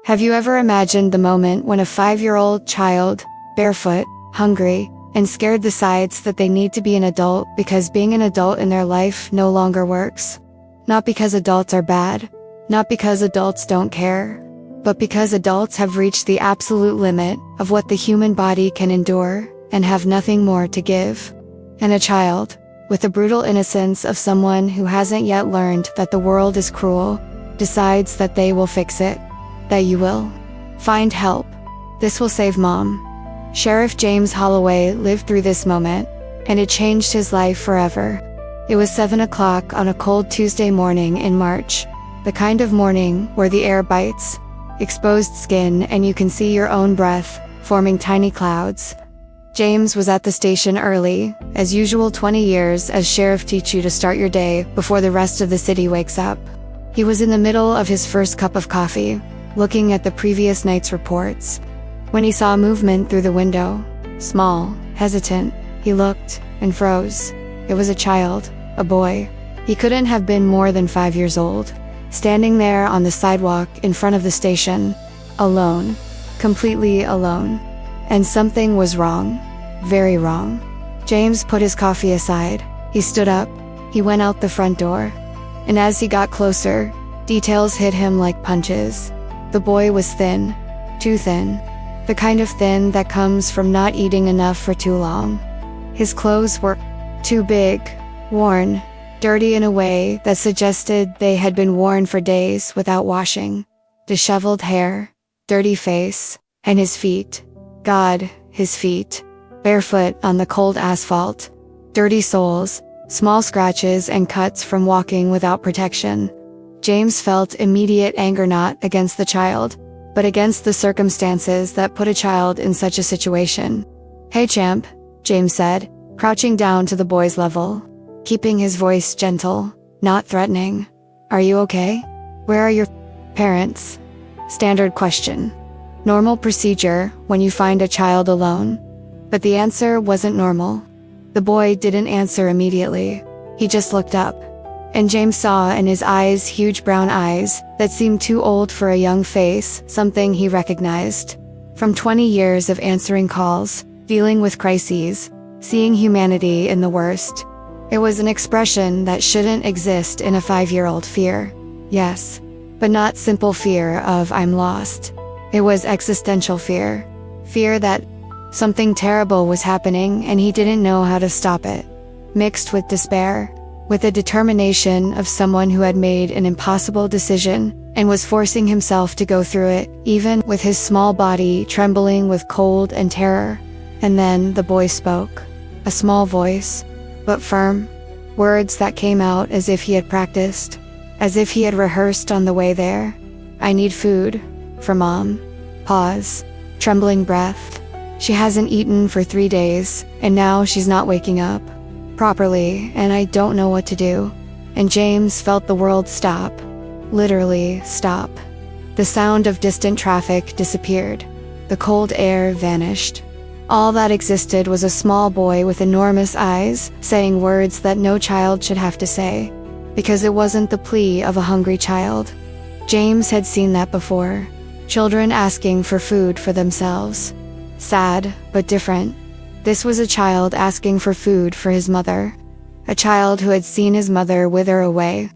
Have you ever imagined the moment when a 5-year-old child, barefoot, hungry, and scared decides that they need to be an adult because being an adult in their life no longer works? Not because adults are bad, not because adults don't care, but because adults have reached the absolute limit of what the human body can endure and have nothing more to give. And a child, with the brutal innocence of someone who hasn't yet learned that the world is cruel, decides that they will fix it, that you will find help. This will save Mom. Sheriff James Holloway lived through this moment, and it changed his life forever. It was 7 o'clock on a cold Tuesday morning in March, the kind of morning where the air bites, exposed skin, and you can see your own breath forming tiny clouds. James was at the station early, as usual. 20 years as sheriff teach you to start your day before the rest of the city wakes up. He was in the middle of his first cup of coffee, looking at the previous night's reports, when he saw movement through the window. Small, hesitant, he looked and froze. It was a child, a boy. He couldn't have been more than 5 years old, standing there on the sidewalk in front of the station, alone, completely alone. And something was wrong, very wrong. James put his coffee aside. He stood up. He went out the front door. And as he got closer, details hit him like punches. The boy was thin, too thin. The kind of thin that comes from not eating enough for too long. His clothes were too big, worn, dirty in a way that suggested they had been worn for days without washing. Disheveled hair, dirty face, and his feet. God, his feet. Barefoot on the cold asphalt. Dirty soles, small scratches and cuts from walking without protection. James felt immediate anger, not against the child, but against the circumstances that put a child in such a situation. "Hey champ," James said, crouching down to the boy's level, keeping his voice gentle, not threatening. "Are you okay? Where are your parents?" Standard question. Normal procedure when you find a child alone. But the answer wasn't normal. The boy didn't answer immediately. He just looked up. And James saw in his eyes, huge brown eyes that seemed too old for a young face, something he recognized. From 20 years of answering calls, dealing with crises, seeing humanity in the worst. It was an expression that shouldn't exist in a 5-year-old. Fear. Yes. But not simple fear of "I'm lost." It was existential fear. Fear that something terrible was happening and he didn't know how to stop it. Mixed with despair. With the determination of someone who had made an impossible decision and was forcing himself to go through it, even with his small body trembling with cold and terror. And then the boy spoke. A small voice, but firm. Words that came out as if he had practiced, as if he had rehearsed on the way there. "I need food. For Mom." Pause. Trembling breath. She hasn't eaten for 3 days, and now she's not waking up properly, and I don't know what to do. And James felt the world stop. Literally stop. The sound of distant traffic disappeared. The cold air vanished. All that existed was a small boy with enormous eyes, saying words that no child should have to say. Because it wasn't the plea of a hungry child. James had seen that before. Children asking for food for themselves. Sad, but different. This was a child asking for food for his mother. A child who had seen his mother wither away.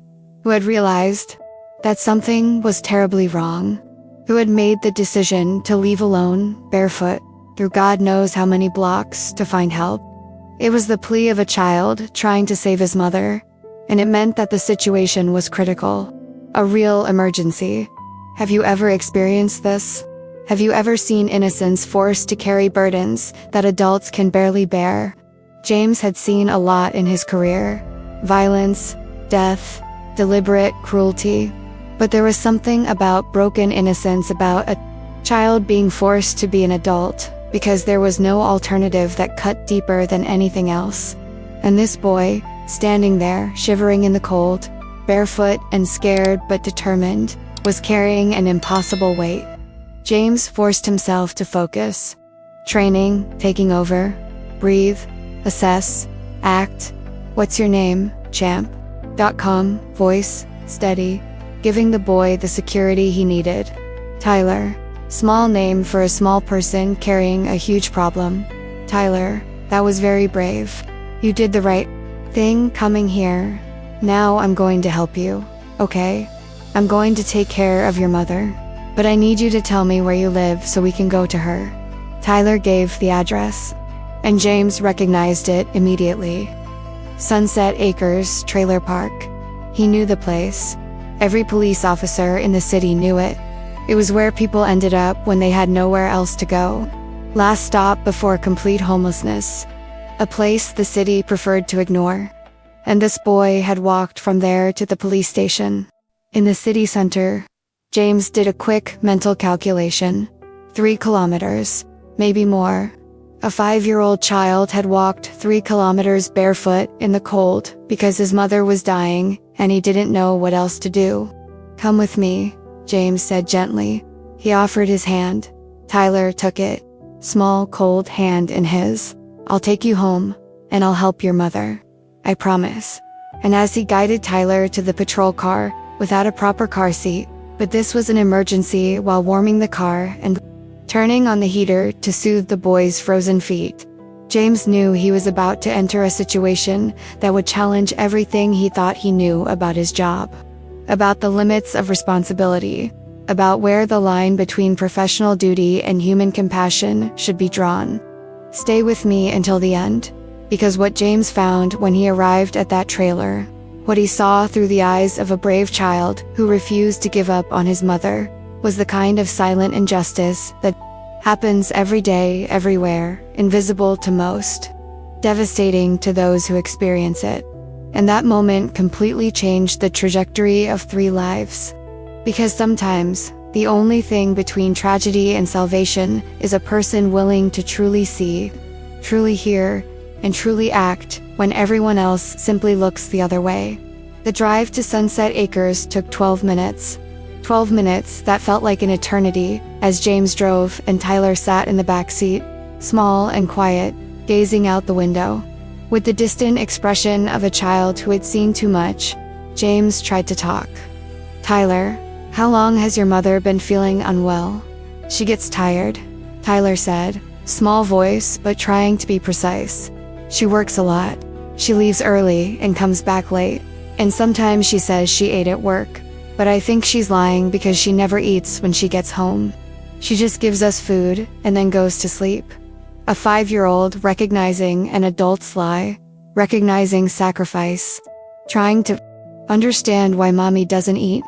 Who had realized that something was terribly wrong. Who had made the decision to leave alone, barefoot, through God knows how many blocks to find help. It was the plea of a child trying to save his mother. And it meant that the situation was critical. A real emergency. Have you ever experienced this? Have you ever seen innocence forced to carry burdens that adults can barely bear? James had seen a lot in his career. Violence, death, deliberate cruelty. But there was something about broken innocence, about a child being forced to be an adult, because there was no alternative that cut deeper than anything else. And this boy, standing there, shivering in the cold, barefoot and scared but determined, was carrying an impossible weight. James forced himself to focus. Training, taking over. Breathe, assess, act. "What's your name, champ?" Calm, voice, steady, giving the boy the security he needed. Tyler. Small name for a small person carrying a huge problem. Tyler, that was very brave. You did the right thing coming here. Now I'm going to help you, okay? I'm going to take care of your mother. But I need you to tell me where you live so we can go to her. Tyler gave the address, and James recognized it immediately. Sunset Acres Trailer Park. He knew the place. Every police officer in the city knew it. It was where people ended up when they had nowhere else to go. Last stop before complete homelessness. A place the city preferred to ignore. And this boy had walked from there to the police station. In the city center, James did a quick mental calculation. 3 kilometers, maybe more. A 5-year-old child had walked 3 kilometers barefoot in the cold because his mother was dying and he didn't know what else to do. Come with me, James said gently. He offered his hand. Tyler took it. Small, cold hand in his. I'll take you home, and I'll help your mother. I promise. And as he guided Tyler to the patrol car, without a proper car seat, but this was an emergency, while warming the car and turning on the heater to soothe the boy's frozen feet, James knew he was about to enter a situation that would challenge everything he thought he knew about his job. About the limits of responsibility. About where the line between professional duty and human compassion should be drawn. Stay with me until the end, because what James found when he arrived at that trailer, what he saw through the eyes of a brave child who refused to give up on his mother, was the kind of silent injustice that happens every day, everywhere, invisible to most, devastating to those who experience it. And that moment completely changed the trajectory of 3 lives. Because sometimes, the only thing between tragedy and salvation is a person willing to truly see, truly hear, and truly act when everyone else simply looks the other way. The drive to Sunset Acres took 12 minutes. 12 minutes that felt like an eternity as James drove and Tyler sat in the back seat, small and quiet, gazing out the window. With the distant expression of a child who had seen too much, James tried to talk. Tyler, how long has your mother been feeling unwell? She gets tired, Tyler said, small voice but trying to be precise. She works a lot. She leaves early and comes back late. And sometimes she says she ate at work. But I think she's lying because she never eats when she gets home. She just gives us food and then goes to sleep. A 5-year-old recognizing an adult's lie, recognizing sacrifice, trying to understand why mommy doesn't eat,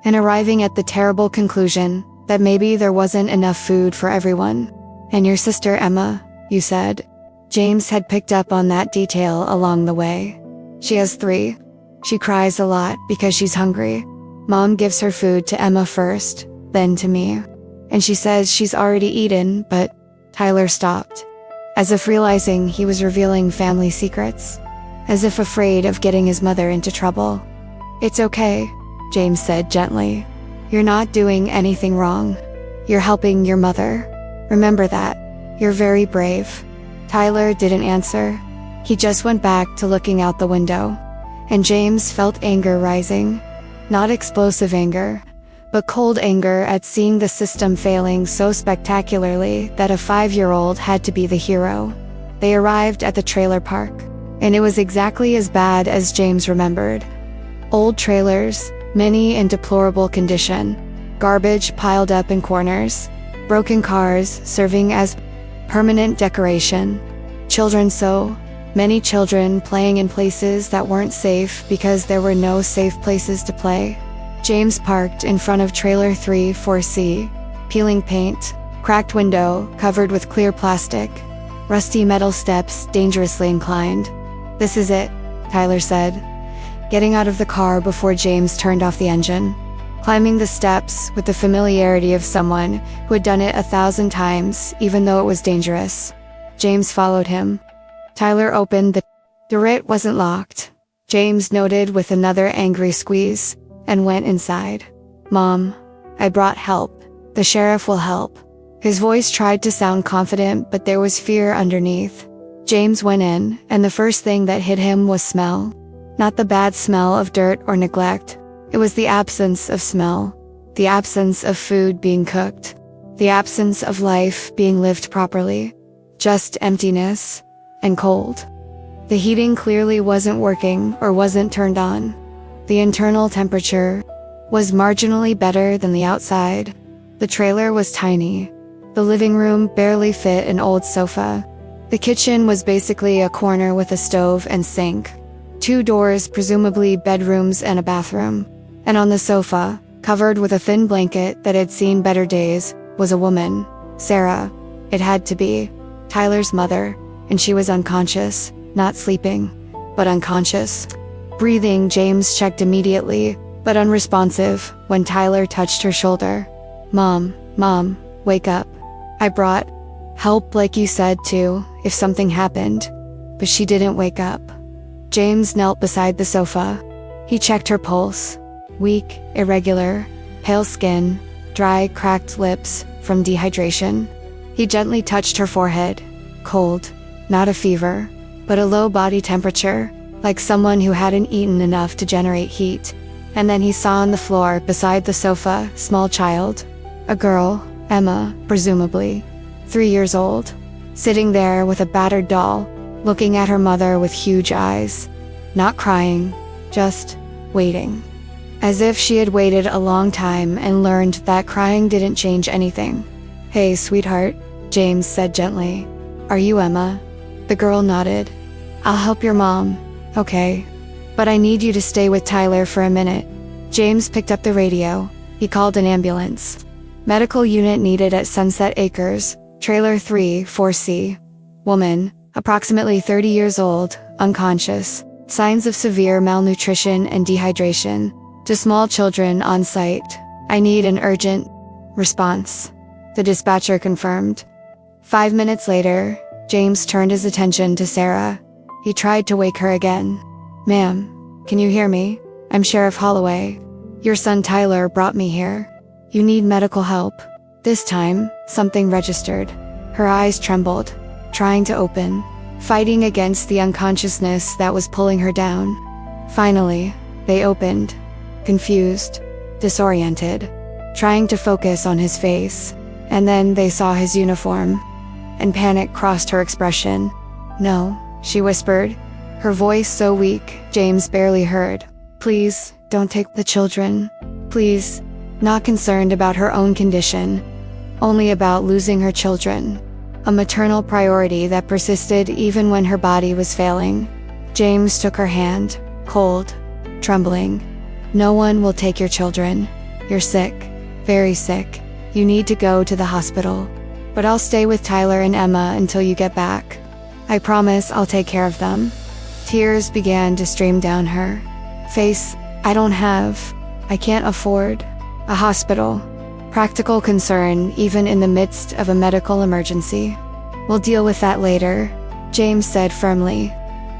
and arriving at the terrible conclusion that maybe there wasn't enough food for everyone. And your sister Emma, you said. James had picked up on that detail along the way. She has 3. She cries a lot because she's hungry. Mom gives her food to Emma first, then to me. And she says she's already eaten, but Tyler stopped, as if realizing he was revealing family secrets, as if afraid of getting his mother into trouble. It's okay, James said gently. You're not doing anything wrong. You're helping your mother. Remember that. You're very brave. Tyler didn't answer. He just went back to looking out the window. And James felt anger rising. Not explosive anger, but cold anger at seeing the system failing so spectacularly that a 5-year-old had to be the hero. They arrived at the trailer park, and it was exactly as bad as James remembered. Old trailers, many in deplorable condition, garbage piled up in corners, broken cars serving as permanent decoration, children so many children playing in places that weren't safe because there were no safe places to play. James parked in front of trailer 3-4C, peeling paint, cracked window covered with clear plastic, rusty metal steps dangerously inclined. This is it, Tyler said, getting out of the car before James turned off the engine, climbing the steps with the familiarity of someone who had done it 1,000 times even though it was dangerous. James followed him. Tyler opened the door. It wasn't locked, James noted with another angry squeeze, and went inside. Mom, I brought help. The sheriff will help. His voice tried to sound confident, but there was fear underneath. James went in, and the first thing that hit him was smell. Not the bad smell of dirt or neglect. It was the absence of smell. the absence of food being cooked, the absence of life being lived properly, just emptiness and cold. The heating clearly wasn't working or wasn't turned on. The internal temperature was marginally better than the outside. The trailer was tiny. The living room barely fit an old sofa. The kitchen was basically a corner with a stove and sink. 2 doors, presumably bedrooms and a bathroom. And on the sofa, covered with a thin blanket that had seen better days, was a woman. Sarah. It had to be. Tyler's mother. And she was unconscious. Not sleeping, but unconscious. Breathing, James checked immediately, but unresponsive, when Tyler touched her shoulder. Mom, wake up. I brought help like you said to, if something happened. But she didn't wake up. James knelt beside the sofa. He checked her pulse. Weak, irregular, pale skin, dry, cracked lips from dehydration. He gently touched her forehead. Cold, not a fever, but a low body temperature, like someone who hadn't eaten enough to generate heat. And then he saw on the floor beside the sofa, small child. A girl, Emma, presumably, 3 years old, sitting there with a battered doll, looking at her mother with huge eyes. Not crying, just waiting. As if she had waited a long time and learned that crying didn't change anything. Hey, sweetheart, James said gently. Are you Emma? The girl nodded. I'll help your mom, okay? But I need you to stay with Tyler for a minute. James picked up the radio. He called an ambulance. Medical unit needed at Sunset Acres, trailer 3, 4C. Woman, approximately 30 years old, unconscious. Signs of severe malnutrition and dehydration. To small children on site. I need an urgent response. The dispatcher confirmed. 5 minutes later, James turned his attention to Sarah. He tried to wake her again. Ma'am, can you hear me? I'm Sheriff Holloway. Your son Tyler brought me here. You need medical help. This time, something registered. Her eyes trembled, trying to open, fighting against the unconsciousness that was pulling her down. Finally, they opened. Confused, disoriented, trying to focus on his face. And then they saw his uniform. And panic crossed her expression. No, she whispered, her voice so weak, James barely heard. Please, don't take the children. Please. Not concerned about her own condition, only about losing her children. A maternal priority that persisted even when her body was failing. James took her hand, cold, trembling. No one will take your children. You're sick, very sick. You need to go to the hospital. But I'll stay with Tyler and Emma until you get back. I promise I'll take care of them. Tears began to stream down her face. I can't afford a hospital. Practical concern even in the midst of a medical emergency. We'll deal with that later, James said firmly.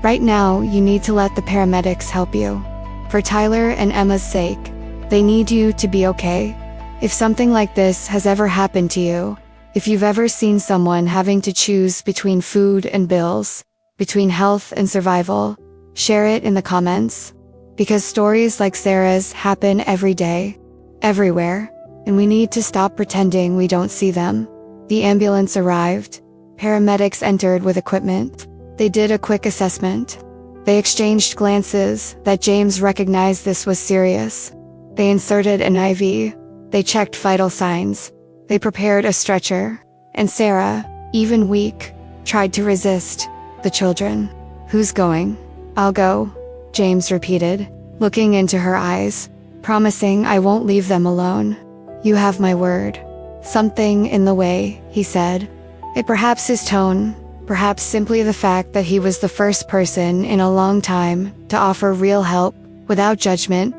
Right now, you need to let the paramedics help you. For Tyler and Emma's sake, they need you to be okay. If something like this has ever happened to you, if you've ever seen someone having to choose between food and bills, between health and survival, share it in the comments. Because stories like Sarah's happen every day, everywhere, and we need to stop pretending we don't see them. The ambulance arrived. Paramedics entered with equipment. They did a quick assessment. They exchanged glances that James recognized this was serious. They inserted an IV. They checked vital signs. They prepared a stretcher. And Sarah, even weak, tried to resist. The children. Who's going? I'll go, James repeated, looking into her eyes, promising I won't leave them alone. You have my word. Something in the way, he said. It perhaps his tone, perhaps simply the fact that he was the first person in a long time to offer real help, without judgment,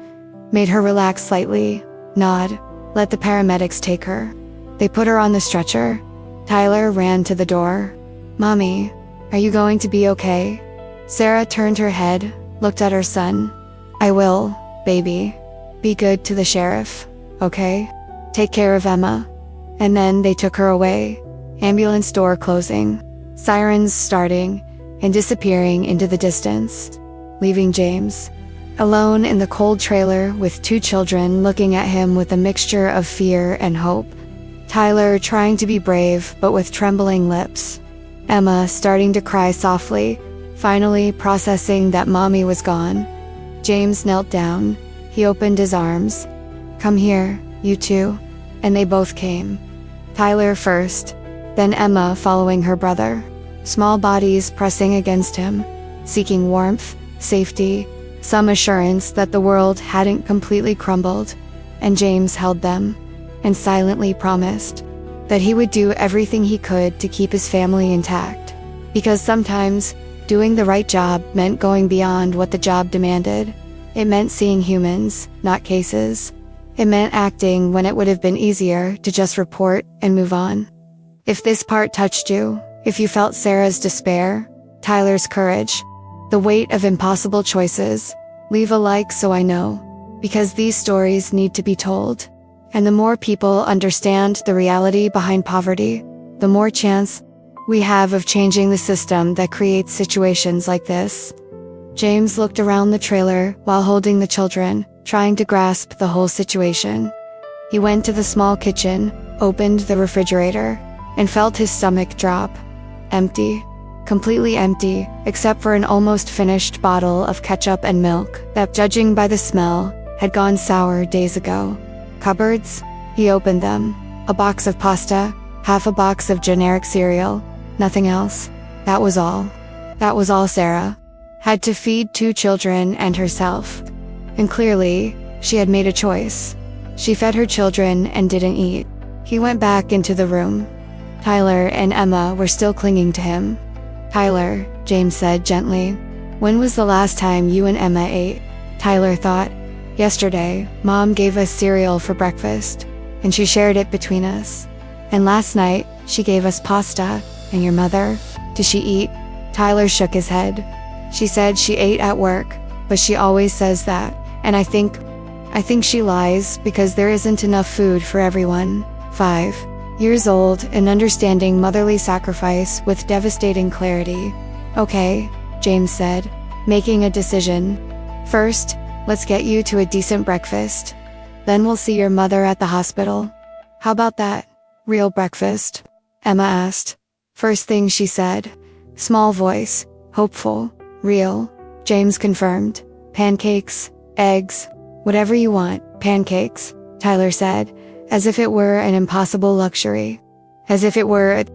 made her relax slightly, nod, let the paramedics take her. They put her on the stretcher. Tyler ran to the door. Mommy, are you going to be okay? Sarah turned her head, looked at her son. I will, baby. Be good to the sheriff, okay? Take care of Emma. And then they took her away. Ambulance door closing, sirens starting and disappearing into the distance, leaving James alone in the cold trailer with 2 children looking at him with a mixture of fear and hope. Tyler trying to be brave but with trembling lips. Emma starting to cry softly, finally processing that mommy was gone. James knelt down. He opened his arms. "Come here, you two." And they both came. Tyler first, then Emma following her brother. Small bodies pressing against him, seeking warmth, safety, some assurance that the world hadn't completely crumbled. And James held them, and silently promised that he would do everything he could to keep his family intact. Because sometimes, doing the right job meant going beyond what the job demanded. It meant seeing humans, not cases. It meant acting when it would have been easier to just report and move on. If this part touched you, if you felt Sarah's despair, Tyler's courage, the weight of impossible choices, leave a like so I know. Because these stories need to be told. And the more people understand the reality behind poverty, the more chance we have of changing the system that creates situations like this. James looked around the trailer while holding the children, trying to grasp the whole situation. He went to the small kitchen, opened the refrigerator, and felt his stomach drop. Empty. Completely empty, except for an almost finished bottle of ketchup and milk that, judging by the smell, had gone sour days ago. Cupboards? He opened them. A box of pasta, half a box of generic cereal, nothing else. That was all. That was all Sarah had to feed 2 children and herself. And clearly, she had made a choice. She fed her children and didn't eat. He went back into the room. Tyler and Emma were still clinging to him. "Tyler," James said gently, "when was the last time you and Emma ate?" Tyler thought, "Yesterday, Mom gave us cereal for breakfast, and she shared it between us. And last night, she gave us pasta, and your mother, did she eat?" Tyler shook his head. "She said she ate at work, but she always says that, and I think she lies because there isn't enough food for everyone." 5 years old and understanding motherly sacrifice with devastating clarity. "Okay," James said, making a decision. "First, let's get you to a decent breakfast. Then we'll see your mother at the hospital." "How about that? Real breakfast?" Emma asked. First thing she said. Small voice, hopeful. "Real," James confirmed. "Pancakes, eggs, whatever you want, pancakes," Tyler said, as if it were an impossible luxury. As if it were a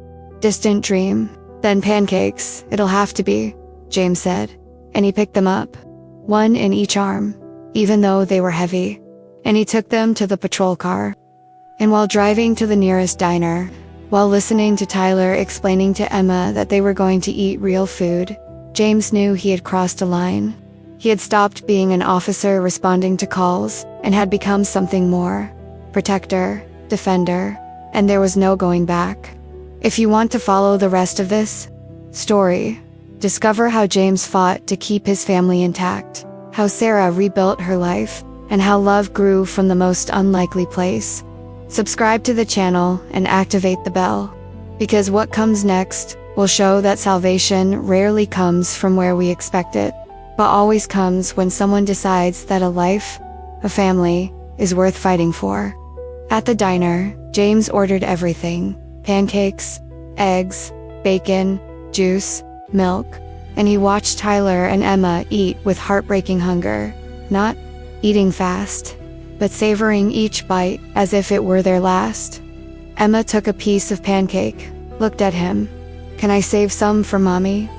distant dream. "Then pancakes, it'll have to be," James said. And he picked them up. 1 in each arm, even though they were heavy. And he took them to the patrol car. And while driving to the nearest diner, while listening to Tyler explaining to Emma that they were going to eat real food, James knew he had crossed a line. He had stopped being an officer responding to calls, and had become something more. Protector, defender, and there was no going back. If you want to follow the rest of this story, discover how James fought to keep his family intact, how Sarah rebuilt her life, and how love grew from the most unlikely place. Subscribe to the channel and activate the bell, because what comes next will show that salvation rarely comes from where we expect it, but always comes when someone decides that a life, a family, is worth fighting for. At the diner, James ordered everything: pancakes, eggs, bacon, juice, milk, and he watched Tyler and Emma eat with heartbreaking hunger, not eating fast, but savoring each bite as if it were their last. Emma took a piece of pancake, looked at him. "Can I save some for Mommy?"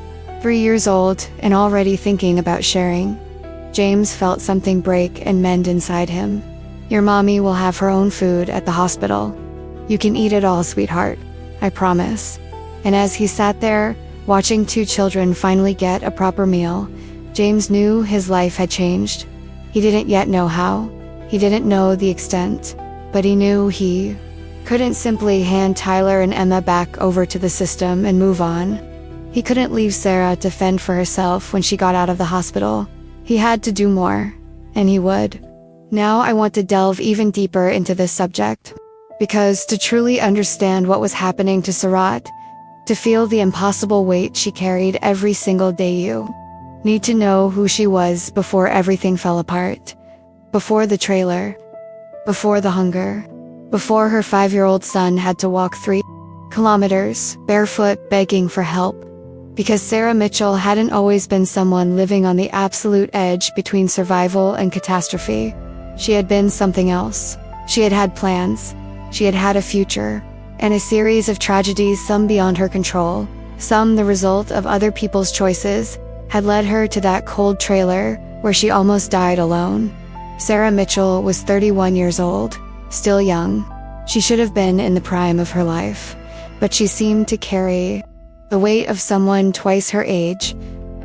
3 years old and already thinking about sharing. James felt something break and mend inside him. "Your mommy will have her own food at the hospital. You can eat it all, sweetheart. I promise." And as he sat there, watching 2 children finally get a proper meal, James knew his life had changed. He didn't yet know how. He didn't know the extent. But he knew he couldn't simply hand Tyler and Emma back over to the system and move on. He couldn't leave Sarah to fend for herself when she got out of the hospital. He had to do more. And he would. Now I want to delve even deeper into this subject. Because to truly understand what was happening to Sarat, to feel the impossible weight she carried every single day, you need to know who she was before everything fell apart. Before the trailer. Before the hunger. Before her 5-year-old son had to walk 3 kilometers, barefoot, begging for help. Because Sarah Mitchell hadn't always been someone living on the absolute edge between survival and catastrophe. She had been something else. She had had plans. She had had a future. And a series of tragedies, some beyond her control, some the result of other people's choices, had led her to that cold trailer where she almost died alone. Sarah Mitchell was 31 years old, still young. She should have been in the prime of her life, but she seemed to carry the weight of someone twice her age,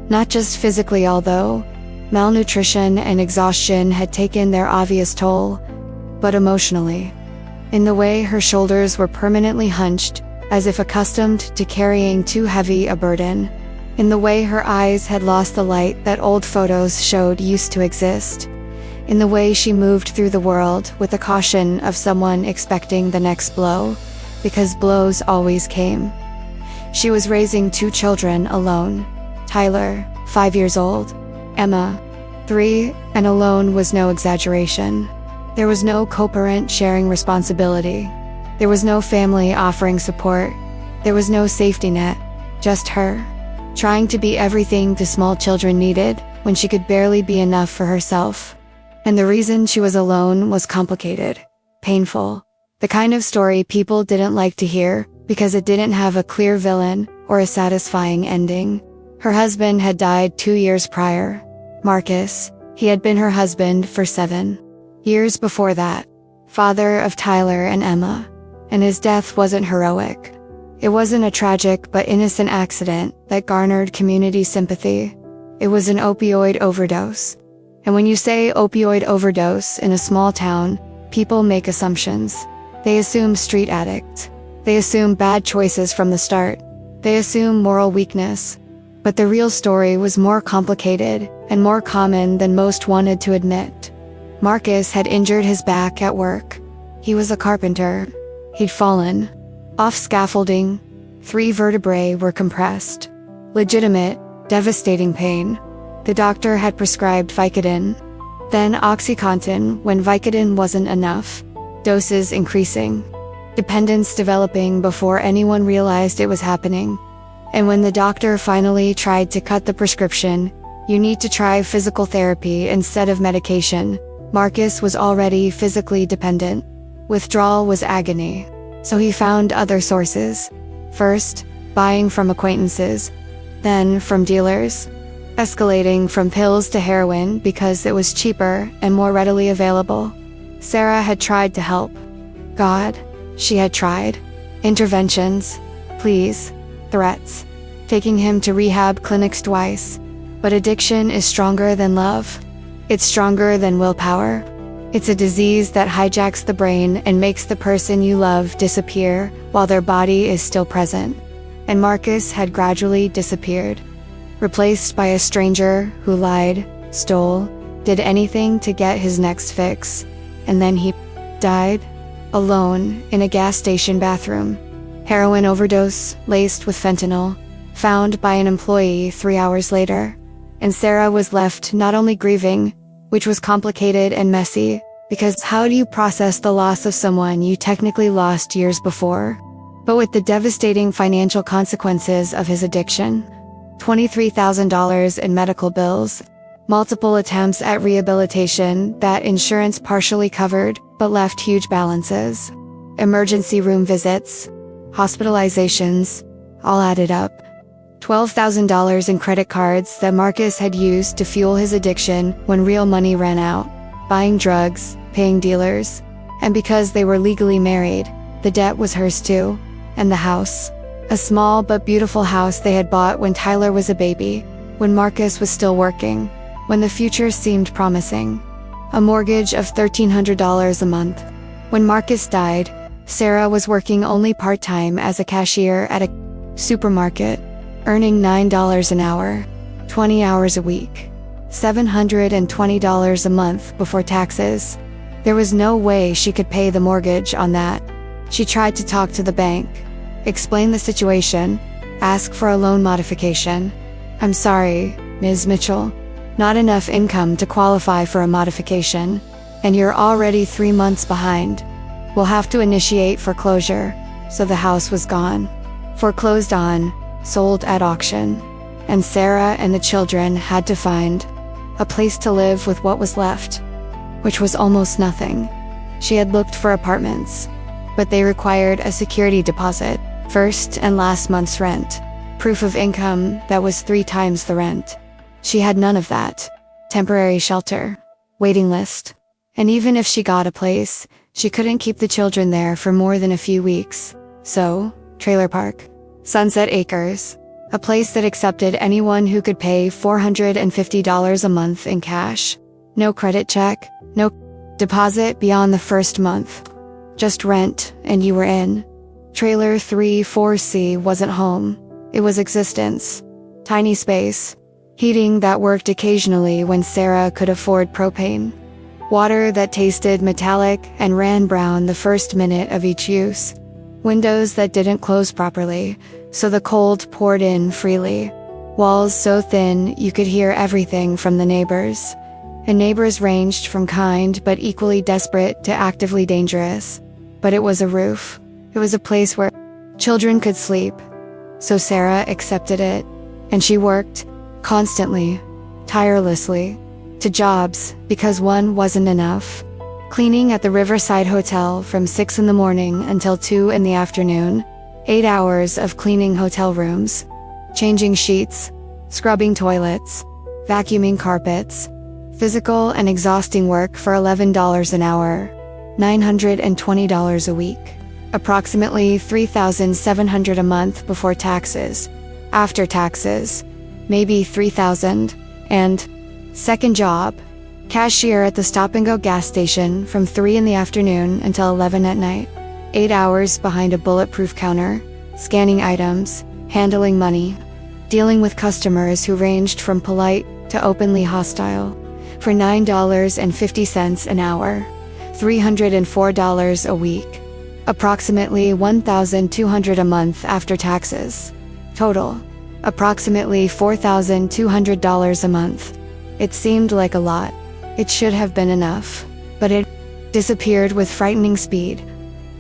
not just physically, although malnutrition and exhaustion had taken their obvious toll, but emotionally. In the way her shoulders were permanently hunched, as if accustomed to carrying too heavy a burden. In the way her eyes had lost the light that old photos showed used to exist. In the way she moved through the world with the caution of someone expecting the next blow, because blows always came. She was raising 2 children alone. Tyler, 5 years old. Emma, 3, and alone was no exaggeration. There was no co-parent sharing responsibility. There was no family offering support. There was no safety net. Just her, trying to be everything the small children needed when she could barely be enough for herself. And the reason she was alone was complicated, painful. The kind of story people didn't like to hear because it didn't have a clear villain or a satisfying ending. Her husband had died 2 years prior. Marcus, he had been her husband for 7 years before that, father of Tyler and Emma, and his death wasn't heroic. It wasn't a tragic but innocent accident that garnered community sympathy. It was an opioid overdose. And when you say opioid overdose in a small town, people make assumptions. They assume street addict. They assume bad choices from the start. They assume moral weakness. But the real story was more complicated and more common than most wanted to admit. Marcus had injured his back at work. He was a carpenter. He'd fallen off scaffolding. 3 vertebrae were compressed. Legitimate, devastating pain. The doctor had prescribed Vicodin, then OxyContin when Vicodin wasn't enough, doses increasing, dependence developing before anyone realized it was happening. And when the doctor finally tried to cut the prescription, you need to try physical therapy instead of medication, Marcus was already physically dependent. Withdrawal was agony. So he found other sources. First, buying from acquaintances, then from dealers, escalating from pills to heroin because it was cheaper and more readily available. Sarah had tried to help. God, she had tried. Interventions, pleas, threats, taking him to rehab clinics twice. But addiction is stronger than love. It's stronger than willpower. It's a disease that hijacks the brain and makes the person you love disappear while their body is still present. And Marcus had gradually disappeared, replaced by a stranger who lied, stole, did anything to get his next fix. And then he died, alone, in a gas station bathroom. Heroin overdose, laced with fentanyl, found by an employee 3 hours later. And Sarah was left not only grieving, which was complicated and messy, because how do you process the loss of someone you technically lost years before, but with the devastating financial consequences of his addiction. $23,000 in medical bills, multiple attempts at rehabilitation that insurance partially covered but left huge balances, emergency room visits, hospitalizations, all added up. $12,000 in credit cards that Marcus had used to fuel his addiction when real money ran out, buying drugs, paying dealers, and because they were legally married, the debt was hers too, and the house. A small but beautiful house they had bought when Tyler was a baby, when Marcus was still working, when the future seemed promising. A mortgage of $1,300 a month. When Marcus died, Sarah was working only part-time as a cashier at a supermarket, earning $9 an hour, 20 hours a week, $720 a month before taxes. There was no way she could pay the mortgage on that. She tried to talk to the bank, explain the situation, ask for a loan modification. "I'm sorry, Ms. Mitchell. Not enough income to qualify for a modification, and you're already 3 months behind. We'll have to initiate foreclosure." So the house was gone. Foreclosed on, sold at auction. And Sarah and the children had to find a place to live with what was left, which was almost nothing. She had looked for apartments, but they required a security deposit, first and last month's rent, proof of income that was 3 times the rent. She had none of that. Temporary shelter, waiting list. And even if she got a place, she couldn't keep the children there for more than a few weeks. So, trailer park. Sunset Acres. A place that accepted anyone who could pay $450 a month in cash. No credit check, no deposit beyond the first month. Just rent, and you were in. Trailer 34C wasn't home. It was existence. Tiny space. Heating that worked occasionally when Sarah could afford propane. Water that tasted metallic and ran brown the first minute of each use. Windows that didn't close properly, so the cold poured in freely. Walls so thin you could hear everything from the neighbors. And neighbors ranged from kind but equally desperate to actively dangerous. But it was a roof. It was a place where children could sleep. So Sarah accepted it, and she worked, constantly, tirelessly, to jobs, because one wasn't enough. Cleaning at the Riverside Hotel from 6 in the morning until 2 in the afternoon, 8 hours of cleaning hotel rooms, changing sheets, scrubbing toilets, vacuuming carpets, physical and exhausting work for $11 an hour, $920 a week, approximately $3,700 a month before taxes, after taxes, maybe $3,000, and second job, cashier at the stop-and-go gas station from 3 in the afternoon until 11 at night. 8 hours behind a bulletproof counter, scanning items, handling money, dealing with customers who ranged from polite to openly hostile, for $9.50 an hour, $304 a week, approximately $1,200 a month after taxes. Total, approximately $4,200 a month. It seemed like a lot. It should have been enough, but it disappeared with frightening speed.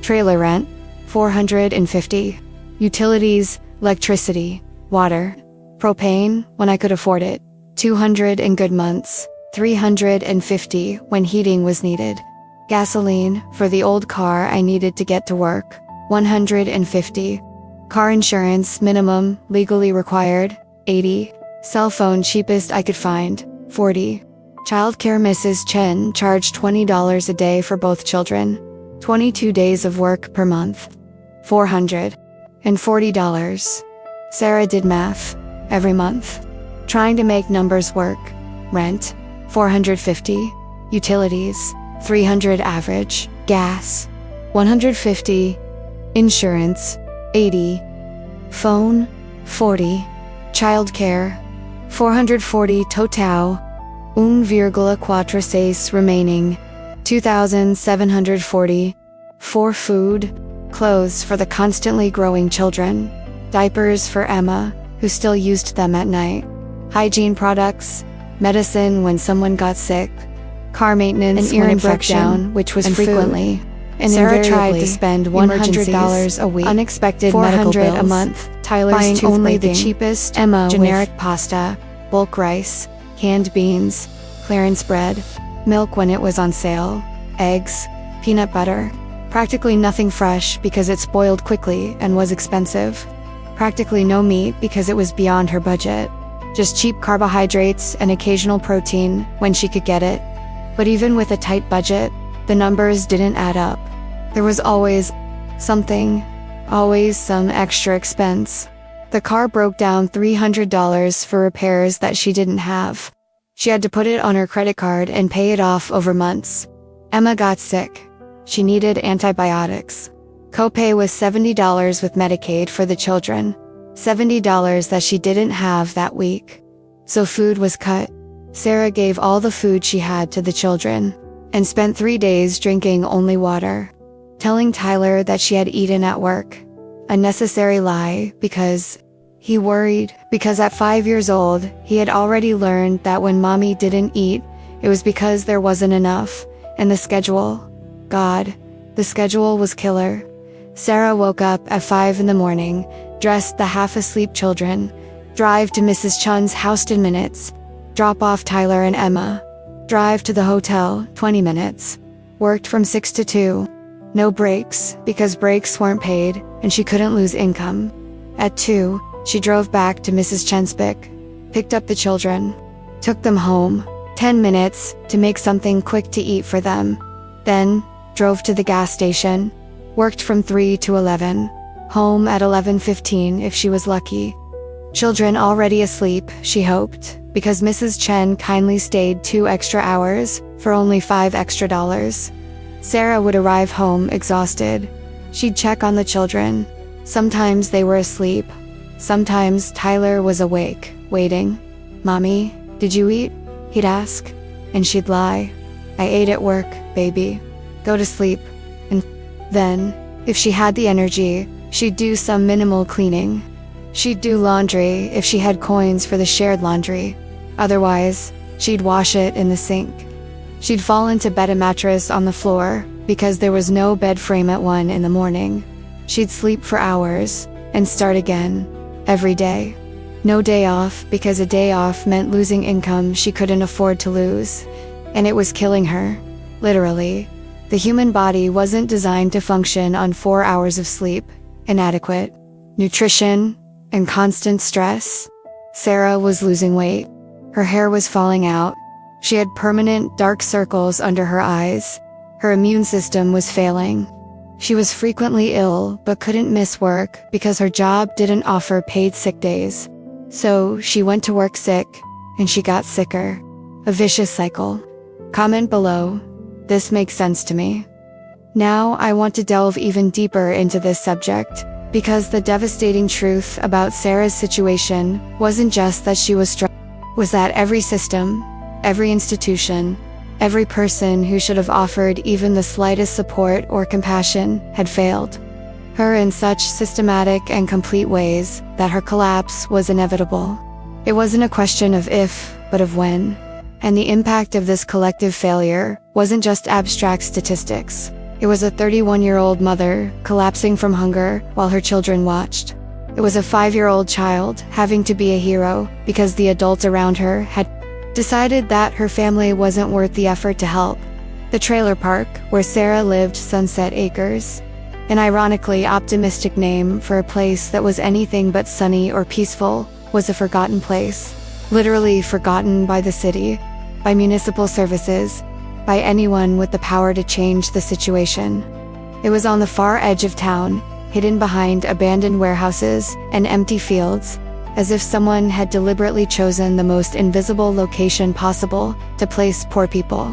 Trailer rent, $450. Utilities, electricity, water, propane, when I could afford it, $200 in good months, $350 when heating was needed. Gasoline, for the old car I needed to get to work, $150. Car insurance, minimum, legally required, $80. Cell phone, cheapest I could find, $40. Childcare, Mrs. Chen charged $20 a day for both children. 22 days of work per month. $440. Sarah did math, every month, trying to make numbers work. Rent, $450. Utilities, $300 average. Gas, $150. Insurance, $80. Phone, $40. Childcare, $440 total. 1,4 remaining, $2,740. For food, clothes for the constantly growing children, diapers for Emma, who still used them at night, hygiene products, medicine when someone got sick, car maintenance, an ear infection, which was frequently, and Sarah tried to spend $100 a week, unexpected medical bills, a month, Tyler's buying only the cheapest, Emma generic pasta, bulk rice, canned beans, clearance bread, milk when it was on sale, eggs, peanut butter, practically nothing fresh because it spoiled quickly and was expensive, practically no meat because it was beyond her budget, just cheap carbohydrates and occasional protein when she could get it. But even with a tight budget, the numbers didn't add up. There was always something, always some extra expense. The car broke down, $300 for repairs that she didn't have. She had to put it on her credit card and pay it off over months. Emma got sick. She needed antibiotics. Copay was $70 with Medicaid for the children. $70 that she didn't have that week. So food was cut. Sarah gave all the food she had to the children, and spent 3 days drinking only water, telling Tyler that she had eaten at work. A necessary lie, because He worried, because at 5 years old, he had already learned that when mommy didn't eat, it was because there wasn't enough. And the schedule. God, the schedule was killer. Sarah woke up at 5 in the morning, dressed the half-asleep children, drive to Mrs. Chun's house 10 minutes, drop off Tyler and Emma, drive to the hotel 20 minutes, worked from 6 to 2. No breaks, because breaks weren't paid, and she couldn't lose income. At 2, she drove back to Mrs. Chenspick, picked up the children, took them home, 10 minutes, to make something quick to eat for them. Then, drove to the gas station, worked from 3 to 11, home at 11:15 if she was lucky. Children already asleep, she hoped, because Mrs. Chen kindly stayed 2 extra hours, for only $5 extra. Sarah would arrive home exhausted. She'd check on the children. Sometimes they were asleep. Sometimes Tyler was awake, waiting. "Mommy, did you eat?" he'd ask. And she'd lie. "I ate at work, baby. Go to sleep." And then, if she had the energy, she'd do some minimal cleaning. She'd do laundry if she had coins for the shared laundry. Otherwise, she'd wash it in the sink. She'd fall into bed a mattress on the floor, because there was no bed frame at 1 in the morning. She'd sleep for hours, and start again, every day. No day off, because a day off meant losing income she couldn't afford to lose. And it was killing her. Literally. The human body wasn't designed to function on 4 hours of sleep, inadequate nutrition, and constant stress. Sarah was losing weight. Her hair was falling out. She had permanent dark circles under her eyes. Her immune system was failing. She was frequently ill but couldn't miss work because her job didn't offer paid sick days. So she went to work sick, and she got sicker. A vicious cycle. Comment below. This makes sense to me. Now I want to delve even deeper into this subject, because the devastating truth about Sarah's situation wasn't just that she was struggling, was that every system, every institution, every person who should have offered even the slightest support or compassion had failed her in such systematic and complete ways that her collapse was inevitable. It wasn't a question of if, but of when. And the impact of this collective failure wasn't just abstract statistics. It was a 31-year-old mother collapsing from hunger while her children watched. It was a 5-year-old child having to be a hero because the adults around her had decided that her family wasn't worth the effort to help. The trailer park where Sarah lived, Sunset Acres, an ironically optimistic name for a place that was anything but sunny or peaceful, was a forgotten place. Literally forgotten by the city, by municipal services, by anyone with the power to change the situation. It was on the far edge of town, hidden behind abandoned warehouses and empty fields, as if someone had deliberately chosen the most invisible location possible to place poor people,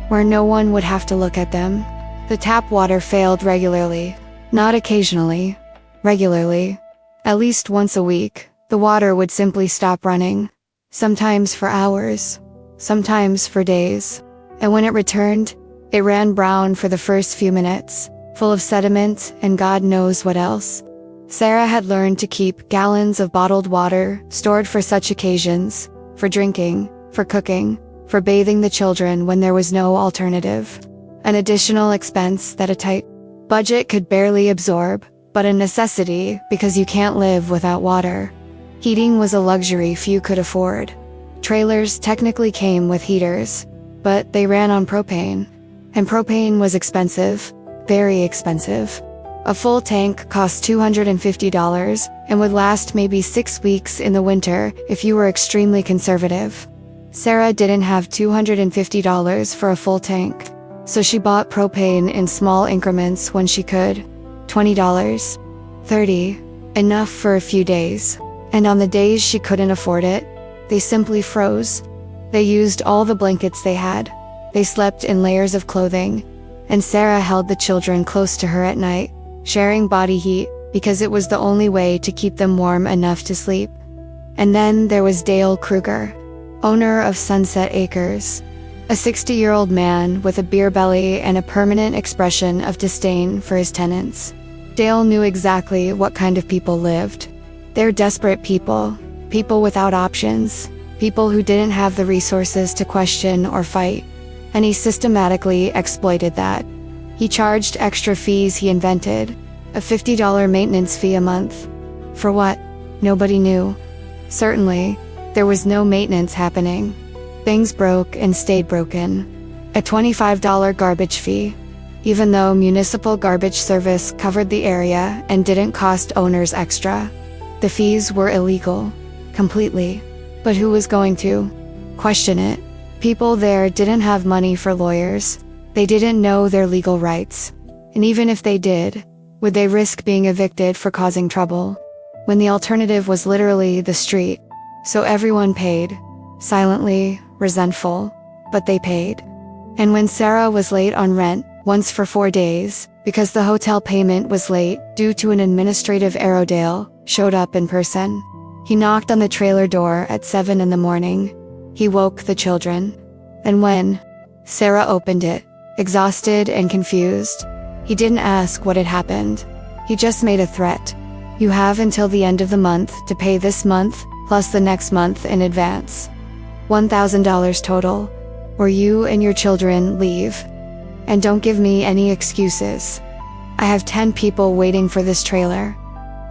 where no one would have to look at them. The tap water failed regularly, not occasionally, regularly. At least once a week, the water would simply stop running, sometimes for hours, sometimes for days. And when it returned, it ran brown for the first few minutes, full of sediment and God knows what else. Sarah had learned to keep gallons of bottled water stored for such occasions, for drinking, for cooking, for bathing the children when there was no alternative. An additional expense that a tight budget could barely absorb, but a necessity because you can't live without water. Heating was a luxury few could afford. Trailers technically came with heaters, but they ran on propane. And propane was expensive, very expensive. A full tank cost $250 and would last maybe 6 weeks in the winter if you were extremely conservative. Sarah didn't have $250 for a full tank, so she bought propane in small increments when she could. $20, $30, enough for a few days. And on the days she couldn't afford it, they simply froze. They used all the blankets they had. They slept in layers of clothing, and Sarah held the children close to her at night, sharing body heat because it was the only way to keep them warm enough to sleep. And then there was Dale Kruger, owner of Sunset Acres, a 60-year-old man with a beer belly and a permanent expression of disdain for his tenants. Dale knew exactly what kind of people lived. They're desperate people, people without options, people who didn't have the resources to question or fight. And he systematically exploited that. He charged extra fees he invented, a $50 maintenance fee a month. For what? Nobody knew. Certainly, there was no maintenance happening. Things broke and stayed broken. A $25 garbage fee. Even though municipal garbage service covered the area and didn't cost owners extra. The fees were illegal. Completely. But who was going to question it? People there didn't have money for lawyers. They didn't know their legal rights. And even if they did, would they risk being evicted for causing trouble? When the alternative was literally the street. So everyone paid. Silently, resentful. But they paid. And when Sarah was late on rent, once for 4 days, because the hotel payment was late due to an administrative Airedale, showed up in person. He knocked on the trailer door at 7 in the morning. He woke the children. And when Sarah opened it, exhausted and confused, he didn't ask what had happened. He just made a threat. You have until the end of the month to pay this month, plus the next month in advance. $1,000 total, or you and your children leave. And don't give me any excuses. I have 10 people waiting for this trailer.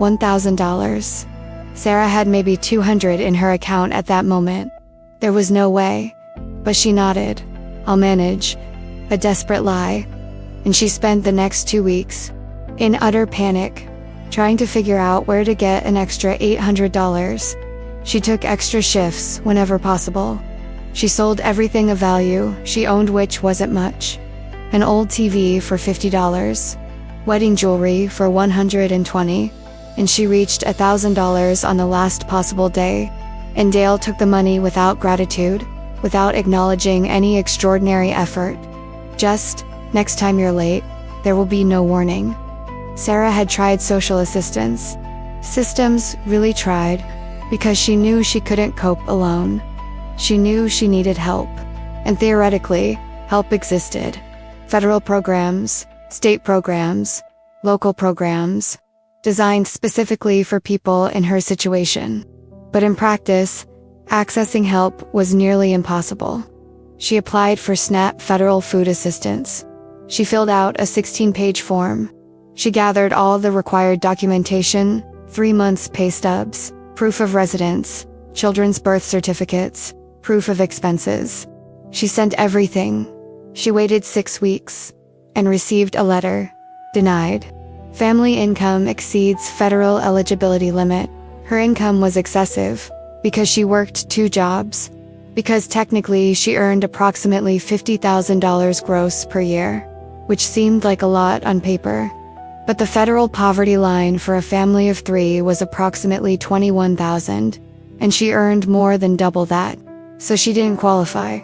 $1,000. Sarah had maybe $200 in her account at that moment. There was no way. But she nodded. I'll manage. A desperate lie. And she spent the next 2 weeks in utter panic, trying to figure out where to get an extra $800. She took extra shifts whenever possible. She sold everything of value she owned, which wasn't much. An old TV for $50, wedding jewelry for $120, and she reached $1,000 on the last possible day. And Dale took the money without gratitude, without acknowledging any extraordinary effort. Just, next time you're late, there will be no warning. Sarah had tried social assistance. Systems really tried, because she knew she couldn't cope alone. She knew she needed help. And theoretically, help existed. Federal programs, state programs, local programs, designed specifically for people in her situation. But in practice, accessing help was nearly impossible. She applied for SNAP federal food assistance. She filled out a 16-page form. She gathered all the required documentation, 3 months' pay stubs, proof of residence, children's birth certificates, proof of expenses. She sent everything. She waited 6 weeks and received a letter. Denied. Family income exceeds federal eligibility limit. Her income was excessive because she worked 2 jobs. Because technically she earned approximately $50,000 gross per year, which seemed like a lot on paper. But the federal poverty line for a family of 3 was approximately $21,000, and she earned more than double that, so she didn't qualify.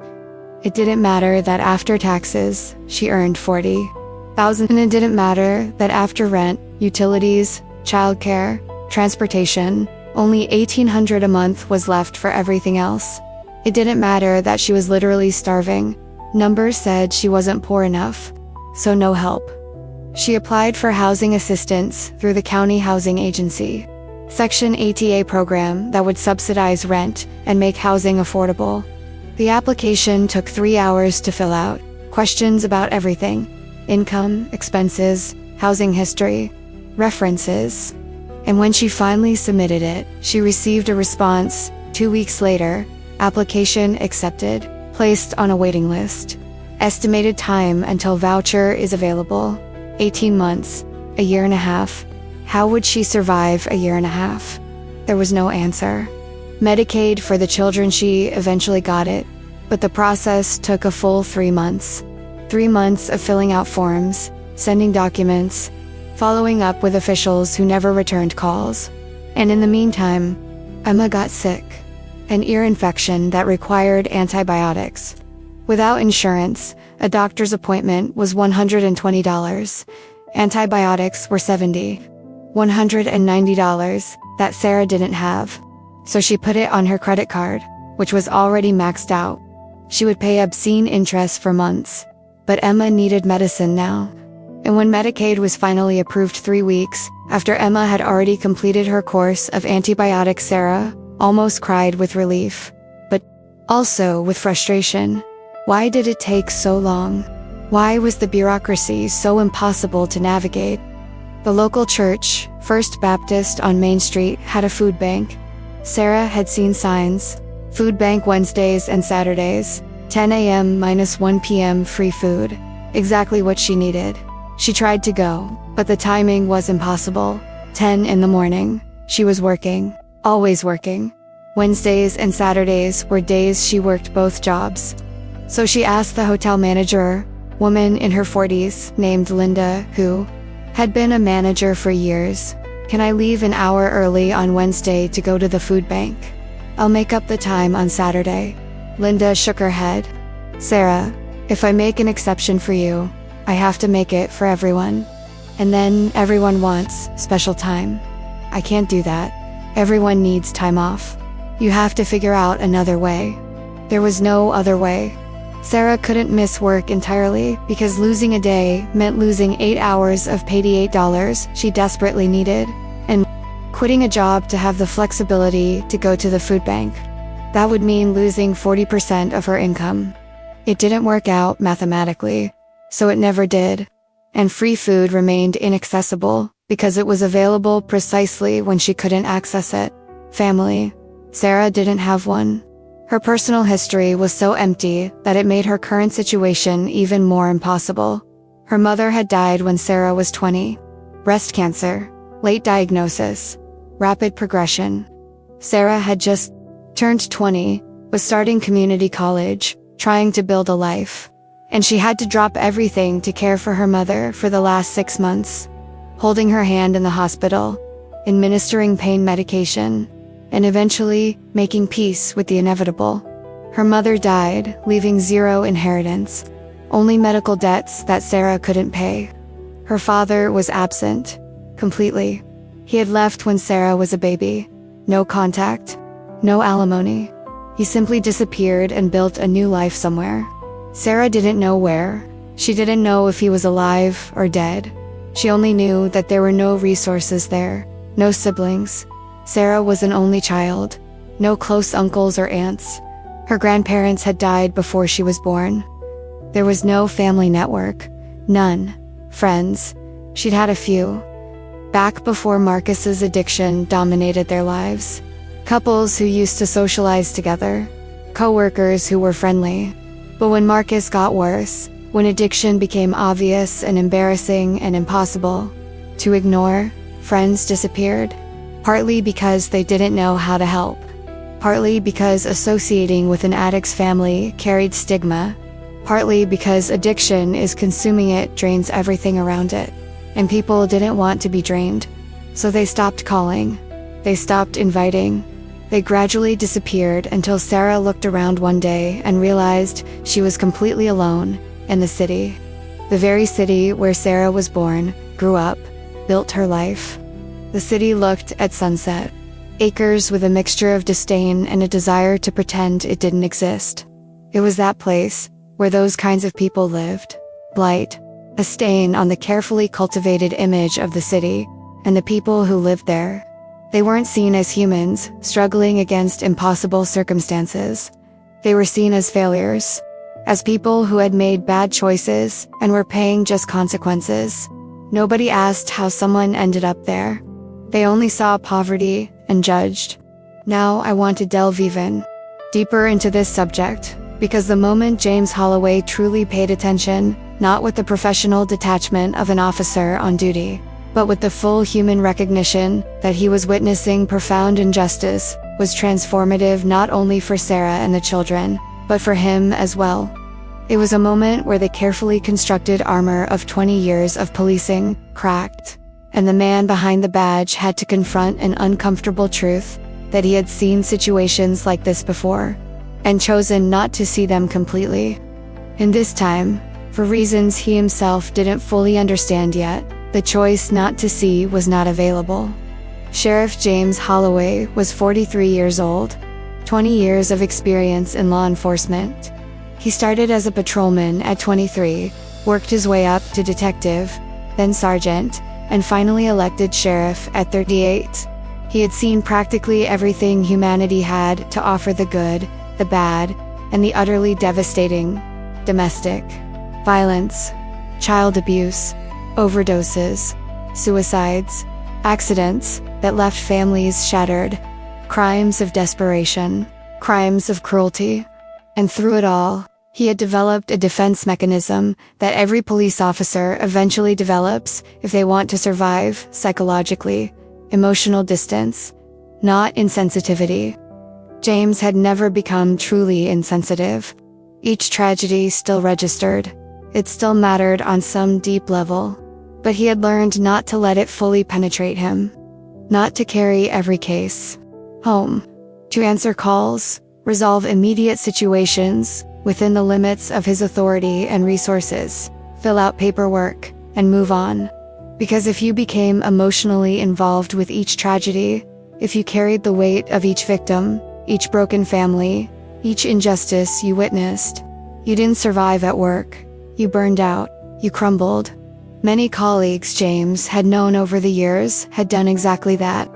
It didn't matter that after taxes, she earned $40,000, and it didn't matter that after rent, utilities, childcare, transportation, only $1,800 a month was left for everything else. It didn't matter that she was literally starving. Numbers said she wasn't poor enough, so no help. She applied for housing assistance through the county housing agency, Section 80A program that would subsidize rent and make housing affordable. The application took 3 hours to fill out, questions about everything: income, expenses, housing history, references. And when she finally submitted it, she received a response 2 weeks later: application accepted, placed on a waiting list. Estimated time until voucher is available: 18 months, a year and a half. How would she survive a year and a half? There was no answer. Medicaid for the children, she eventually got it, but the process took a full 3 months. 3 months of filling out forms, sending documents, following up with officials who never returned calls. And in the meantime, Emma got sick. An ear infection that required antibiotics. Without insurance, a doctor's appointment was $120. Antibiotics were $70. $190 that Sarah didn't have. So she put it on her credit card, which was already maxed out. She would pay obscene interest for months. But Emma needed medicine now. And when Medicaid was finally approved 3 weeks after Emma had already completed her course of antibiotics, Sarah almost cried with relief, but also with frustration. Why did it take so long? Why was the bureaucracy so impossible to navigate? The local church, First Baptist on Main Street, had a food bank. Sarah had seen signs: food bank Wednesdays and Saturdays, 10 a.m. - 1 p.m. free food. Exactly what she needed. She tried to go, but the timing was impossible. 10 in the morning. She was working. Always working. Wednesdays and Saturdays were days she worked both jobs. So she asked the hotel manager, woman in her 40s, named Linda, who had been a manager for years, "Can I leave an hour early on Wednesday to go to the food bank? I'll make up the time on Saturday." Linda shook her head. "Sarah, if I make an exception for you, I have to make it for everyone. And then everyone wants special time. I can't do that. Everyone needs time off. You have to figure out another way." There was no other way. Sarah couldn't miss work entirely because losing a day meant losing 8 hours of paid $8 she desperately needed, and quitting a job to have the flexibility to go to the food bank. That would mean losing 40% of her income. It didn't work out mathematically, so it never did. And free food remained inaccessible because it was available precisely when she couldn't access it. Family. Sarah didn't have one. Her personal history was so empty that it made her current situation even more impossible. Her mother had died when Sarah was 20. Breast cancer, late diagnosis, rapid progression. Sarah had just turned 20, was starting community college, trying to build a life. And she had to drop everything to care for her mother for the last 6 months, holding her hand in the hospital, administering pain medication, and eventually making peace with the inevitable. Her mother died, leaving zero inheritance, only medical debts that Sarah couldn't pay. Her father was absent, completely. He had left when Sarah was a baby. No contact, no alimony. He simply disappeared and built a new life somewhere. Sarah didn't know where. She didn't know if he was alive or dead. She only knew that there were no resources there, no siblings. Sarah was an only child, no close uncles or aunts. Her grandparents had died before she was born. There was no family network, none. Friends, she'd had a few. Back before Marcus's addiction dominated their lives. Couples who used to socialize together. Co-workers who were friendly. But when Marcus got worse, when addiction became obvious and embarrassing and impossible to ignore, friends disappeared. Partly because they didn't know how to help. Partly because associating with an addict's family carried stigma. Partly because addiction is consuming it drains everything around it. And people didn't want to be drained. So they stopped calling. They stopped inviting. They gradually disappeared until Sarah looked around one day and realized she was completely alone in the city. The very city where Sarah was born, grew up, built her life. The city looked at sunset. Acres with a mixture of disdain and a desire to pretend it didn't exist. It was that place where those kinds of people lived. Blight, a stain on the carefully cultivated image of the city and the people who lived there. They weren't seen as humans, struggling against impossible circumstances. They were seen as failures, as people who had made bad choices and were paying just consequences. Nobody asked how someone ended up there. They only saw poverty and judged. Now I want to delve even deeper into this subject, because the moment James Holloway truly paid attention, not with the professional detachment of an officer on duty, but with the full human recognition that he was witnessing profound injustice, was transformative not only for Sarah and the children, but for him as well. It was a moment where the carefully constructed armor of 20 years of policing cracked, and the man behind the badge had to confront an uncomfortable truth, that he had seen situations like this before, and chosen not to see them completely. In this time, for reasons he himself didn't fully understand yet, the choice not to see was not available. Sheriff James Holloway was 43 years old, 20 years of experience in law enforcement. He started as a patrolman at 23, worked his way up to detective, then sergeant, and finally elected sheriff at 38. He had seen practically everything humanity had to offer: the good, the bad, and the utterly devastating. Domestic violence, child abuse, overdoses, suicides, accidents that left families shattered, crimes of desperation, crimes of cruelty. And through it all, he had developed a defense mechanism that every police officer eventually develops if they want to survive: psychologically, emotional distance, not insensitivity. James had never become truly insensitive. Each tragedy still registered. It still mattered on some deep level. But he had learned not to let it fully penetrate him. Not to carry every case home. To answer calls, resolve immediate situations within the limits of his authority and resources, fill out paperwork, and move on. Because if you became emotionally involved with each tragedy, if you carried the weight of each victim, each broken family, each injustice you witnessed, you didn't survive at work. You burned out. You crumbled. Many colleagues James had known over the years had done exactly that.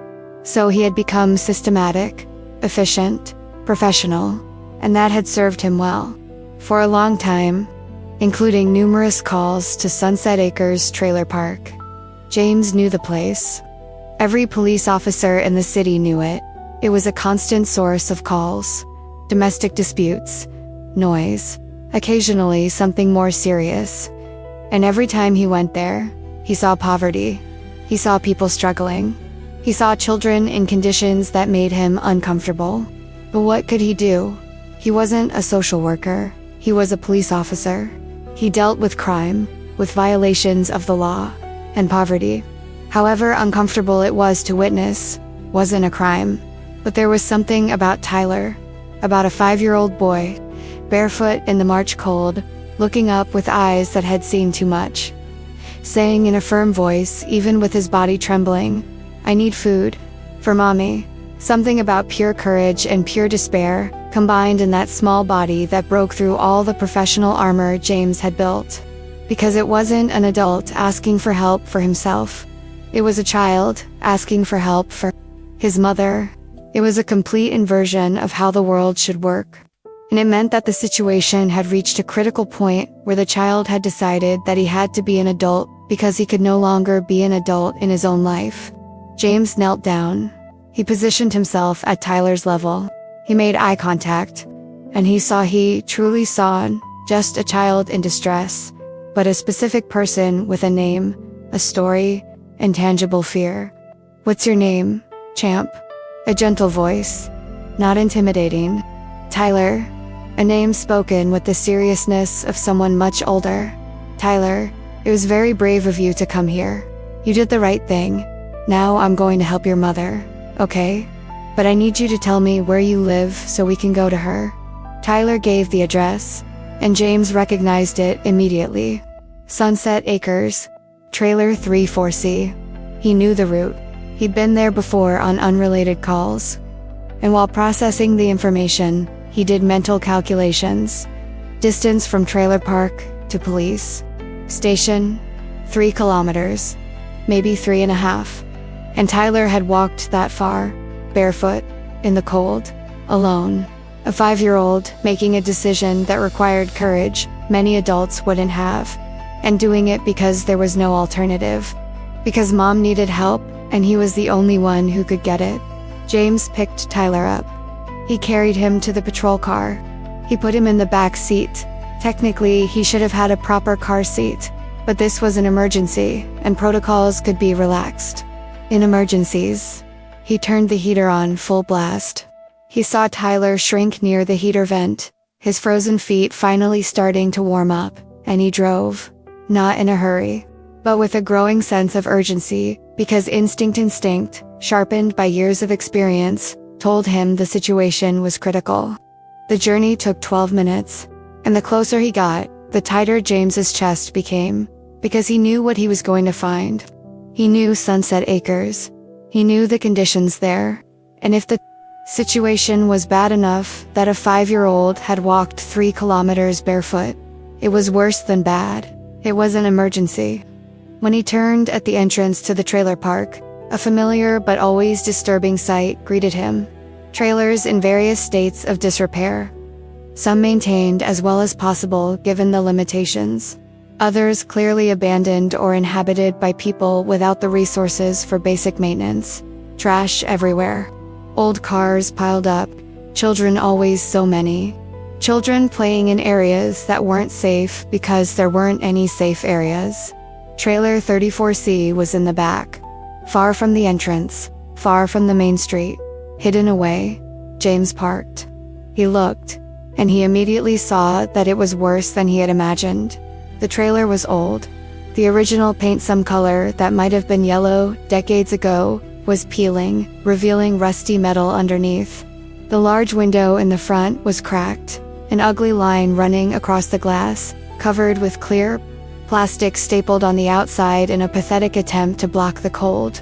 So he had become systematic, efficient, professional, and that had served him well. For a long time, including numerous calls to Sunset Acres Trailer Park. James knew the place. Every police officer in the city knew it. It was a constant source of calls, domestic disputes, noise, occasionally something more serious. And every time he went there, he saw poverty. He saw people struggling. He saw children in conditions that made him uncomfortable. But what could he do? He wasn't a social worker. He was a police officer. He dealt with crime, with violations of the law, and poverty. However uncomfortable it was to witness, wasn't a crime. But there was something about Tyler, about a 5-year-old boy, barefoot in the March cold, looking up with eyes that had seen too much, saying in a firm voice, even with his body trembling, "I need food. For mommy." Something about pure courage and pure despair, combined in that small body that broke through all the professional armor James had built. Because it wasn't an adult asking for help for himself. It was a child asking for help for his mother. It was a complete inversion of how the world should work. And it meant that the situation had reached a critical point where the child had decided that he had to be an adult because he could no longer be an adult in his own life. James knelt down. He positioned himself at Tyler's level. He made eye contact, and he truly saw just a child in distress, but a specific person with a name, a story, and tangible fear. "What's your name, champ?" A gentle voice, not intimidating. "Tyler." A name spoken with the seriousness of someone much older. "Tyler, it was very brave of you to come here. You did the right thing. Now I'm going to help your mother, okay? But I need you to tell me where you live so we can go to her." Tyler gave the address, and James recognized it immediately. Sunset Acres, Trailer 34C. He knew the route. He'd been there before on unrelated calls. And while processing the information, he did mental calculations. Distance from trailer park to police station, 3 kilometers, maybe 3.5. And Tyler had walked that far, barefoot, in the cold, alone. A 5-year-old making a decision that required courage many adults wouldn't have. And doing it because there was no alternative. Because mom needed help, and he was the only one who could get it. James picked Tyler up. He carried him to the patrol car. He put him in the back seat. Technically, he should have had a proper car seat, but this was an emergency, and protocols could be relaxed. In emergencies, he turned the heater on full blast. He saw Tyler shrink near the heater vent, his frozen feet finally starting to warm up, and he drove. Not in a hurry, but with a growing sense of urgency, because instinct, sharpened by years of experience, told him the situation was critical. The journey took 12 minutes, and the closer he got, the tighter James's chest became, because he knew what he was going to find. He knew Sunset Acres. He knew the conditions there, and if the situation was bad enough that a 5-year-old had walked 3 kilometers barefoot, it was worse than bad. It was an emergency. When he turned at the entrance to the trailer park, a familiar but always disturbing sight greeted him. Trailers in various states of disrepair. Some maintained as well as possible given the limitations. Others clearly abandoned or inhabited by people without the resources for basic maintenance. Trash everywhere. Old cars piled up. Children always so many. Children playing in areas that weren't safe because there weren't any safe areas. Trailer 34C was in the back. Far from the entrance. Far from the main street. Hidden away. James parked. He looked, and he immediately saw that it was worse than he had imagined. The trailer was old. The original paint some color that might have been yellow decades ago was peeling, revealing rusty metal underneath. The large window in the front was cracked, an ugly line running across the glass, covered with clear plastic stapled on the outside in a pathetic attempt to block the cold.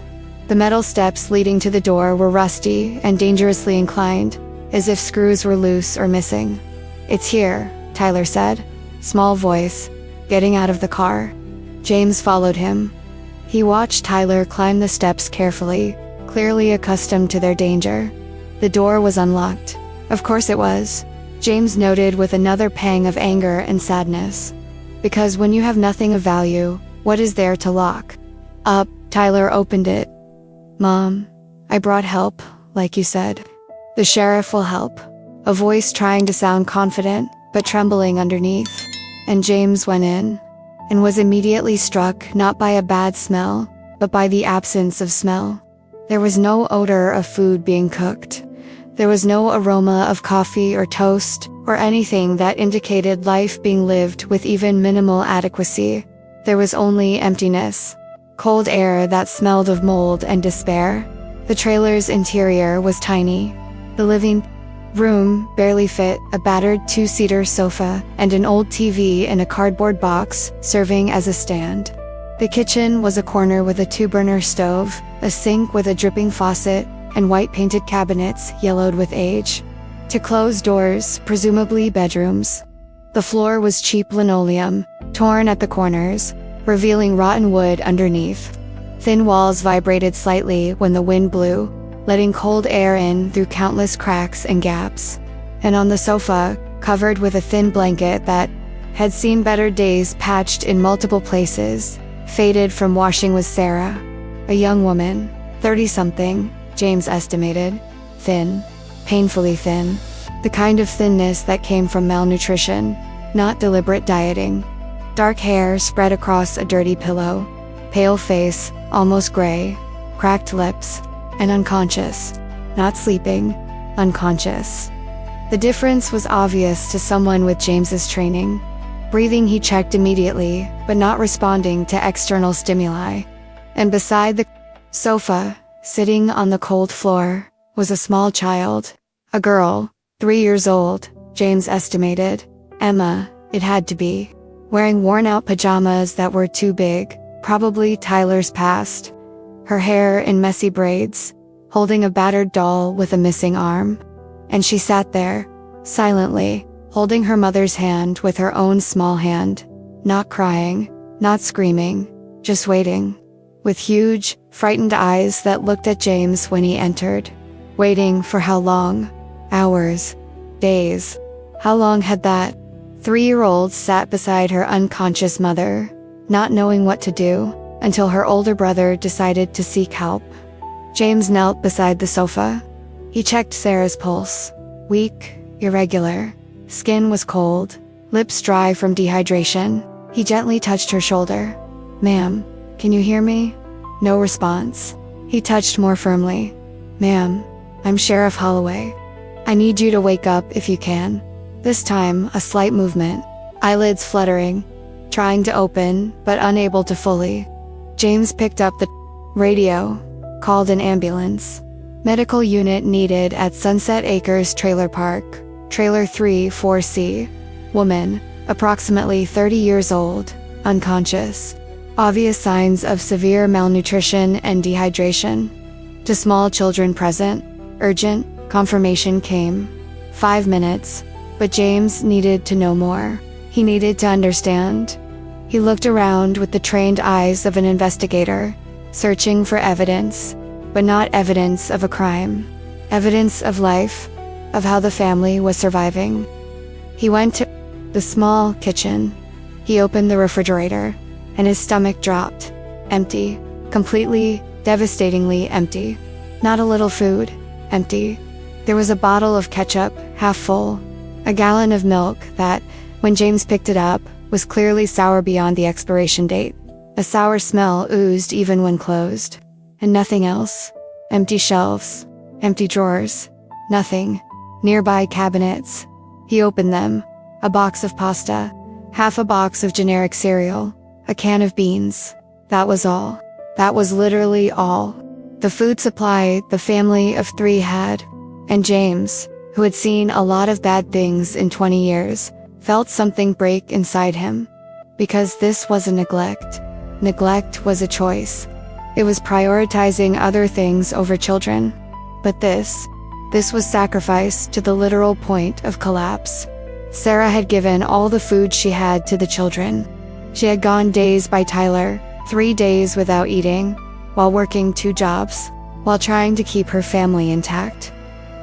The metal steps leading to the door were rusty and dangerously inclined, as if screws were loose or missing. "It's here," Tyler said, small voice, getting out of the car. James followed him. He watched Tyler climb the steps carefully, clearly accustomed to their danger. The door was unlocked. Of course it was, James noted with another pang of anger and sadness. Because when you have nothing of value, what is there to lock? Up, Tyler opened it. "Mom, I brought help, like you said. The sheriff will help." A voice trying to sound confident, but trembling underneath. And James went in, and was immediately struck not by a bad smell, but by the absence of smell. There was no odor of food being cooked. There was no aroma of coffee or toast, or anything that indicated life being lived with even minimal adequacy. There was only emptiness. Cold air that smelled of mold and despair. The trailer's interior was tiny. The living room barely fit a battered two-seater sofa and an old TV in a cardboard box serving as a stand. The kitchen was a corner with a two-burner stove, a sink with a dripping faucet, and white-painted cabinets yellowed with age. To closed doors, presumably bedrooms. The floor was cheap linoleum, torn at the corners, revealing rotten wood underneath. Thin walls vibrated slightly when the wind blew, letting cold air in through countless cracks and gaps. And on the sofa, covered with a thin blanket that had seen better days patched in multiple places, faded from washing, was Sarah. A young woman, 30-something, James estimated. Thin. Painfully thin. The kind of thinness that came from malnutrition, not deliberate dieting. Dark hair spread across a dirty pillow. Pale face, almost gray. Cracked lips. And unconscious. Not sleeping. Unconscious. The difference was obvious to someone with James's training. Breathing he checked immediately, but not responding to external stimuli. And beside the sofa, sitting on the cold floor, was a small child. A girl, 3 years old, James estimated. Emma, it had to be. Wearing worn-out pajamas that were too big, probably Tyler's past. Her hair in messy braids, holding a battered doll with a missing arm. And she sat there, silently, holding her mother's hand with her own small hand. Not crying, not screaming, just waiting. With huge, frightened eyes that looked at James when he entered. Waiting for how long? Hours. Days. How long had that 3-year-old sat beside her unconscious mother, not knowing what to do, until her older brother decided to seek help. James knelt beside the sofa. He checked Sarah's pulse. Weak, irregular. Skin was cold, lips dry from dehydration. He gently touched her shoulder. "Ma'am, can you hear me?" No response. He touched more firmly. "Ma'am, I'm Sheriff Holloway. I need you to wake up if you can." This time, a slight movement. Eyelids fluttering. Trying to open, but unable to fully. James picked up the radio. Called an ambulance. Medical unit needed at Sunset Acres Trailer Park. Trailer 34C. Woman, approximately 30 years old, unconscious. Obvious signs of severe malnutrition and dehydration. To small children present, urgent, confirmation came. 5 minutes, but James needed to know more. He needed to understand. He looked around with the trained eyes of an investigator, searching for evidence, but not evidence of a crime. Evidence of life, of how the family was surviving. He went to the small kitchen. He opened the refrigerator, and his stomach dropped. Empty. Completely, devastatingly empty. Not a little food. Empty. There was a bottle of ketchup, half full. A gallon of milk that, when James picked it up, was clearly sour beyond the expiration date. A sour smell oozed even when closed. And nothing else. Empty shelves. Empty drawers. Nothing. Nearby cabinets. He opened them. A box of pasta. Half a box of generic cereal. A can of beans. That was all. That was literally all. The food supply the family of 3 had. And James, who had seen a lot of bad things in 20 years, felt something break inside him. Because this was a neglect. Neglect was a choice. It was prioritizing other things over children. But this was sacrifice to the literal point of collapse. Sarah had given all the food she had to the children. She had gone days by Tyler, 3 days without eating, while working 2 jobs, while trying to keep her family intact,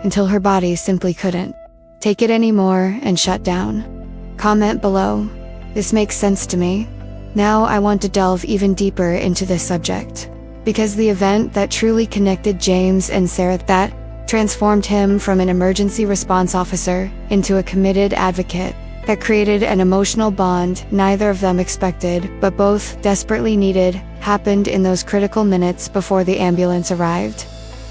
until her body simply couldn't take it anymore and shut down. Comment below. This makes sense to me. Now I want to delve even deeper into this subject, because the event that truly connected James and Sarah, that transformed him from an emergency response officer into a committed advocate, that created an emotional bond neither of them expected but both desperately needed, happened in those critical minutes before the ambulance arrived.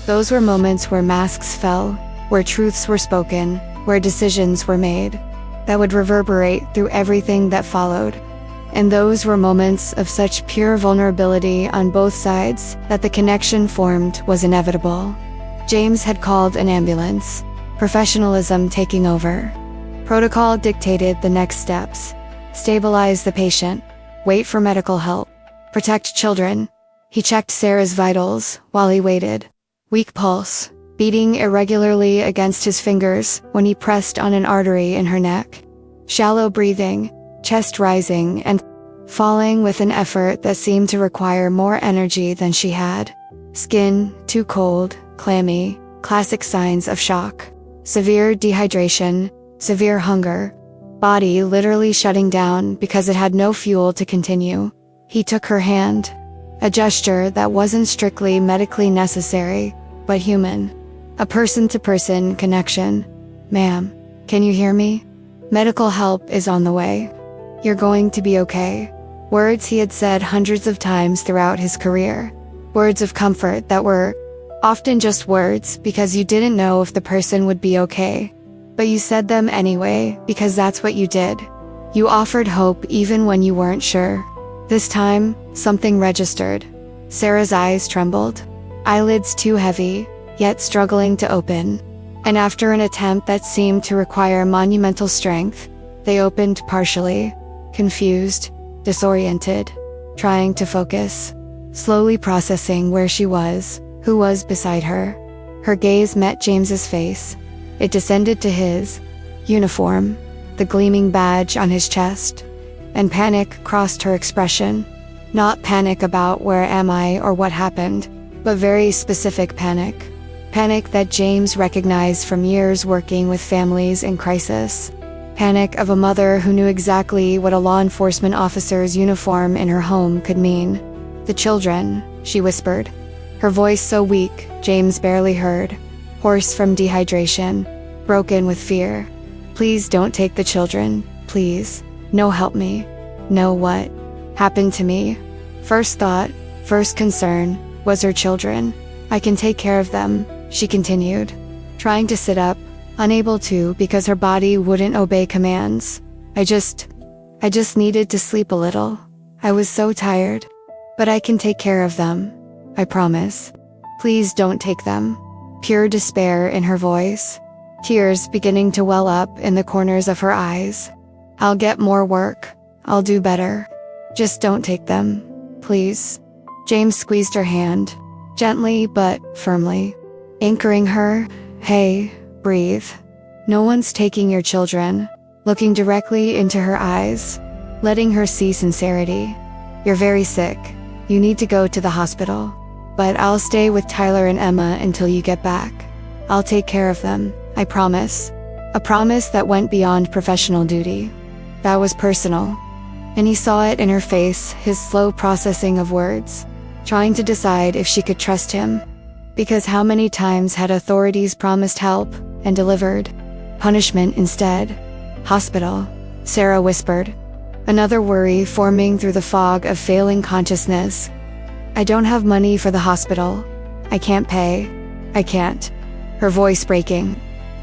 Those were moments where masks fell, where truths were spoken, where decisions were made, that would reverberate through everything that followed. And those were moments of such pure vulnerability on both sides that the connection formed was inevitable. James had called an ambulance, professionalism taking over. Protocol dictated the next steps. Stabilize the patient, wait for medical help, protect children. He checked Sarah's vitals while he waited. Weak pulse, beating irregularly against his fingers when he pressed on an artery in her neck. Shallow breathing, chest rising and falling with an effort that seemed to require more energy than she had. Skin too cold, clammy, classic signs of shock. Severe dehydration, severe hunger. Body literally shutting down because it had no fuel to continue. He took her hand. A gesture that wasn't strictly medically necessary, but human. A person-to-person connection. Ma'am, can you hear me? Medical help is on the way. You're going to be okay. Words he had said hundreds of times throughout his career. Words of comfort that were often just words because you didn't know if the person would be okay. But you said them anyway because that's what you did. You offered hope even when you weren't sure. This time, something registered. Sarah's eyes trembled. Eyelids too heavy, yet struggling to open. And after an attempt that seemed to require monumental strength, they opened partially. Confused, disoriented, trying to focus. Slowly processing where she was, who was beside her. Her gaze met James's face. It descended to his uniform, the gleaming badge on his chest, and panic crossed her expression. Not panic about where am I or what happened, but very specific panic. Panic that James recognized from years working with families in crisis. Panic of a mother who knew exactly what a law enforcement officer's uniform in her home could mean. The children, she whispered. Her voice so weak, James barely heard. Hoarse from dehydration, broken with fear. Please don't take the children, please. No, help me. No, what happened to me? First thought, first concern, was her children. I can take care of them, she continued, trying to sit up, unable to because her body wouldn't obey commands. I just needed to sleep a little. I was so tired. But I can take care of them. I promise. Please don't take them. Pure despair in her voice. Tears beginning to well up in the corners of her eyes. I'll get more work. I'll do better. Just don't take them. Please. James squeezed her hand. Gently but firmly. Anchoring her. Hey, breathe. No one's taking your children. Looking directly into her eyes. letting her see sincerity. "You're very sick. You need to go to the hospital. But I'll stay with Tyler and Emma until you get back. I'll take care of them, I promise." A promise that went beyond professional duty. That was personal. And he saw it in her face, his slow processing of words, trying to decide if she could trust him. Because how many times had authorities promised help and delivered punishment instead? "Hospital," Sarah whispered, another worry forming through the fog of failing consciousness. "I don't have money for the hospital. I can't pay. I can't." Her voice breaking.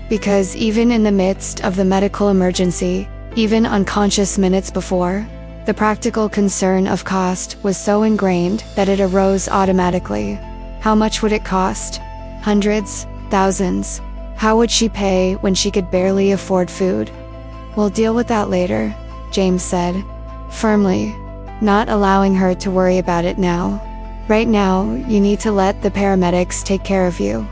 Because even in the midst of the medical emergency, even unconscious minutes before, the practical concern of cost was so ingrained that it arose automatically. How much would it cost? Hundreds? Thousands? How would she pay when she could barely afford food? "We'll deal with that later," James said, firmly, not allowing her to worry about it now. "Right now, you need to let the paramedics take care of you.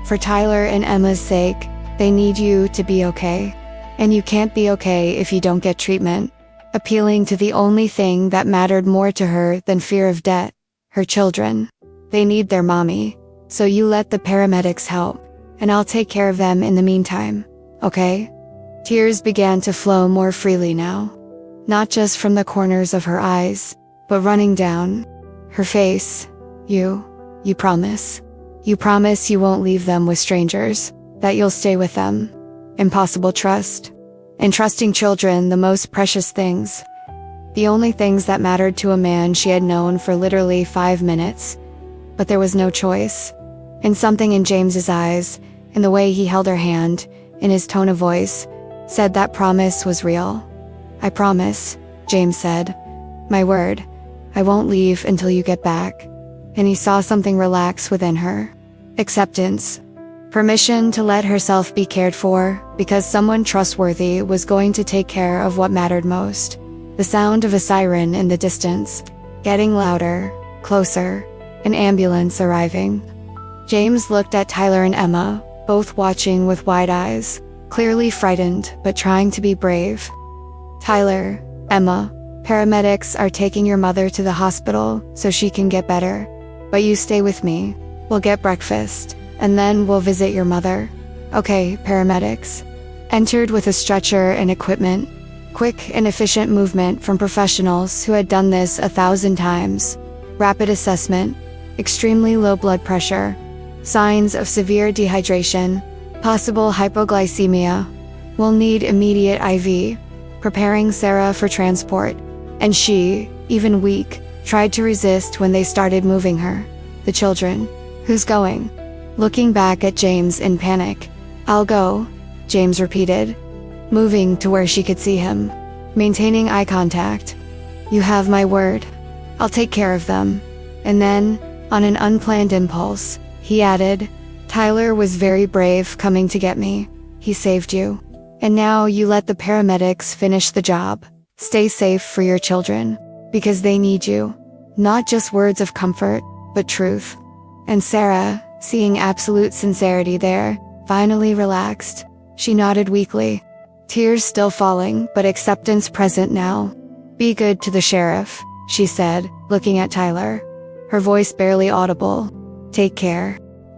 For Tyler and Emma's sake, they need you to be okay. And you can't be okay if you don't get treatment." Appealing to the only thing that mattered more to her than fear of debt, her children. "They need their mommy. So you let the paramedics help, and I'll take care of them in the meantime, okay?" Tears began to flow more freely now. Not just from the corners of her eyes, but running down her face. You promise. You promise you won't leave them with strangers, that you'll stay with them." Impossible trust. Entrusting children the most precious things. The only things that mattered to a man she had known for literally 5 minutes. But there was no choice. And something in James's eyes, in the way he held her hand, in his tone of voice, said that promise was real. "I promise," James said. "My word. I won't leave until you get back." And he saw something relax within her. Acceptance. Permission to let herself be cared for, because someone trustworthy was going to take care of what mattered most. The sound of a siren in the distance, getting louder, closer, an ambulance arriving. James looked at Tyler and Emma, both watching with wide eyes, clearly frightened but trying to be brave. "Tyler, Emma, paramedics are taking your mother to the hospital so she can get better. But you stay with me. We'll get breakfast. And then we'll visit your mother." "Okay." Paramedics entered with a stretcher and equipment. Quick and efficient movement from professionals who had done this 1,000 times. Rapid assessment. Extremely low blood pressure. Signs of severe dehydration. Possible hypoglycemia. Will need immediate IV. Preparing Sarah for transport. And she, even weak, tried to resist when they started moving her. The children. "Who's going?" Looking back at James in panic. "I'll go," James repeated, moving to where she could see him, maintaining eye contact. "You have my word. I'll take care of them." And then, on an unplanned impulse, he added, "Tyler was very brave coming to get me. He saved you. And now you let the paramedics finish the job. Stay safe for your children, because they need you." Not just words of comfort, but truth. And Sarah, seeing absolute sincerity there, finally relaxed. She nodded weakly, tears still falling but acceptance present now. "Be good to the sheriff," she said, looking at Tyler, her voice barely audible. "Take care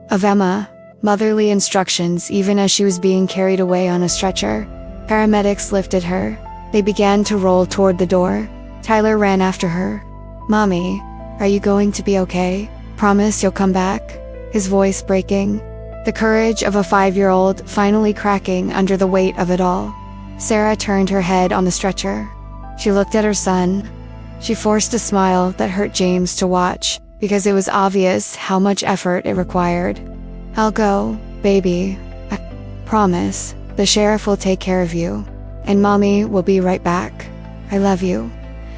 of Emma." Motherly instructions even as she was being carried away on a stretcher. Paramedics lifted her. They began to roll toward the door. Tyler ran after her. "Mommy, are you going to be okay? Promise you'll come back?" His voice breaking. The courage of a 5-year-old finally cracking under the weight of it all. Sarah turned her head on the stretcher. She looked at her son. She forced a smile that hurt James to watch, because it was obvious how much effort it required. "I'll go, baby. I promise. The sheriff will take care of you. And Mommy will be right back. I love you.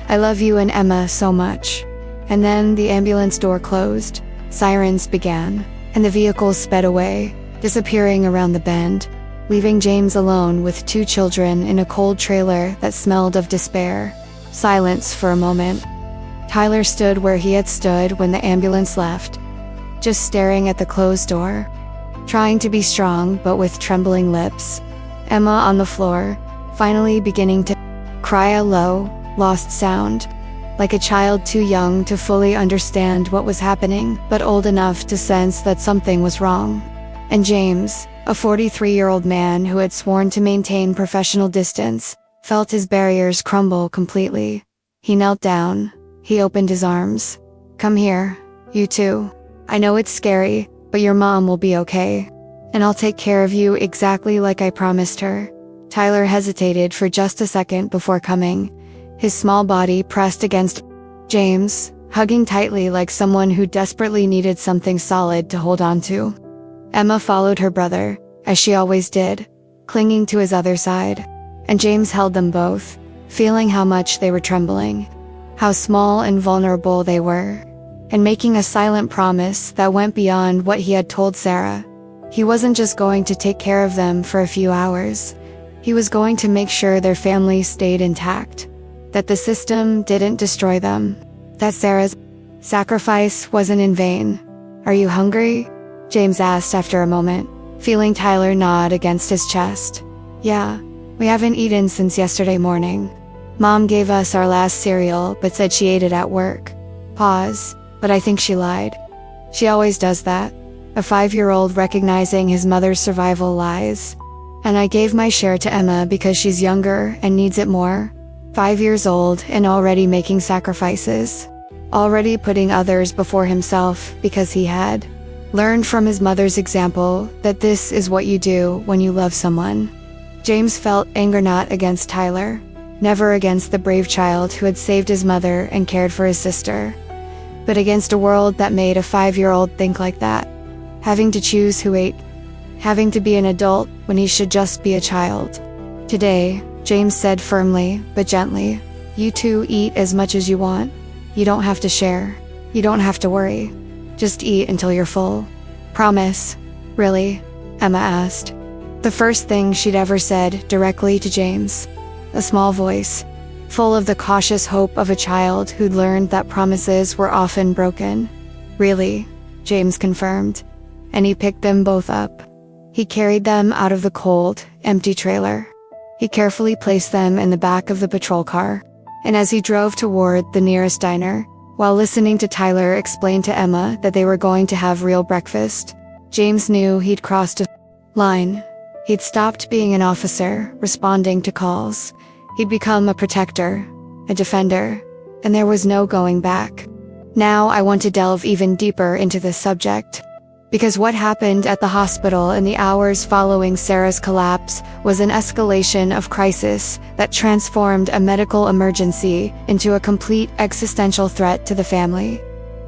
I love you and Emma so much." And then the ambulance door closed. Sirens began, and the vehicle sped away, disappearing around the bend, leaving James alone with 2 children in a cold trailer that smelled of despair. Silence for a moment. Tyler stood where he had stood when the ambulance left, just staring at the closed door, trying to be strong but with trembling lips. Emma on the floor, finally beginning to cry a low, lost sound, like a child too young to fully understand what was happening, but old enough to sense that something was wrong. And James, a 43-year-old man who had sworn to maintain professional distance, felt his barriers crumble completely. He knelt down. He opened his arms. "Come here, you two. I know it's scary, but your mom will be okay. And I'll take care of you exactly like I promised her." Tyler hesitated for just a second before coming, his small body pressed against James, hugging tightly like someone who desperately needed something solid to hold on to. Emma followed her brother, as she always did, clinging to his other side, and James held them both, feeling how much they were trembling, how small and vulnerable they were, and making a silent promise that went beyond what he had told Sarah. He wasn't just going to take care of them for a few hours. He was going to make sure their family stayed intact, that the system didn't destroy them, that Sarah's sacrifice wasn't in vain. "Are you hungry?" James asked after a moment, feeling Tyler nod against his chest. "Yeah, we haven't eaten since yesterday morning. Mom gave us our last cereal but said she ate it at work." Pause, but I think she lied. She always does that. A 5-year-old recognizing his mother's survival lies. "And I gave my share to Emma because she's younger and needs it more." 5 years old and already making sacrifices. Already putting others before himself because he had learned from his mother's example that this is what you do when you love someone. James felt anger not against Tyler, never against the brave child who had saved his mother and cared for his sister, but against a world that made a 5-year-old think like that, having to choose who ate, having to be an adult when he should just be a child. "Today," James said firmly but gently, "you two eat as much as you want. You don't have to share. You don't have to worry. Just eat until you're full. Promise." "Really?" Emma asked. The first thing she'd ever said directly to James. A small voice, full of the cautious hope of a child who'd learned that promises were often broken. "Really?" James confirmed, and he picked them both up. He carried them out of the cold, empty trailer. He carefully placed them in the back of the patrol car, and as he drove toward the nearest diner, while listening to Tyler explain to Emma that they were going to have real breakfast, James knew he'd crossed a line. He'd stopped being an officer, responding to calls. He'd become a protector, a defender, and there was no going back. Now I want to delve even deeper into this subject, because what happened at the hospital in the hours following Sarah's collapse was an escalation of crisis that transformed a medical emergency into a complete existential threat to the family.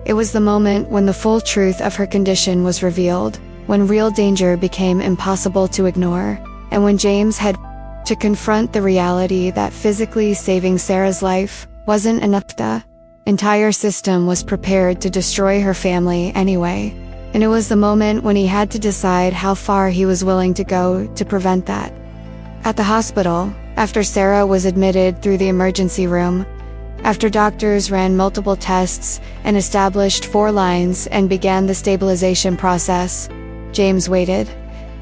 It was the moment when the full truth of her condition was revealed, when real danger became impossible to ignore, and when James had to confront the reality that physically saving Sarah's life wasn't enough. The entire system was prepared to destroy her family anyway. And it was the moment when he had to decide how far he was willing to go to prevent that. At the hospital, after Sarah was admitted through the emergency room, after doctors ran multiple tests and established 4 lines and began the stabilization process, James waited.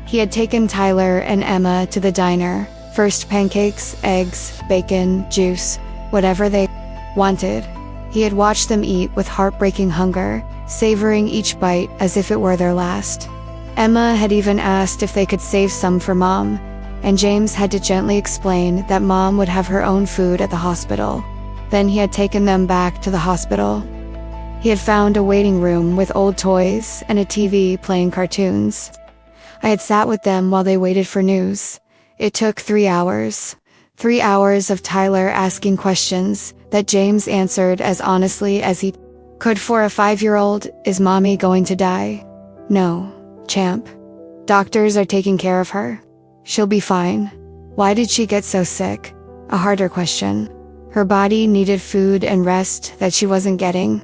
He had taken Tyler and Emma to the diner, first pancakes, eggs, bacon, juice, whatever they wanted. He had watched them eat with heartbreaking hunger, savoring each bite as if it were their last. Emma had even asked if they could save some for Mom, and James had to gently explain that Mom would have her own food at the hospital. Then he had taken them back to the hospital. He had found a waiting room with old toys and a TV playing cartoons. I had sat with them while they waited for news. It took 3 hours. 3 hours of Tyler asking questions that James answered as honestly as he could for a 5-year-old. "Is Mommy going to die?" "No, champ. Doctors are taking care of her. She'll be fine." "Why did she get so sick?" A harder question. Her body needed food and rest that she wasn't getting.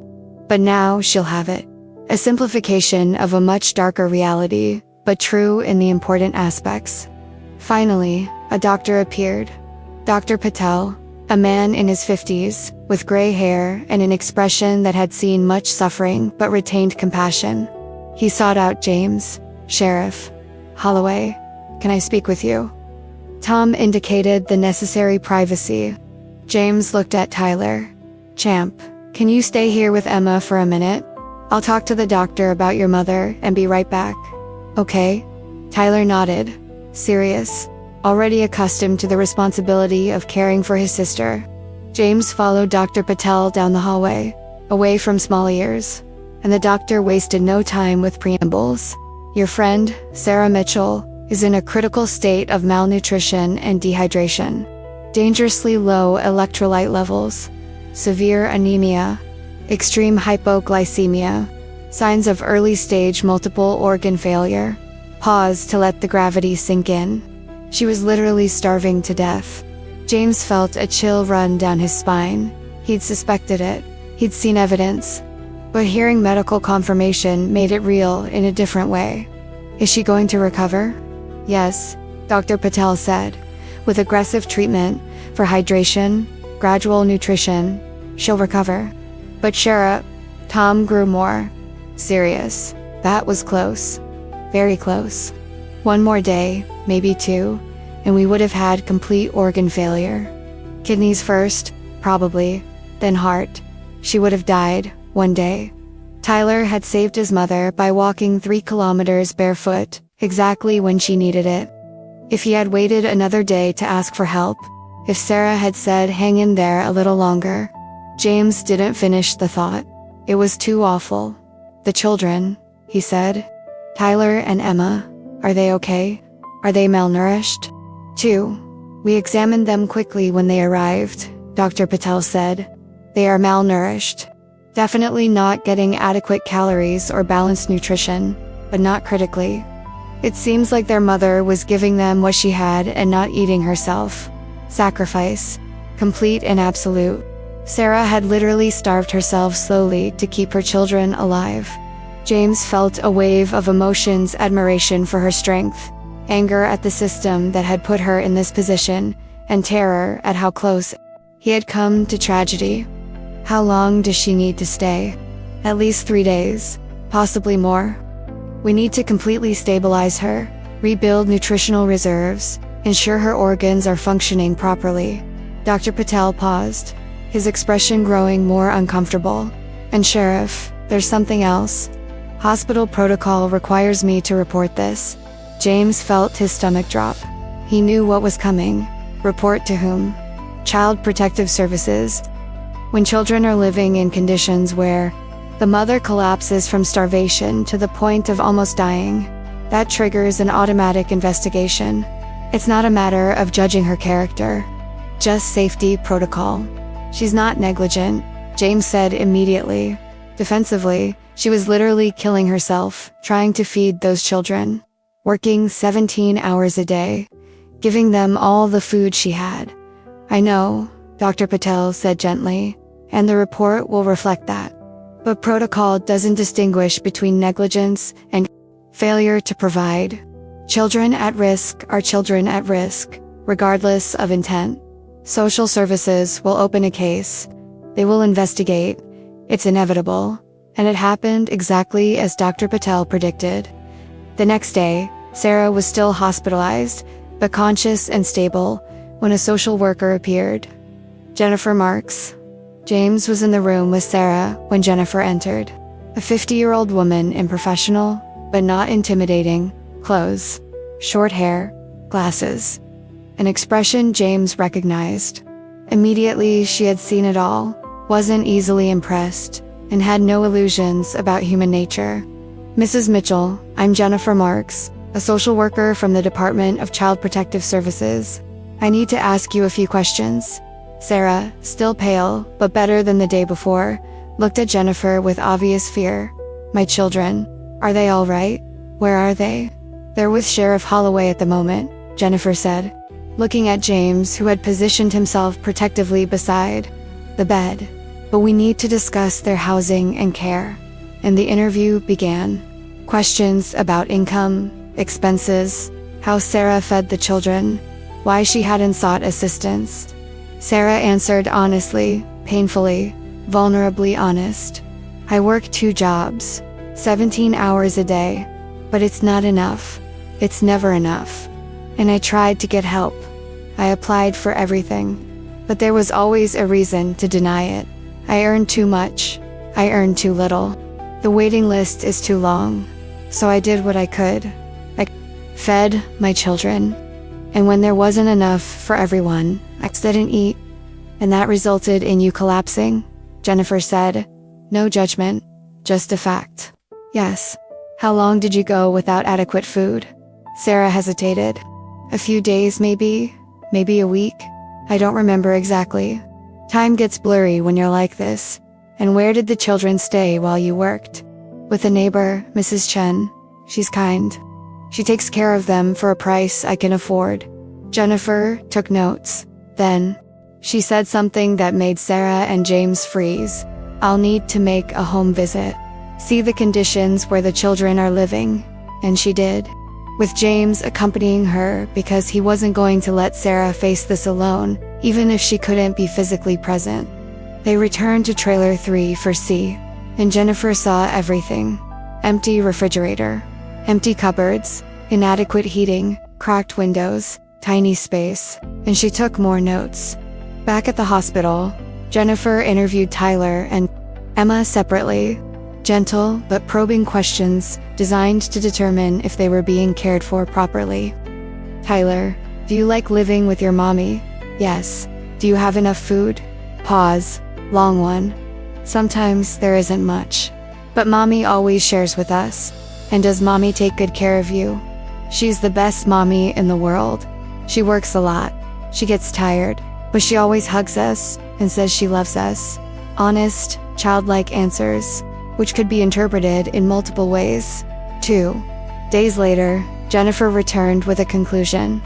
But now she'll have it. A simplification of a much darker reality, but true in the important aspects. Finally, a doctor appeared. Dr. Patel, a man in his 50s, with gray hair and an expression that had seen much suffering but retained compassion. He sought out James. "Sheriff Holloway, can I speak with you?" Tom indicated the necessary privacy. James looked at Tyler. "Champ, can you stay here with Emma for a minute? I'll talk to the doctor about your mother and be right back." "Okay." Tyler nodded, serious, already accustomed to the responsibility of caring for his sister. James followed Dr. Patel down the hallway, away from small ears, and the doctor wasted no time with preambles. "Your friend, Sarah Mitchell, is in a critical state of malnutrition and dehydration. Dangerously low electrolyte levels, severe anemia, extreme hypoglycemia, signs of early-stage multiple organ failure." Pause to let the gravity sink in. She was literally starving to death. James felt a chill run down his spine. He'd suspected it. He'd seen evidence. But hearing medical confirmation made it real in a different way. "Is she going to recover?" "Yes," Dr. Patel said. "With aggressive treatment for hydration, gradual nutrition, she'll recover." But Tom grew more serious. "That was close. Very close. One more day, maybe two, and we would have had complete organ failure. Kidneys first, probably, then heart. She would have died, one day." Tyler had saved his mother by walking 3 kilometers barefoot, exactly when she needed it. If he had waited another day to ask for help, if Sarah had said hang in there a little longer, James didn't finish the thought. It was too awful. "The children," he said. "Tyler and Emma, are they okay? Are they malnourished?" "2. We examined them quickly when they arrived," Dr. Patel said. "They are malnourished. Definitely not getting adequate calories or balanced nutrition, but not critically. It seems like their mother was giving them what she had and not eating herself. Sacrifice. Complete and absolute. Sarah had literally starved herself slowly to keep her children alive." James felt a wave of emotions: admiration for her strength, anger at the system that had put her in this position, and terror at how close he had come to tragedy. How long does she need to stay? At least 3 days, possibly more. "We need to completely stabilize her, rebuild nutritional reserves, ensure her organs are functioning properly." Dr. Patel paused, his expression growing more uncomfortable. "And Sheriff, there's something else. Hospital protocol requires me to report this." James felt his stomach drop. He knew what was coming. Report to whom? Child Protective Services. When children are living in conditions where the mother collapses from starvation to the point of almost dying, that triggers an automatic investigation. It's not a matter of judging her character, just safety protocol. "She's not negligent," James said immediately. Defensively, she was literally killing herself, trying to feed those children. Working 17 hours a day, giving them all the food she had. "I know," Dr. Patel said gently, "and the report will reflect that. But protocol doesn't distinguish between negligence and failure to provide. Children at risk are children at risk, regardless of intent. Social services will open a case. They will investigate. It's inevitable." And it happened exactly as Dr. Patel predicted. The next day, Sarah was still hospitalized, but conscious and stable, when a social worker appeared. Jennifer Marks. James was in the room with Sarah when Jennifer entered. A 50-year-old woman in professional, but not intimidating, clothes, short hair, glasses. An expression James recognized. Immediately she had seen it all, wasn't easily impressed, and had no illusions about human nature. "Mrs. Mitchell, I'm Jennifer Marks, a social worker from the Department of Child Protective Services. I need to ask you a few questions." Sarah, still pale, but better than the day before, looked at Jennifer with obvious fear. "My children, are they all right? Where are they?" "They're with Sheriff Holloway at the moment," Jennifer said, looking at James, who had positioned himself protectively beside the bed. "But we need to discuss their housing and care." And the interview began. Questions about income, expenses, how Sarah fed the children, why she hadn't sought assistance. Sarah answered honestly, painfully, vulnerably honest. "I work 2 jobs, 17 hours a day, but it's not enough. It's never enough. And I tried to get help. I applied for everything. But there was always a reason to deny it. I earned too much. I earned too little. The waiting list is too long. So I did what I could. I fed my children. And when there wasn't enough for everyone, I didn't eat. And that resulted in you collapsing? Jennifer said. No judgment, just a fact. Yes. How long did you go without adequate food? Sarah hesitated. A few days maybe a week. I don't remember exactly. Time gets blurry when you're like this. And where did the children stay while you worked? With a neighbor, Mrs. Chen. She's kind. She takes care of them for a price I can afford. Jennifer took notes. Then, she said something that made Sarah and James freeze. I'll need to make a home visit. See the conditions where the children are living. And she did. With James accompanying her because he wasn't going to let Sarah face this alone, even if she couldn't be physically present. They returned to Trailer 3 for C, and Jennifer saw everything. Empty refrigerator, empty cupboards, inadequate heating, cracked windows, tiny space, and she took more notes. Back at the hospital, Jennifer interviewed Tyler and Emma separately. Gentle but probing questions designed to determine if they were being cared for properly. Tyler, do you like living with your mommy? Yes. Do you have enough food? Pause. Long one. Sometimes there isn't much. But mommy always shares with us. And does mommy take good care of you? She's the best mommy in the world. She works a lot. She gets tired. But she always hugs us and says she loves us. Honest, childlike answers, which could be interpreted in multiple ways. 2 days later, Jennifer returned with a conclusion.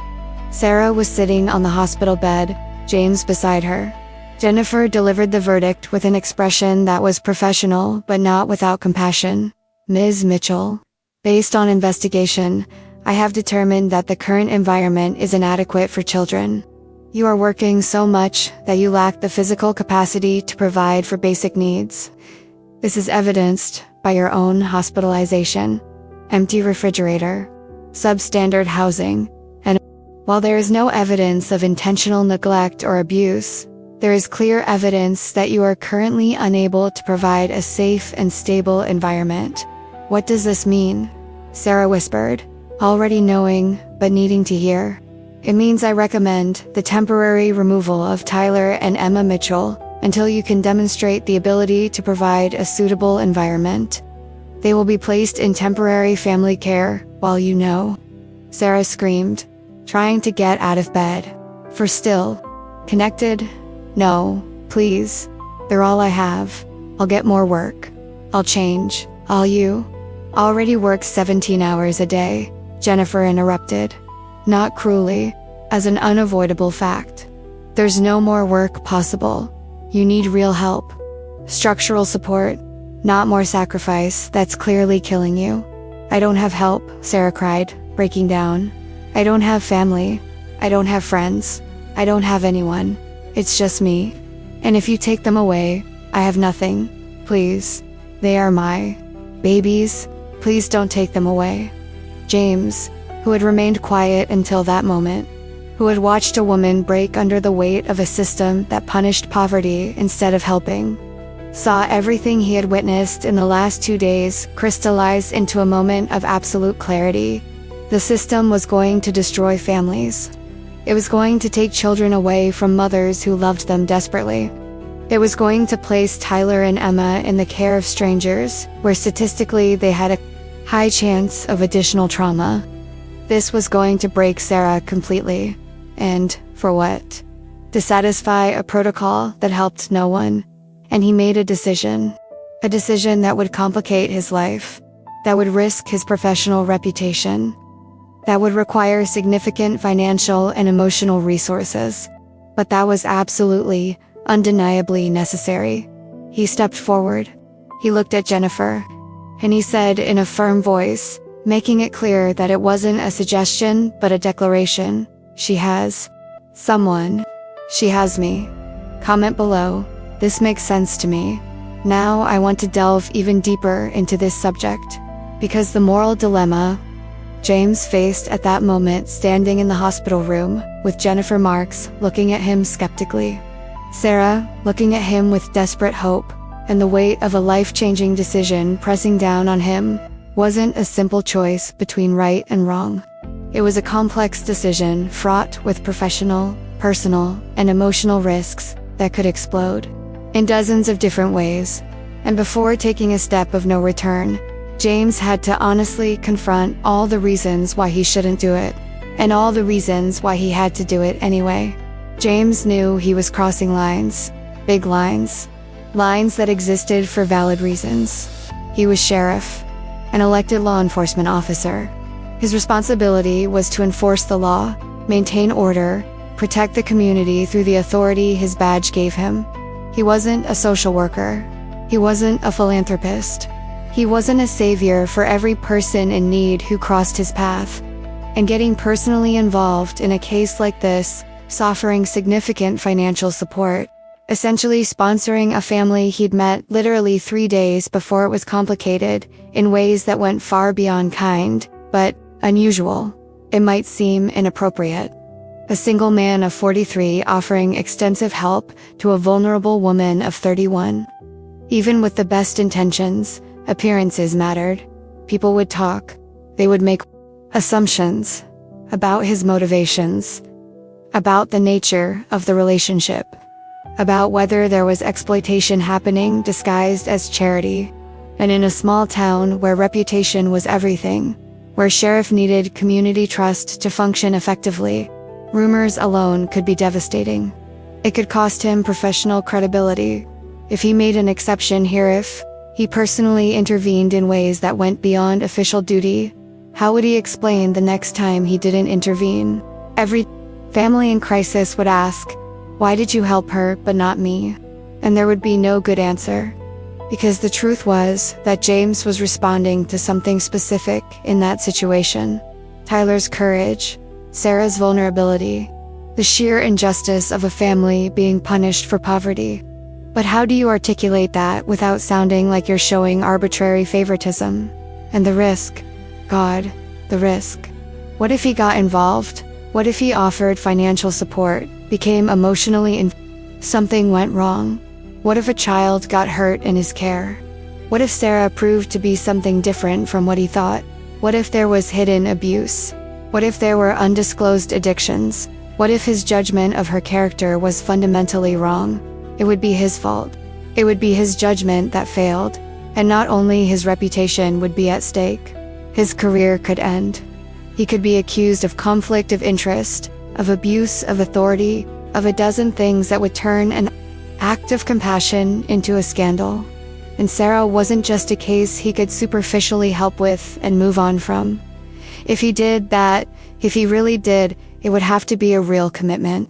Sarah was sitting on the hospital bed, James beside her. Jennifer delivered the verdict with an expression that was professional but not without compassion. Ms. Mitchell, based on investigation, I have determined that the current environment is inadequate for children. You are working so much that you lack the physical capacity to provide for basic needs. This is evidenced by your own hospitalization, empty refrigerator, substandard housing, and while there is no evidence of intentional neglect or abuse, there is clear evidence that you are currently unable to provide a safe and stable environment. What does this mean? Sarah whispered, already knowing but needing to hear. It means I recommend the temporary removal of Tyler and Emma Mitchell until you can demonstrate the ability to provide a suitable environment. They will be placed in temporary family care while you know. Sarah screamed, trying to get out of bed. For still. Connected? No, please. They're all I have. I'll get more work. I'll change. All you. Already work 17 hours a day, Jennifer interrupted. Not cruelly, as an unavoidable fact. There's no more work possible. You need real help. Structural support, not more sacrifice that's clearly killing you. I don't have help, Sarah cried, breaking down. I don't have family. I don't have friends. I don't have anyone. It's just me. And if you take them away, I have nothing. Please. They are my babies. Please don't take them away. James, who had remained quiet until that moment, who had watched a woman break under the weight of a system that punished poverty instead of helping, saw everything he had witnessed in the last 2 days crystallize into a moment of absolute clarity. The system was going to destroy families. It was going to take children away from mothers who loved them desperately. It was going to place Tyler and Emma in the care of strangers, where statistically they had a high chance of additional trauma. This was going to break Sarah completely. And, for what? To satisfy a protocol that helped no one. And he made a decision. A decision that would complicate his life. That would risk his professional reputation. That would require significant financial and emotional resources. But that was absolutely, undeniably necessary. He stepped forward. He looked at Jennifer. And he said in a firm voice, making it clear that it wasn't a suggestion but a declaration. She has someone. She has me. Comment below. This makes sense to me. Now I want to delve even deeper into this subject. Because the moral dilemma James faced at that moment standing in the hospital room, with Jennifer Marks looking at him skeptically. Sarah, looking at him with desperate hope, and the weight of a life-changing decision pressing down on him, wasn't a simple choice between right and wrong. It was a complex decision fraught with professional, personal, and emotional risks that could explode in dozens of different ways. And before taking a step of no return, James had to honestly confront all the reasons why he shouldn't do it, and all the reasons why he had to do it anyway. James knew he was crossing lines, big lines, lines that existed for valid reasons. He was sheriff, an elected law enforcement officer. His responsibility was to enforce the law, maintain order, protect the community through the authority his badge gave him. He wasn't a social worker. He wasn't a philanthropist. He wasn't a savior for every person in need who crossed his path. And getting personally involved in a case like this, offering significant financial support, essentially sponsoring a family he'd met literally 3 days before it was complicated, in ways that went far beyond kind, but unusual. It might seem inappropriate. A single man of 43 offering extensive help to a vulnerable woman of 31. Even with the best intentions, appearances mattered. People would talk. They would make assumptions about his motivations, about the nature of the relationship, about whether there was exploitation happening disguised as charity. And in a small town where reputation was everything, where sheriff needed community trust to function effectively, rumors alone could be devastating. It could cost him professional credibility. If he made an exception here, if he personally intervened in ways that went beyond official duty, how would he explain the next time he didn't intervene? Every family in crisis would ask, "Why did you help her but not me?" And there would be no good answer. Because the truth was that James was responding to something specific in that situation. Tyler's courage, Sarah's vulnerability, the sheer injustice of a family being punished for poverty. But how do you articulate that without sounding like you're showing arbitrary favoritism? And the risk. God, the risk. What if he got involved? What if he offered financial support, became emotionally something went wrong? What if a child got hurt in his care? What if Sarah proved to be something different from what he thought? What if there was hidden abuse? What if there were undisclosed addictions? What if his judgment of her character was fundamentally wrong? It would be his fault. It would be his judgment that failed. And not only his reputation would be at stake, his career could end. He could be accused of conflict of interest, of abuse of authority, of a dozen things that would turn an act of compassion into a scandal. And Sarah wasn't just a case he could superficially help with and move on from. If he did that, if he really did, it would have to be a real commitment.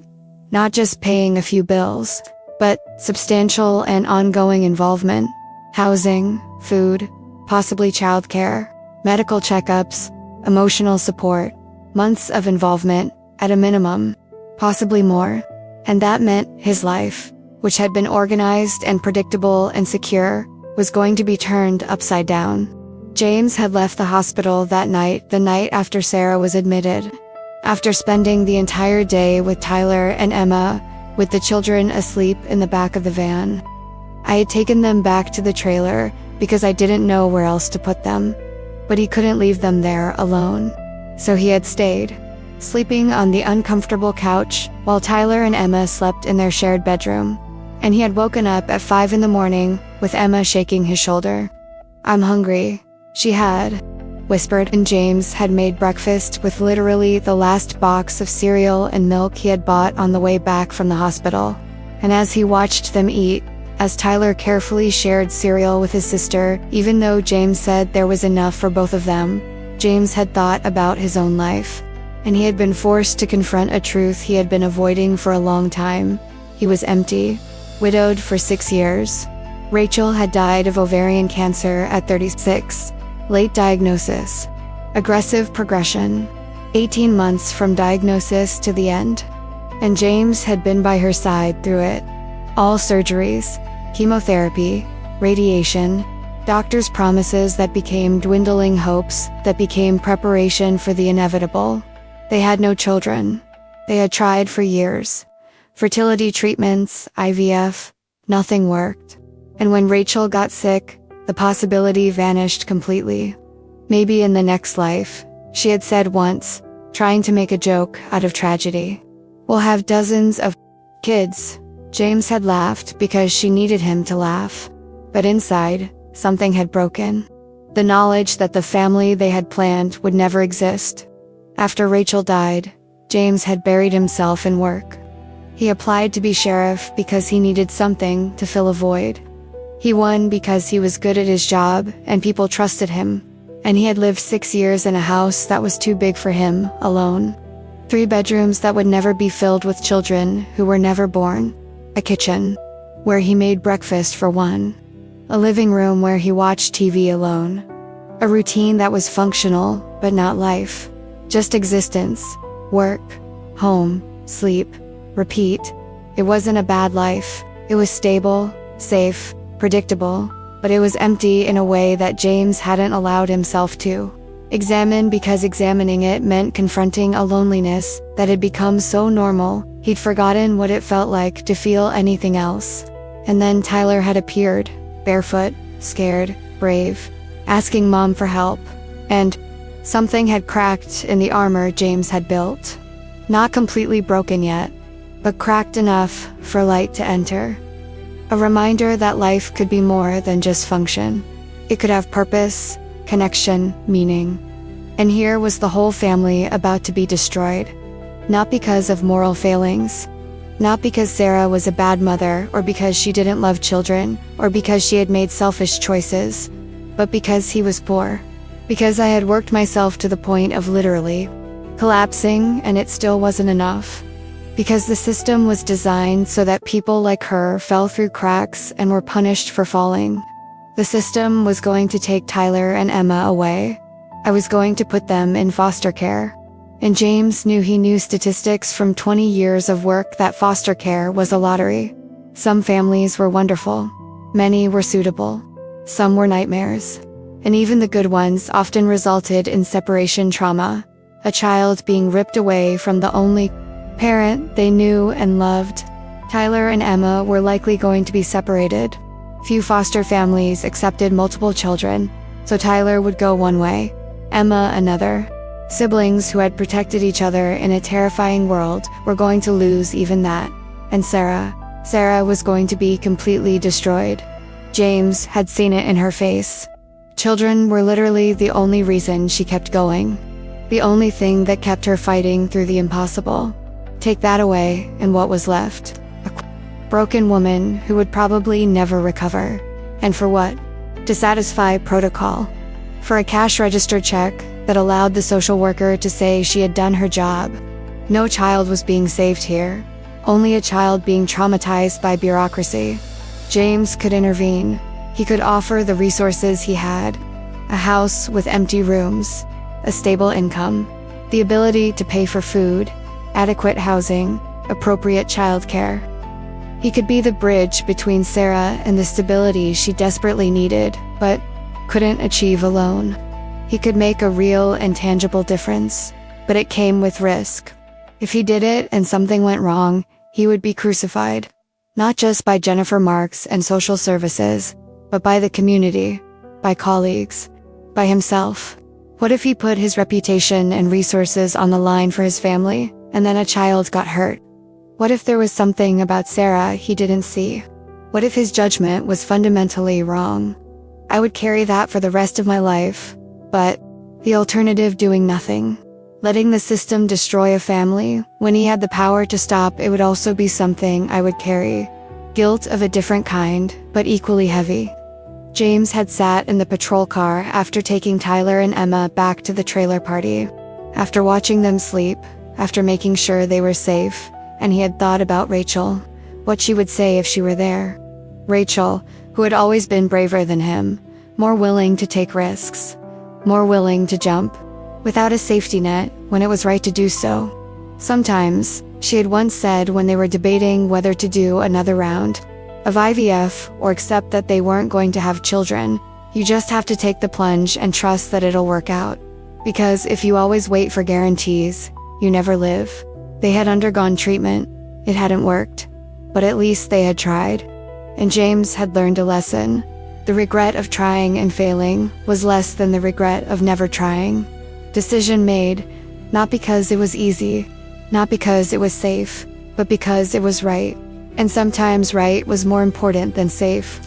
Not just paying a few bills, but substantial and ongoing involvement. Housing, food, possibly childcare, medical checkups, emotional support, months of involvement, at a minimum, possibly more. And that meant his life, which had been organized and predictable and secure, was going to be turned upside down. James had left the hospital that night, the night after Sarah was admitted. After spending the entire day with Tyler and Emma, with the children asleep in the back of the van. I had taken them back to the trailer because I didn't know where else to put them. But he couldn't leave them there alone. So he had stayed, sleeping on the uncomfortable couch while Tyler and Emma slept in their shared bedroom. And he had woken up at 5 a.m. with Emma shaking his shoulder. "I'm hungry," she had whispered, and James had made breakfast with literally the last box of cereal and milk he had bought on the way back from the hospital. And as he watched them eat, as Tyler carefully shared cereal with his sister, even though James said there was enough for both of them, James had thought about his own life. And he had been forced to confront a truth he had been avoiding for a long time. He was empty, widowed for 6 years. Rachel had died of ovarian cancer at 36. Late diagnosis. Aggressive progression. 18 months from diagnosis to the end. And James had been by her side through it. All surgeries, chemotherapy, radiation, doctors' promises that became dwindling hopes, that became preparation for the inevitable. They had no children. They had tried for years. Fertility treatments, IVF, nothing worked. And when Rachel got sick, the possibility vanished completely. Maybe in the next life, she had said once, trying to make a joke out of tragedy. We'll have dozens of kids. James had laughed because she needed him to laugh. But inside, something had broken. The knowledge that the family they had planned would never exist. After Rachel died, James had buried himself in work. He applied to be sheriff because he needed something to fill a void. He won because he was good at his job and people trusted him. And he had lived 6 years in a house that was too big for him, alone. 3 bedrooms that would never be filled with children who were never born. A kitchen, where he made breakfast for one. A living room where he watched TV alone. A routine that was functional, but not life. Just existence. Work. Home. Sleep. Repeat. It wasn't a bad life. It was stable, safe, predictable, but it was empty in a way that James hadn't allowed himself to examine, because examining it meant confronting a loneliness that had become so normal, he'd forgotten what it felt like to feel anything else. And then Tyler had appeared, barefoot, scared, brave, asking Mom for help. And something had cracked in the armor James had built. Not completely broken yet, but cracked enough for light to enter. A reminder that life could be more than just function. It could have purpose, connection, meaning. And here was the whole family about to be destroyed. Not because of moral failings. Not because Sarah was a bad mother, or because she didn't love children, or because she had made selfish choices, but because he was poor. Because I had worked myself to the point of literally collapsing, and it still wasn't enough. Because the system was designed so that people like her fell through cracks and were punished for falling. The system was going to take Tyler and Emma away. I was going to put them in foster care. And James knew statistics from 20 years of work that foster care was a lottery. Some families were wonderful. Many were suitable. Some were nightmares. And even the good ones often resulted in separation trauma. A child being ripped away from the only parent they knew and loved. Tyler and Emma were likely going to be separated. Few foster families accepted multiple children, so Tyler would go one way, Emma another. Siblings who had protected each other in a terrifying world were going to lose even that. And Sarah was going to be completely destroyed. James had seen it in her face. Children were literally the only reason she kept going. The only thing that kept her fighting through the impossible. Take that away, and what was left? A broken woman who would probably never recover. And for what? To satisfy protocol. For a cash register check that allowed the social worker to say she had done her job. No child was being saved here. Only a child being traumatized by bureaucracy. James could intervene. He could offer the resources he had. A house with empty rooms. A stable income. The ability to pay for food. Adequate housing, appropriate childcare. He could be the bridge between Sarah and the stability she desperately needed, but couldn't achieve alone. He could make a real and tangible difference, but it came with risk. If he did it and something went wrong, he would be crucified. Not just by Jennifer Marks and social services, but by the community, by colleagues, by himself. What if he put his reputation and resources on the line for his family? And then a child got hurt? What if there was something about Sarah he didn't see? What if his judgment was fundamentally wrong? I would carry that for the rest of my life. But the alternative, doing nothing, letting the system destroy a family, when he had the power to stop, it would also be something I would carry. Guilt of a different kind, but equally heavy. James had sat in the patrol car after taking Tyler and Emma back to the trailer party. After watching them sleep, after making sure they were safe, and he had thought about Rachel, what she would say if she were there. Rachel, who had always been braver than him, more willing to take risks, more willing to jump, without a safety net, when it was right to do so. Sometimes, she had once said when they were debating whether to do another round of IVF or accept that they weren't going to have children, you just have to take the plunge and trust that it'll work out. Because if you always wait for guarantees, you never live. They had undergone treatment. It hadn't worked, but at least they had tried. And James had learned a lesson. The regret of trying and failing was less than the regret of never trying. Decision made, not because it was easy, not because it was safe, but because it was right. And sometimes right was more important than safe.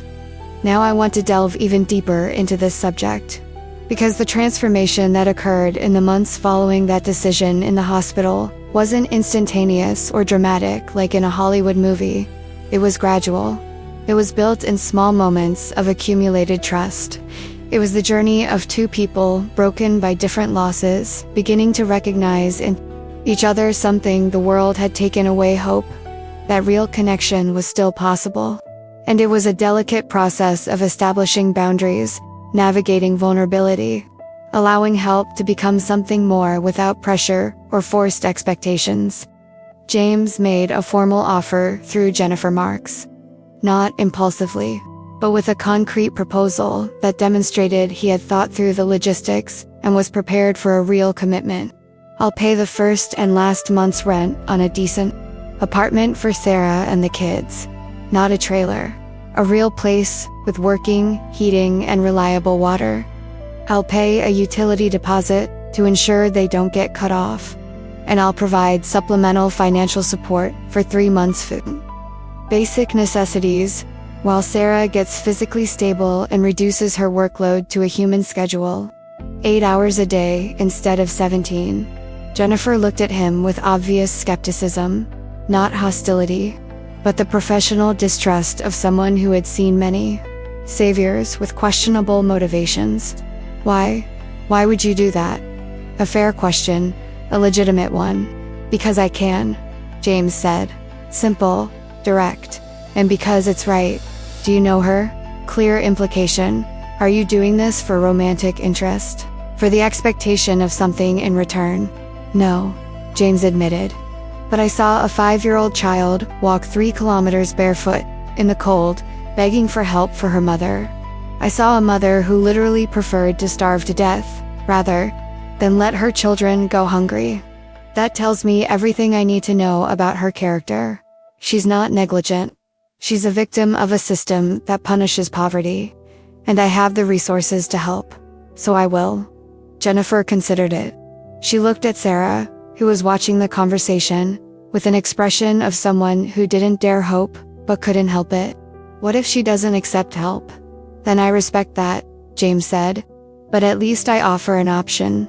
Now I want to delve even deeper into this subject, because the transformation that occurred in the months following that decision in the hospital wasn't instantaneous or dramatic like in a Hollywood movie. It was gradual. It was built in small moments of accumulated trust. It was the journey of two people broken by different losses, beginning to recognize in each other something the world had taken away: hope. That real connection was still possible. And it was a delicate process of establishing boundaries, navigating vulnerability, allowing help to become something more without pressure or forced expectations. James made a formal offer through Jennifer Marks. Not impulsively, but with a concrete proposal that demonstrated he had thought through the logistics and was prepared for a real commitment. I'll pay the first and last month's rent on a decent apartment for Sarah and the kids. Not a trailer. A real place with working, heating, and reliable water. I'll pay a utility deposit to ensure they don't get cut off. And I'll provide supplemental financial support for 3 months' food. Basic necessities, while Sarah gets physically stable and reduces her workload to a human schedule. 8 hours a day instead of 17. Jennifer looked at him with obvious skepticism, not hostility, but the professional distrust of someone who had seen many saviors with questionable motivations. Why? Why would you do that? A fair question, a legitimate one. Because I can, James said. Simple, direct, and because it's right. Do you know her? Clear implication. Are you doing this for romantic interest? For the expectation of something in return? No, James admitted. But I saw a 5-year-old child walk 3 kilometers barefoot, in the cold, begging for help for her mother. I saw a mother who literally preferred to starve to death, rather than let her children go hungry. That tells me everything I need to know about her character. She's not negligent. She's a victim of a system that punishes poverty. And I have the resources to help. So I will. Jennifer considered it. She looked at Sarah, who was watching the conversation, with an expression of someone who didn't dare hope, but couldn't help it. What if she doesn't accept help? Then I respect that, James said. But at least I offer an option.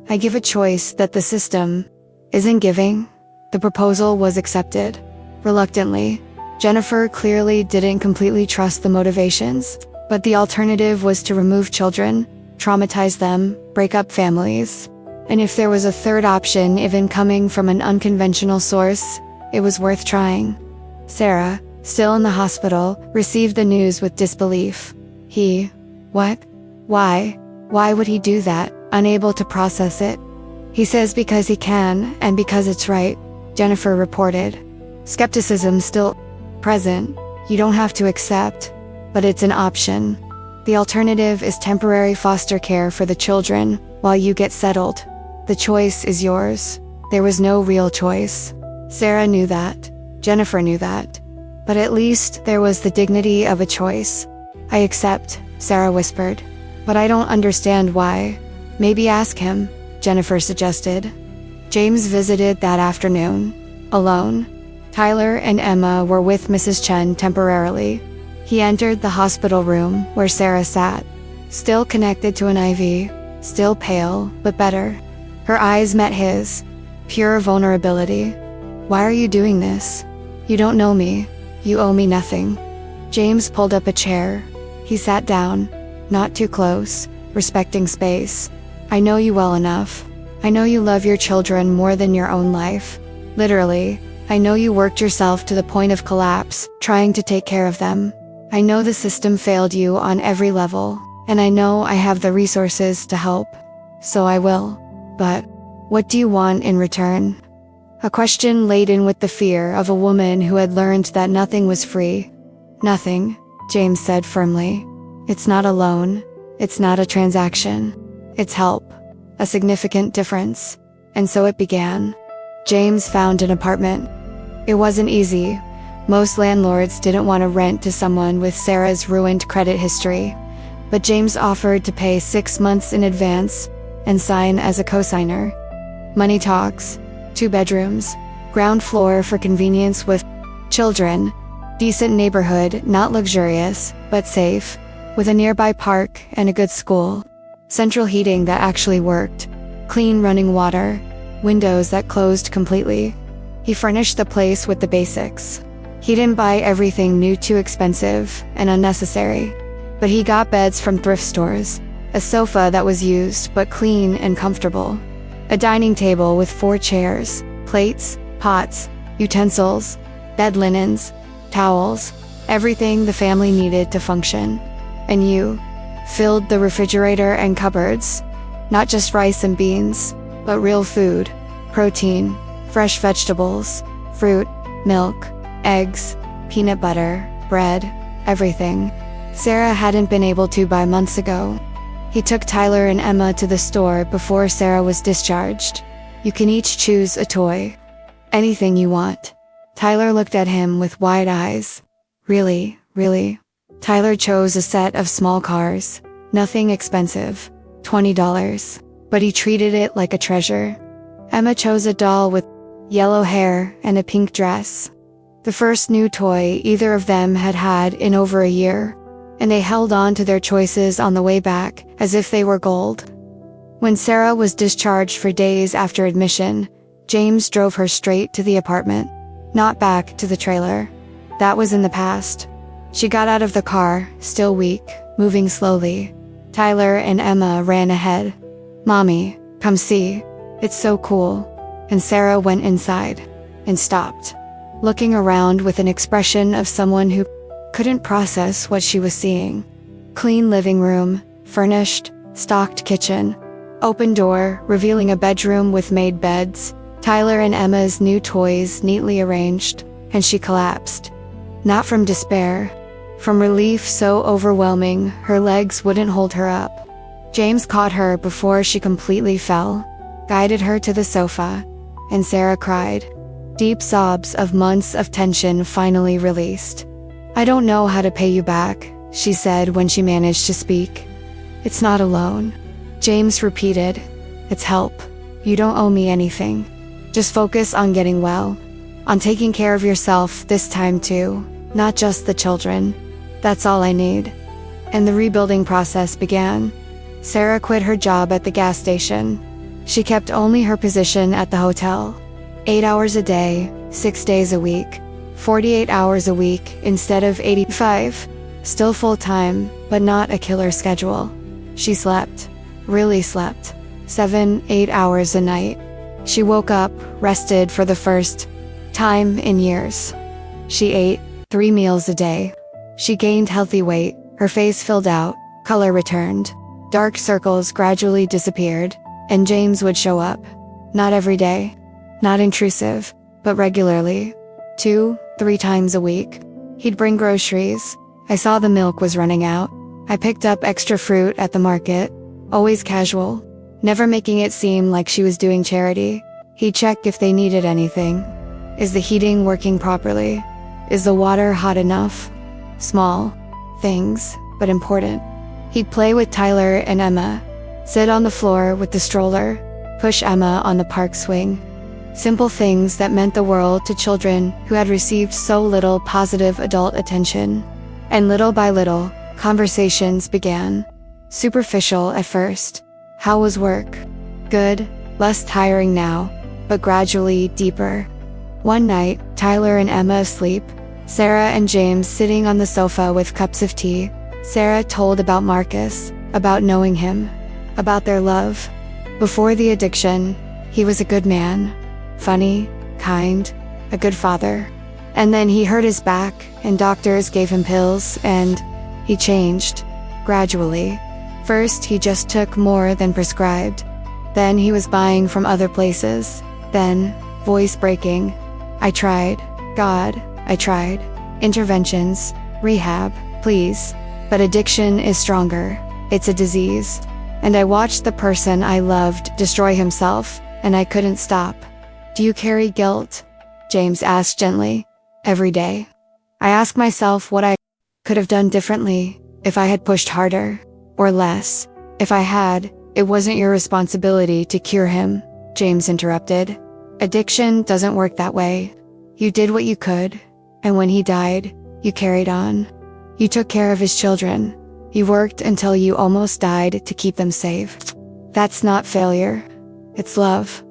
I give a choice that the system isn't giving. The proposal was accepted. Reluctantly. Jennifer clearly didn't completely trust the motivations, but the alternative was to remove children, traumatize them, break up families. And if there was a third option, even coming from an unconventional source, it was worth trying. Sarah, still in the hospital, received the news with disbelief. What? Why? Why would he do that, unable to process it? He says because he can, and because it's right, Jennifer reported. Skepticism still present. You don't have to accept, but it's an option. The alternative is temporary foster care for the children, while you get settled. The choice is yours. There was no real choice. Sarah knew that. Jennifer knew that. But at least there was the dignity of a choice. I accept, Sarah whispered. But I don't understand why. Maybe ask him, Jennifer suggested. James visited that afternoon. Alone. Tyler and Emma were with Mrs. Chen temporarily. He entered the hospital room where Sarah sat. Still connected to an IV. Still pale, but better. Her eyes met his. Pure vulnerability. Why are you doing this? You don't know me. You owe me nothing. James pulled up a chair. He sat down. Not too close. Respecting space. I know you well enough. I know you love your children more than your own life. Literally. I know you worked yourself to the point of collapse, trying to take care of them. I know the system failed you on every level, and I know I have the resources to help. So I will. But what do you want in return? A question laden with the fear of a woman who had learned that nothing was free. Nothing, James said firmly. It's not a loan. It's not a transaction. It's help. A significant difference. And so it began. James found an apartment. It wasn't easy. Most landlords didn't want to rent to someone with Sarah's ruined credit history, but James offered to pay 6 months in advance and sign as a cosigner. Money talks. 2 bedrooms, ground floor for convenience with children, decent neighborhood, not luxurious, but safe, with a nearby park and a good school, central heating that actually worked, clean running water, windows that closed completely. He furnished the place with the basics. He didn't buy everything new, too expensive and unnecessary, but he got beds from thrift stores, a sofa that was used but clean and comfortable, a dining table with 4 chairs, plates, pots, utensils, bed linens, towels, everything the family needed to function. And you filled the refrigerator and cupboards, not just rice and beans, but real food, protein, fresh vegetables, fruit, milk, eggs, peanut butter, bread, everything Sarah hadn't been able to buy months ago. He took Tyler and Emma to the store before Sarah was discharged. You can each choose a toy. Anything you want. Tyler looked at him with wide eyes. Really, really? Tyler chose a set of small cars. Nothing expensive. $20. But he treated it like a treasure. Emma chose a doll with yellow hair and a pink dress. The first new toy either of them had had in over a year, and they held on to their choices on the way back as if they were gold. When Sarah was discharged for days after admission, James drove her straight to the apartment, not back to the trailer. That was in the past. She got out of the car, still weak, moving slowly. Tyler and Emma ran ahead. "Mommy, come see. It's so cool." And Sarah went inside and stopped, looking around with an expression of someone who couldn't process what she was seeing. Clean living room, furnished, stocked kitchen, open door revealing a bedroom with made beds, Tyler and Emma's new toys neatly arranged, and she collapsed. Not from despair, from relief so overwhelming her legs wouldn't hold her up. James caught her before she completely fell, guided her to the sofa, and Sarah cried. Deep sobs of months of tension finally released. "I don't know how to pay you back," she said when she managed to speak. "It's not a loan," James repeated. "It's help. You don't owe me anything. Just focus on getting well, on taking care of yourself this time too, not just the children. That's all I need." And the rebuilding process began. Sarah quit her job at the gas station. She kept only her position at the hotel. 8 hours a day, 6 days a week, 48 hours a week instead of 85. Still full-time, but not a killer schedule. She slept, really slept, 7-8 hours a night. She woke up, rested for the first time in years. She ate 3 meals a day. She gained healthy weight, her face filled out, color returned. Dark circles gradually disappeared, and James would show up. Not every day. Not intrusive, but regularly. 2-3 times a week. He'd bring groceries. I saw the milk was running out. I picked up extra fruit at the market. Always casual. Never making it seem like she was doing charity. He'd check if they needed anything. Is the heating working properly? Is the water hot enough? Small things, but important. He'd play with Tyler and Emma. Sit on the floor with the stroller. Push Emma on the park swing. Simple things that meant the world to children who had received so little positive adult attention. And little by little, conversations began. Superficial at first. How was work? Good, less tiring now, but gradually deeper. One night, Tyler and Emma asleep, Sarah and James sitting on the sofa with cups of tea. Sarah told about Marcus, about knowing him, about their love. Before the addiction, he was a good man. Funny, kind, a good father. And then he hurt his back, and doctors gave him pills, and he changed, gradually. First, he just took more than prescribed. Then he was buying from other places. Then, voice breaking. I tried. God, I tried. Interventions, rehab, please. But addiction is stronger. It's a disease. And I watched the person I loved destroy himself, and I couldn't stop. Do you carry guilt? James asked gently. Every day. I ask myself what I could have done differently, if I had pushed harder, or less. If I had, it wasn't your responsibility to cure him, James interrupted. Addiction doesn't work that way. You did what you could, and when he died, you carried on. You took care of his children. You worked until you almost died to keep them safe. That's not failure. It's love.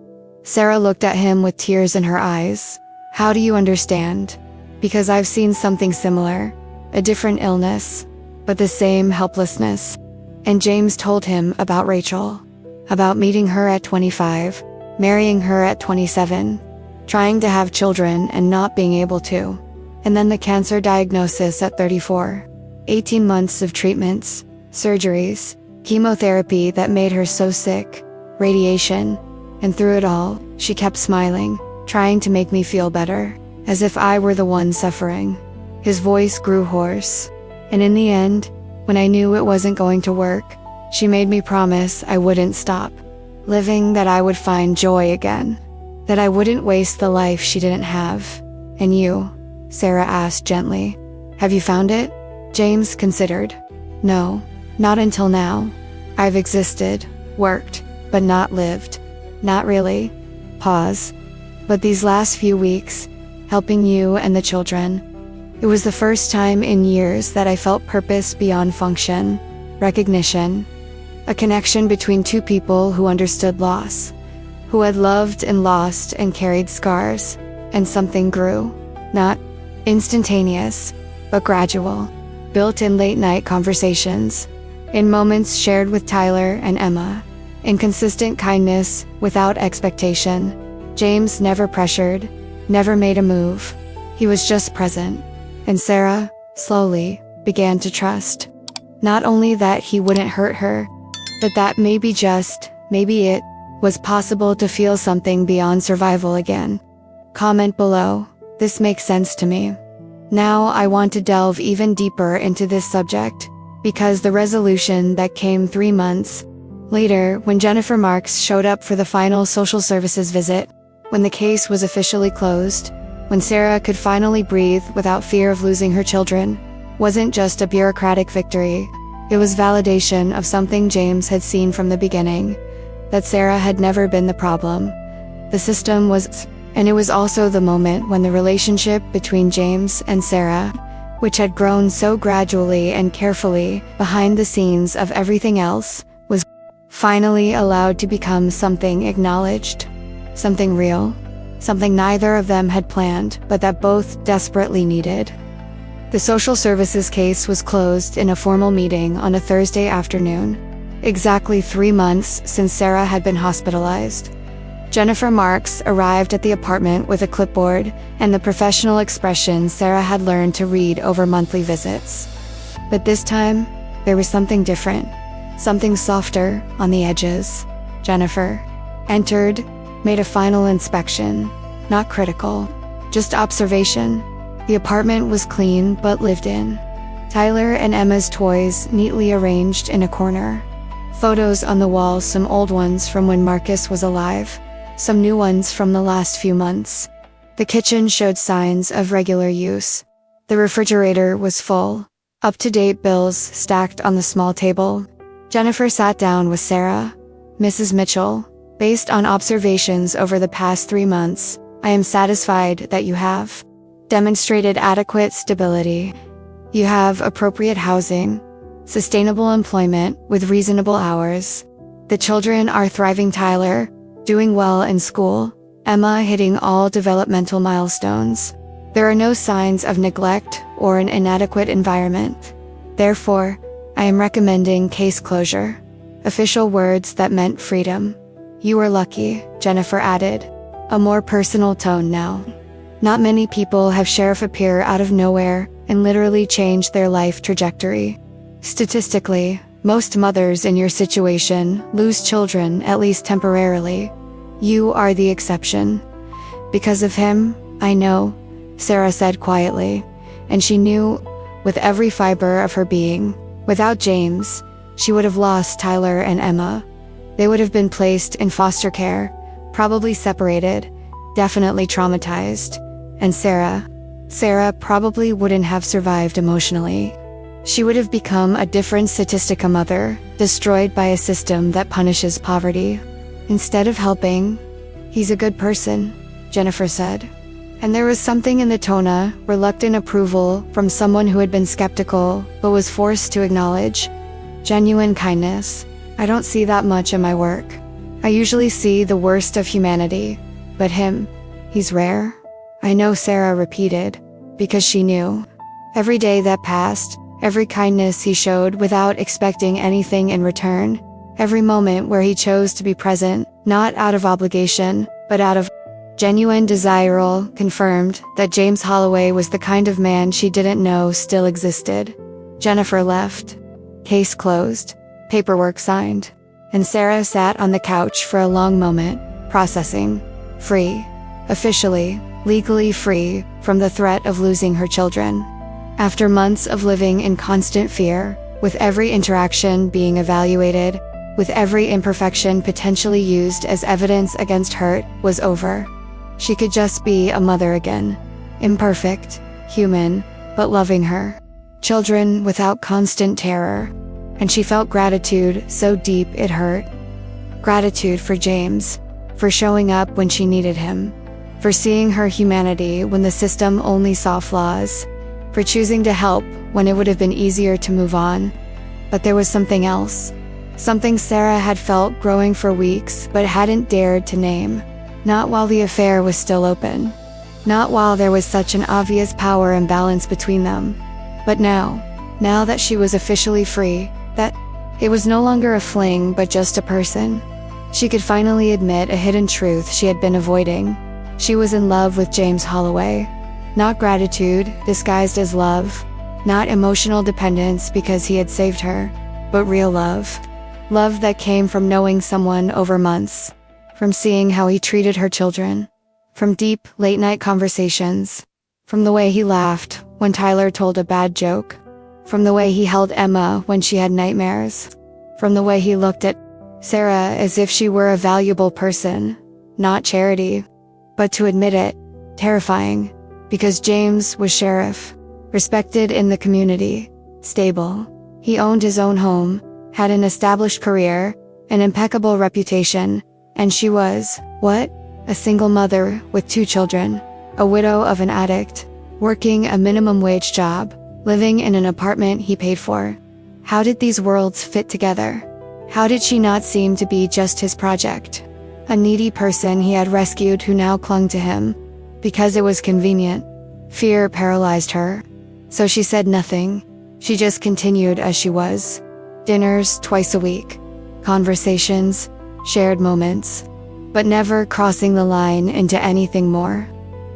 Sarah looked at him with tears in her eyes. How do you understand? Because I've seen something similar. A different illness, but the same helplessness. And James told him about Rachel. About meeting her at 25, marrying her at 27, trying to have children and not being able to. And then the cancer diagnosis at 34. 18 months of treatments, surgeries, chemotherapy that made her so sick, radiation. And through it all, she kept smiling, trying to make me feel better, as if I were the one suffering. His voice grew hoarse. And in the end, when I knew it wasn't going to work, she made me promise I wouldn't stop living, that I would find joy again, that I wouldn't waste the life she didn't have. And you? Sarah asked gently. Have you found it? James considered. No, not until now. I've existed, worked, but not lived. Not really. Pause. But these last few weeks, helping you and the children, it was the first time in years that I felt purpose beyond function, recognition, a connection between two people who understood loss, who had loved and lost and carried scars, and something grew. Not instantaneous, but gradual, built in late-night conversations, in moments shared with Tyler and Emma, in consistent kindness without expectation. James never pressured, never made a move. He was just present. And Sarah, slowly, began to trust. Not only that he wouldn't hurt her, but that maybe it was possible to feel something beyond survival again. Comment below. This makes sense to me. Now I want to delve even deeper into this subject, because the resolution that came 3 months later, when Jennifer Marks showed up for the final social services visit, when the case was officially closed, when Sarah could finally breathe without fear of losing her children, wasn't just a bureaucratic victory. It was validation of something James had seen from the beginning, that Sarah had never been the problem. The system was, and it was also the moment when the relationship between James and Sarah, which had grown so gradually and carefully behind the scenes of everything else, was finally allowed to become something acknowledged, something real, something neither of them had planned, but that both desperately needed. The social services case was closed in a formal meeting on a Thursday afternoon, exactly 3 months since Sarah had been hospitalized. Jennifer Marks arrived at the apartment with a clipboard and the professional expression Sarah had learned to read over monthly visits. But this time, there was something different, something softer on the edges. Jennifer entered, made a final inspection, not critical, just observation. The apartment was clean but lived in. Tyler and Emma's toys neatly arranged in a corner. Photos on the wall, some old ones from when Marcus was alive, some new ones from the last few months. The kitchen showed signs of regular use. The refrigerator was full, up-to-date bills stacked on the small table. Jennifer sat down with Sarah. Mrs. Mitchell, based on observations over the past 3 months, I am satisfied that you have demonstrated adequate stability. You have appropriate housing, sustainable employment with reasonable hours. The children are thriving. Tyler, doing well in school. Emma hitting all developmental milestones. There are no signs of neglect or an inadequate environment. Therefore, I am recommending case closure. Official words that meant freedom. You are lucky, Jennifer added, a more personal tone now. Not many people have sheriff appear out of nowhere and literally change their life trajectory. Statistically, most mothers in your situation lose children at least temporarily. You are the exception. Because of him, I know, Sarah said quietly, and she knew with every fiber of her being. Without James, she would have lost Tyler and Emma. They would have been placed in foster care, probably separated, definitely traumatized. And Sarah probably wouldn't have survived emotionally. She would have become a different statistica mother, destroyed by a system that punishes poverty. Instead of helping, he's a good person, Jennifer said. And there was something in the tone, reluctant approval from someone who had been skeptical, but was forced to acknowledge genuine kindness. I don't see that much in my work. I usually see the worst of humanity. But him, he's rare. I know, Sarah repeated, because she knew. Every day that passed, every kindness he showed without expecting anything in return, every moment where he chose to be present, not out of obligation, but out of genuine desire, confirmed that James Holloway was the kind of man she didn't know still existed. Jennifer left. Case closed. Paperwork signed. And Sarah sat on the couch for a long moment, processing. Free. Officially, legally free from the threat of losing her children. After months of living in constant fear, with every interaction being evaluated, with every imperfection potentially used as evidence against hurt, was over. She could just be a mother again. Imperfect, human, but loving her children without constant terror. And she felt gratitude so deep it hurt. Gratitude for James, for showing up when she needed him, for seeing her humanity when the system only saw flaws, for choosing to help when it would have been easier to move on. But there was something else. Something Sarah had felt growing for weeks but hadn't dared to name. Not while the affair was still open. Not while there was such an obvious power imbalance between them. But now that she was officially free, that it was no longer a fling but just a person. She could finally admit a hidden truth she had been avoiding. She was in love with James Holloway. Not gratitude, disguised as love. Not emotional dependence because he had saved her. But real love. Love that came from knowing someone over months. From seeing how he treated her children. From deep, late-night conversations. From the way he laughed when Tyler told a bad joke. From the way he held Emma when she had nightmares. From the way he looked at Sarah as if she were a valuable person, not charity. But to admit it, terrifying, because James was sheriff, respected in the community, stable. He owned his own home, had an established career, an impeccable reputation, and she was, what? A single mother with 2 children, a widow of an addict, working a minimum wage job, living in an apartment he paid for. How did these worlds fit together? How did she not seem to be just his project? A needy person he had rescued who now clung to him. Because it was convenient. Fear paralyzed her. So she said nothing. She just continued as she was. Dinners twice a week. Conversations. Shared moments. But never crossing the line into anything more.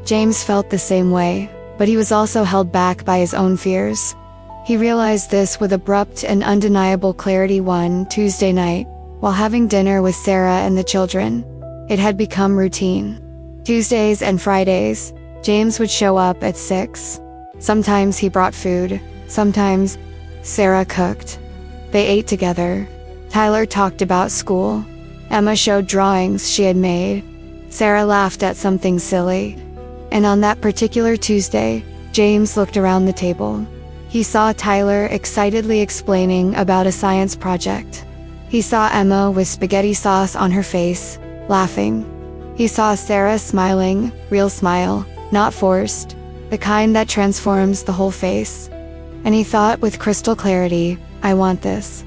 James felt the same way, but he was also held back by his own fears. He realized this with abrupt and undeniable clarity one Tuesday night, while having dinner with Sarah and the children. It had become routine. Tuesdays and Fridays, James would show up at 6. Sometimes he brought food. Sometimes Sarah cooked. They ate together. Tyler talked about school. Emma showed drawings she had made. Sarah laughed at something silly. And on that particular Tuesday, James looked around the table. He saw Tyler excitedly explaining about a science project. He saw Emma with spaghetti sauce on her face, laughing. He saw Sarah smiling, real smile, not forced, the kind that transforms the whole face. And he thought with crystal clarity, I want this.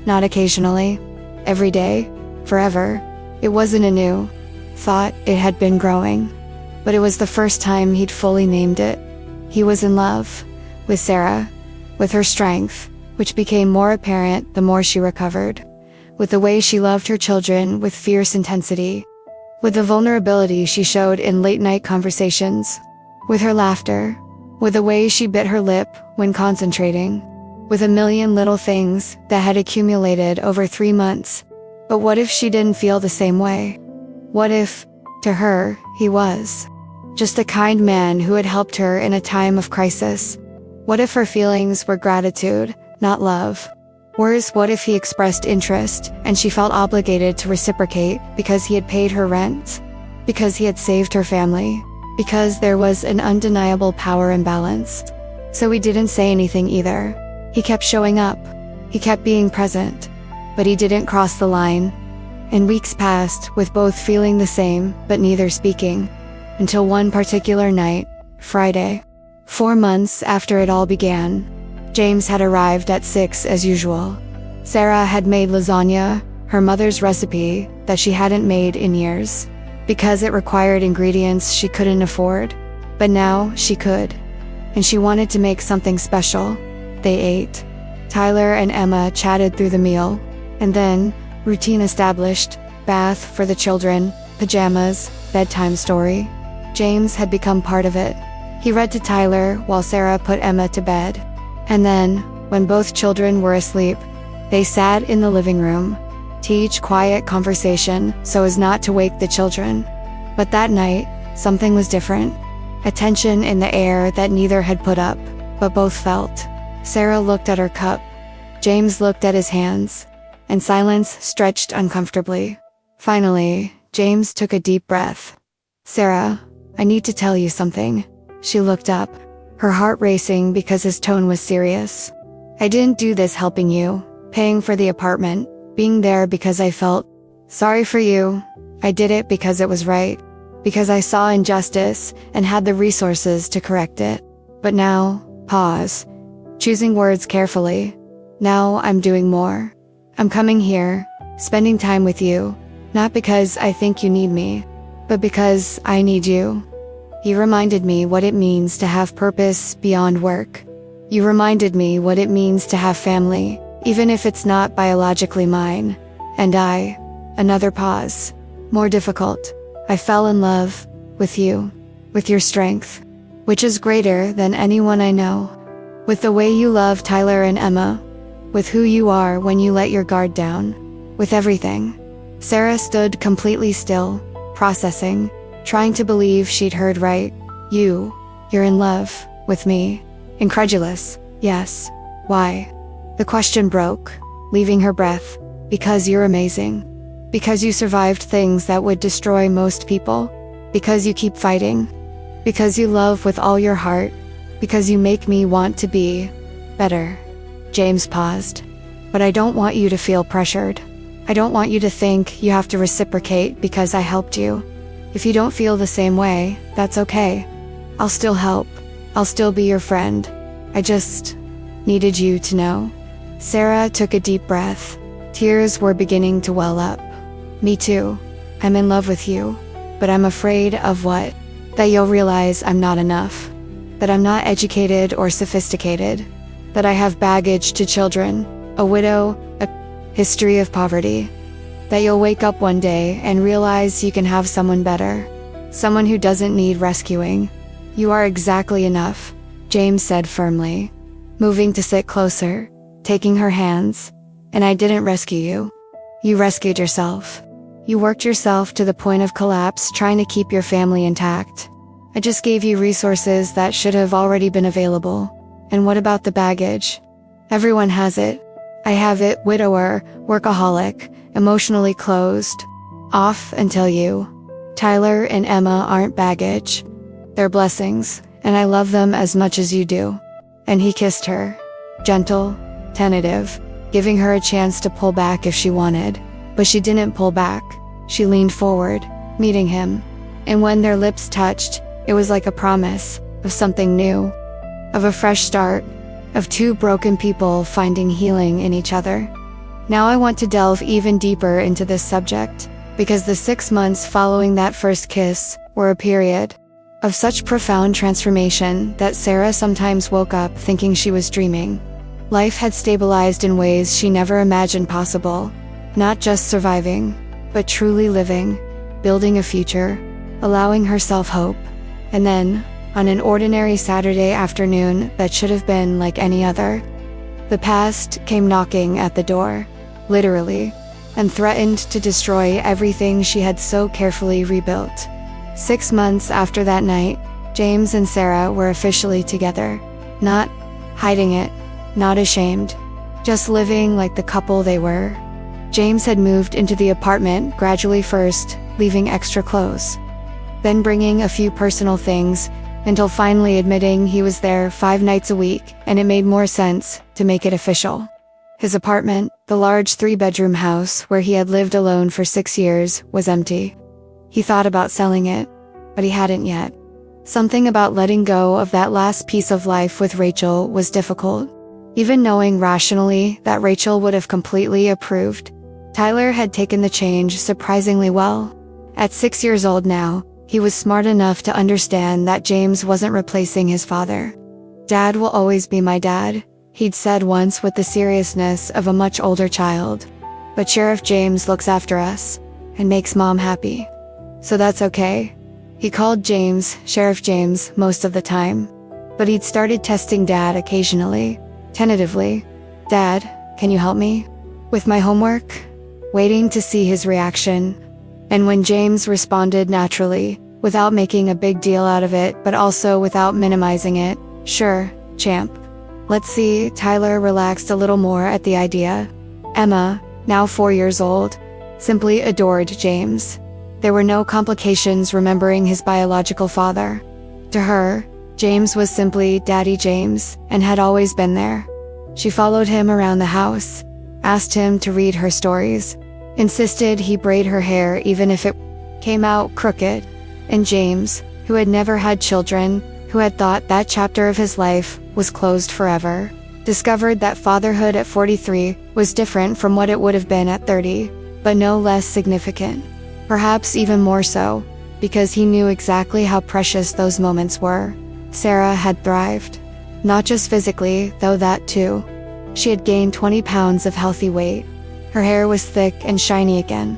Not occasionally. Every day. Forever. It wasn't a new thought, it had been growing. But it was the first time he'd fully named it. He was in love. With Sarah. With her strength, which became more apparent the more she recovered. With the way she loved her children with fierce intensity. With the vulnerability she showed in late-night conversations. With her laughter. With the way she bit her lip when concentrating. With a million little things that had accumulated over 3 months. But what if she didn't feel the same way? What if, to her, he was just a kind man who had helped her in a time of crisis? What if her feelings were gratitude, not love? Worse, what if he expressed interest, and she felt obligated to reciprocate because he had paid her rent? Because he had saved her family? because there was an undeniable power imbalance. So he didn't say anything either. He kept showing up. He kept being present. But he didn't cross the line. And weeks passed, with both feeling the same, but neither speaking. Until one particular night, Friday. 4 months after it all began, James had arrived at 6 as usual. Sarah had made lasagna, her mother's recipe, that she hadn't made in years. Because it required ingredients she couldn't afford. But now, she could. And she wanted to make something special. They ate. Tyler and Emma chatted through the meal. And then, routine established, bath for the children, pajamas, bedtime story. James had become part of it. He read to Tyler while Sarah put Emma to bed. And then, when both children were asleep, they sat in the living room, to each quiet conversation so as not to wake the children. But that night, something was different. A tension in the air that neither had put up, but both felt. Sarah looked at her cup. James looked at his hands. And silence stretched uncomfortably. Finally, James took a deep breath. "Sarah, I need to tell you something." She looked up, her heart racing because his tone was serious. "I didn't do this helping you, paying for the apartment, being there because I felt sorry for you. I did it because it was right, because I saw injustice and had the resources to correct it. But now," pause, choosing words carefully, "now I'm doing more. I'm coming here, spending time with you, not because I think you need me, but because I need you." He reminded me what it means to have purpose beyond work. You reminded me what it means to have family, even if it's not biologically mine. And another pause, more difficult. "I fell in love with you, with your strength, which is greater than anyone I know, with the way you love Tyler and Emma, with who you are when you let your guard down, with everything." Sarah stood completely still, processing, trying to believe she'd heard right. You're in love with me?" Incredulous. "Yes. Why?" The question broke, leaving her breath. "Because you're amazing. Because you survived things that would destroy most people. Because you keep fighting. Because you love with all your heart. Because you make me want to be better." James paused. "But I don't want you to feel pressured. I don't want you to think you have to reciprocate because I helped you. If you don't feel the same way, that's okay. I'll still help. I'll still be your friend. I just needed you to know." Sarah took a deep breath. Tears were beginning to well up. "Me too. I'm in love with you. But I'm afraid of what? That you'll realize I'm not enough. That I'm not educated or sophisticated. That I have baggage to children, a widow, a history of poverty. That you'll wake up one day and realize you can have someone better. Someone who doesn't need rescuing. You are exactly enough," James said firmly, moving to sit closer, taking her hands. "And I didn't rescue you. You rescued yourself. You worked yourself to the point of collapse trying to keep your family intact. I just gave you resources that should have already been available. And what about the baggage? Everyone has it. I have it, widower, workaholic, emotionally closed, off until you. Tyler and Emma aren't baggage. They're blessings, and I love them as much as you do." And he kissed her, gentle, tentative, giving her a chance to pull back if she wanted. But she didn't pull back. She leaned forward, meeting him. And when their lips touched, it was like a promise of something new, of a fresh start, of two broken people finding healing in each other. Now I want to delve even deeper into this subject, because the 6 months following that first kiss were a period of such profound transformation that Sarah sometimes woke up thinking she was dreaming. Life had stabilized in ways she never imagined possible, not just surviving, but truly living, building a future, allowing herself hope. And then, on an ordinary Saturday afternoon that should have been like any other, the past came knocking at the door, literally, and threatened to destroy everything she had so carefully rebuilt. 6 months after that night, James and Sarah were officially together. Not hiding it, not ashamed, just living like the couple they were. James had moved into the apartment gradually first, leaving extra clothes. then bringing a few personal things, until finally admitting he was there 5 nights a week, and it made more sense to make it official. His apartment, the large 3-bedroom house where he had lived alone for 6 years, was empty. He thought about selling it, but he hadn't yet. Something about letting go of that last piece of life with Rachel was difficult. Even knowing rationally that Rachel would have completely approved, Tyler had taken the change surprisingly well. At 6 years old now, he was smart enough to understand that James wasn't replacing his father. "Dad will always be my dad," he'd said once with the seriousness of a much older child. "But Sheriff James looks after us, and makes Mom happy. So that's okay." He called James Sheriff James most of the time, but he'd started testing Dad occasionally, tentatively. "Dad, can you help me with my homework?" Waiting to see his reaction. And when James responded naturally, without making a big deal out of it but also without minimizing it, "Sure, champ. Let's see," Tyler relaxed a little more at the idea. Emma, now 4 years old, simply adored James. There were no complications remembering his biological father. To her, James was simply Daddy James, and had always been there. She followed him around the house, asked him to read her stories, insisted he braid her hair even if it came out crooked. And James, who had never had children, who had thought that chapter of his life was closed forever, discovered that fatherhood at 43 was different from what it would have been at 30, but no less significant. Perhaps even more so, because he knew exactly how precious those moments were. Sarah had thrived. Not just physically, though that too. She had gained 20 pounds of healthy weight. Her hair was thick and shiny again.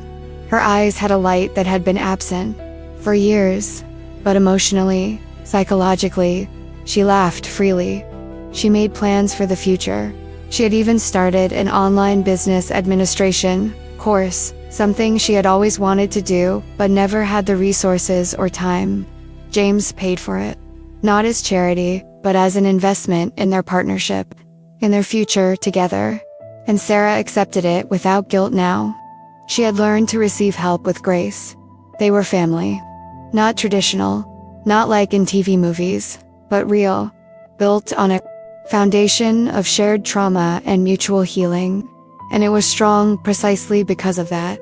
Her eyes had a light that had been absent for years, but emotionally, psychologically, she laughed freely. She made plans for the future. She had even started an online business administration course, something she had always wanted to do but never had the resources or time. James paid for it, not as charity, but as an investment in their partnership, in their future together. And Sarah accepted it without guilt now. She had learned to receive help with grace. They were family. Not traditional, not like in TV movies, but real, built on a foundation of shared trauma and mutual healing. And it was strong precisely because of that.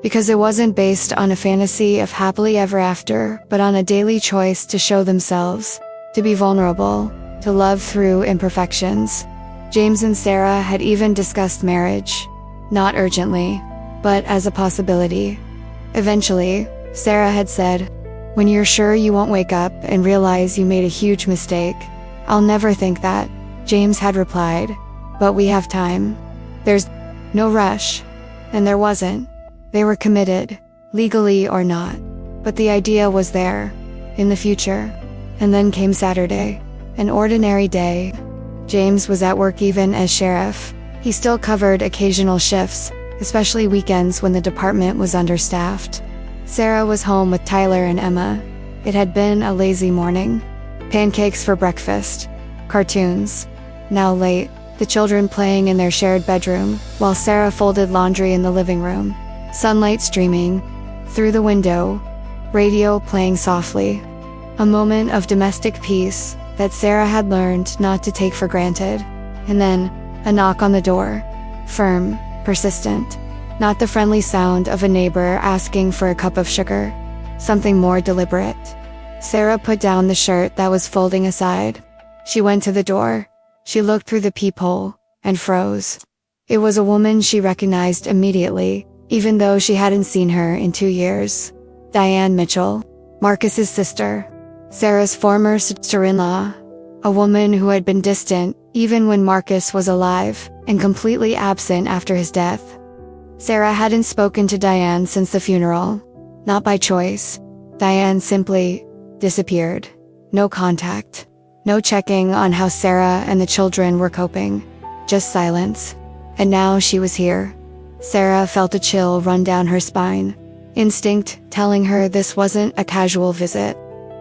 Because it wasn't based on a fantasy of happily ever after, but on a daily choice to show themselves, to be vulnerable, to love through imperfections. James and Sarah had even discussed marriage, not urgently, but as a possibility. Eventually, Sarah had said, "When you're sure you won't wake up and realize you made a huge mistake." "I'll never think that," James had replied, "but we have time. There's no rush." And there wasn't. They were committed, legally or not. But the idea was there, in the future. And then came Saturday, an ordinary day. James was at work even as sheriff. He still covered occasional shifts, especially weekends when the department was understaffed. Sarah was home with Tyler and Emma. It had been a lazy morning. Pancakes for breakfast. Cartoons. Now late, the children playing in their shared bedroom, while Sarah folded laundry in the living room. Sunlight streaming through the window. Radio playing softly. A moment of domestic peace that Sarah had learned not to take for granted. And then, a knock on the door. Firm, persistent. Not the friendly sound of a neighbor asking for a cup of sugar. Something more deliberate. Sarah put down the shirt that was folding aside. She went to the door. She looked through the peephole, and froze. It was a woman she recognized immediately, even though she hadn't seen her in 2 years. Diane Mitchell, Marcus's sister. Sarah's former sister-in-law, a woman who had been distant even when Marcus was alive, and completely absent after his death. Sarah hadn't spoken to Diane since the funeral. Not by choice. Diane simply disappeared. No contact. No checking on how Sarah and the children were coping. Just silence. And now she was here. Sarah felt a chill run down her spine. Instinct telling her this wasn't a casual visit.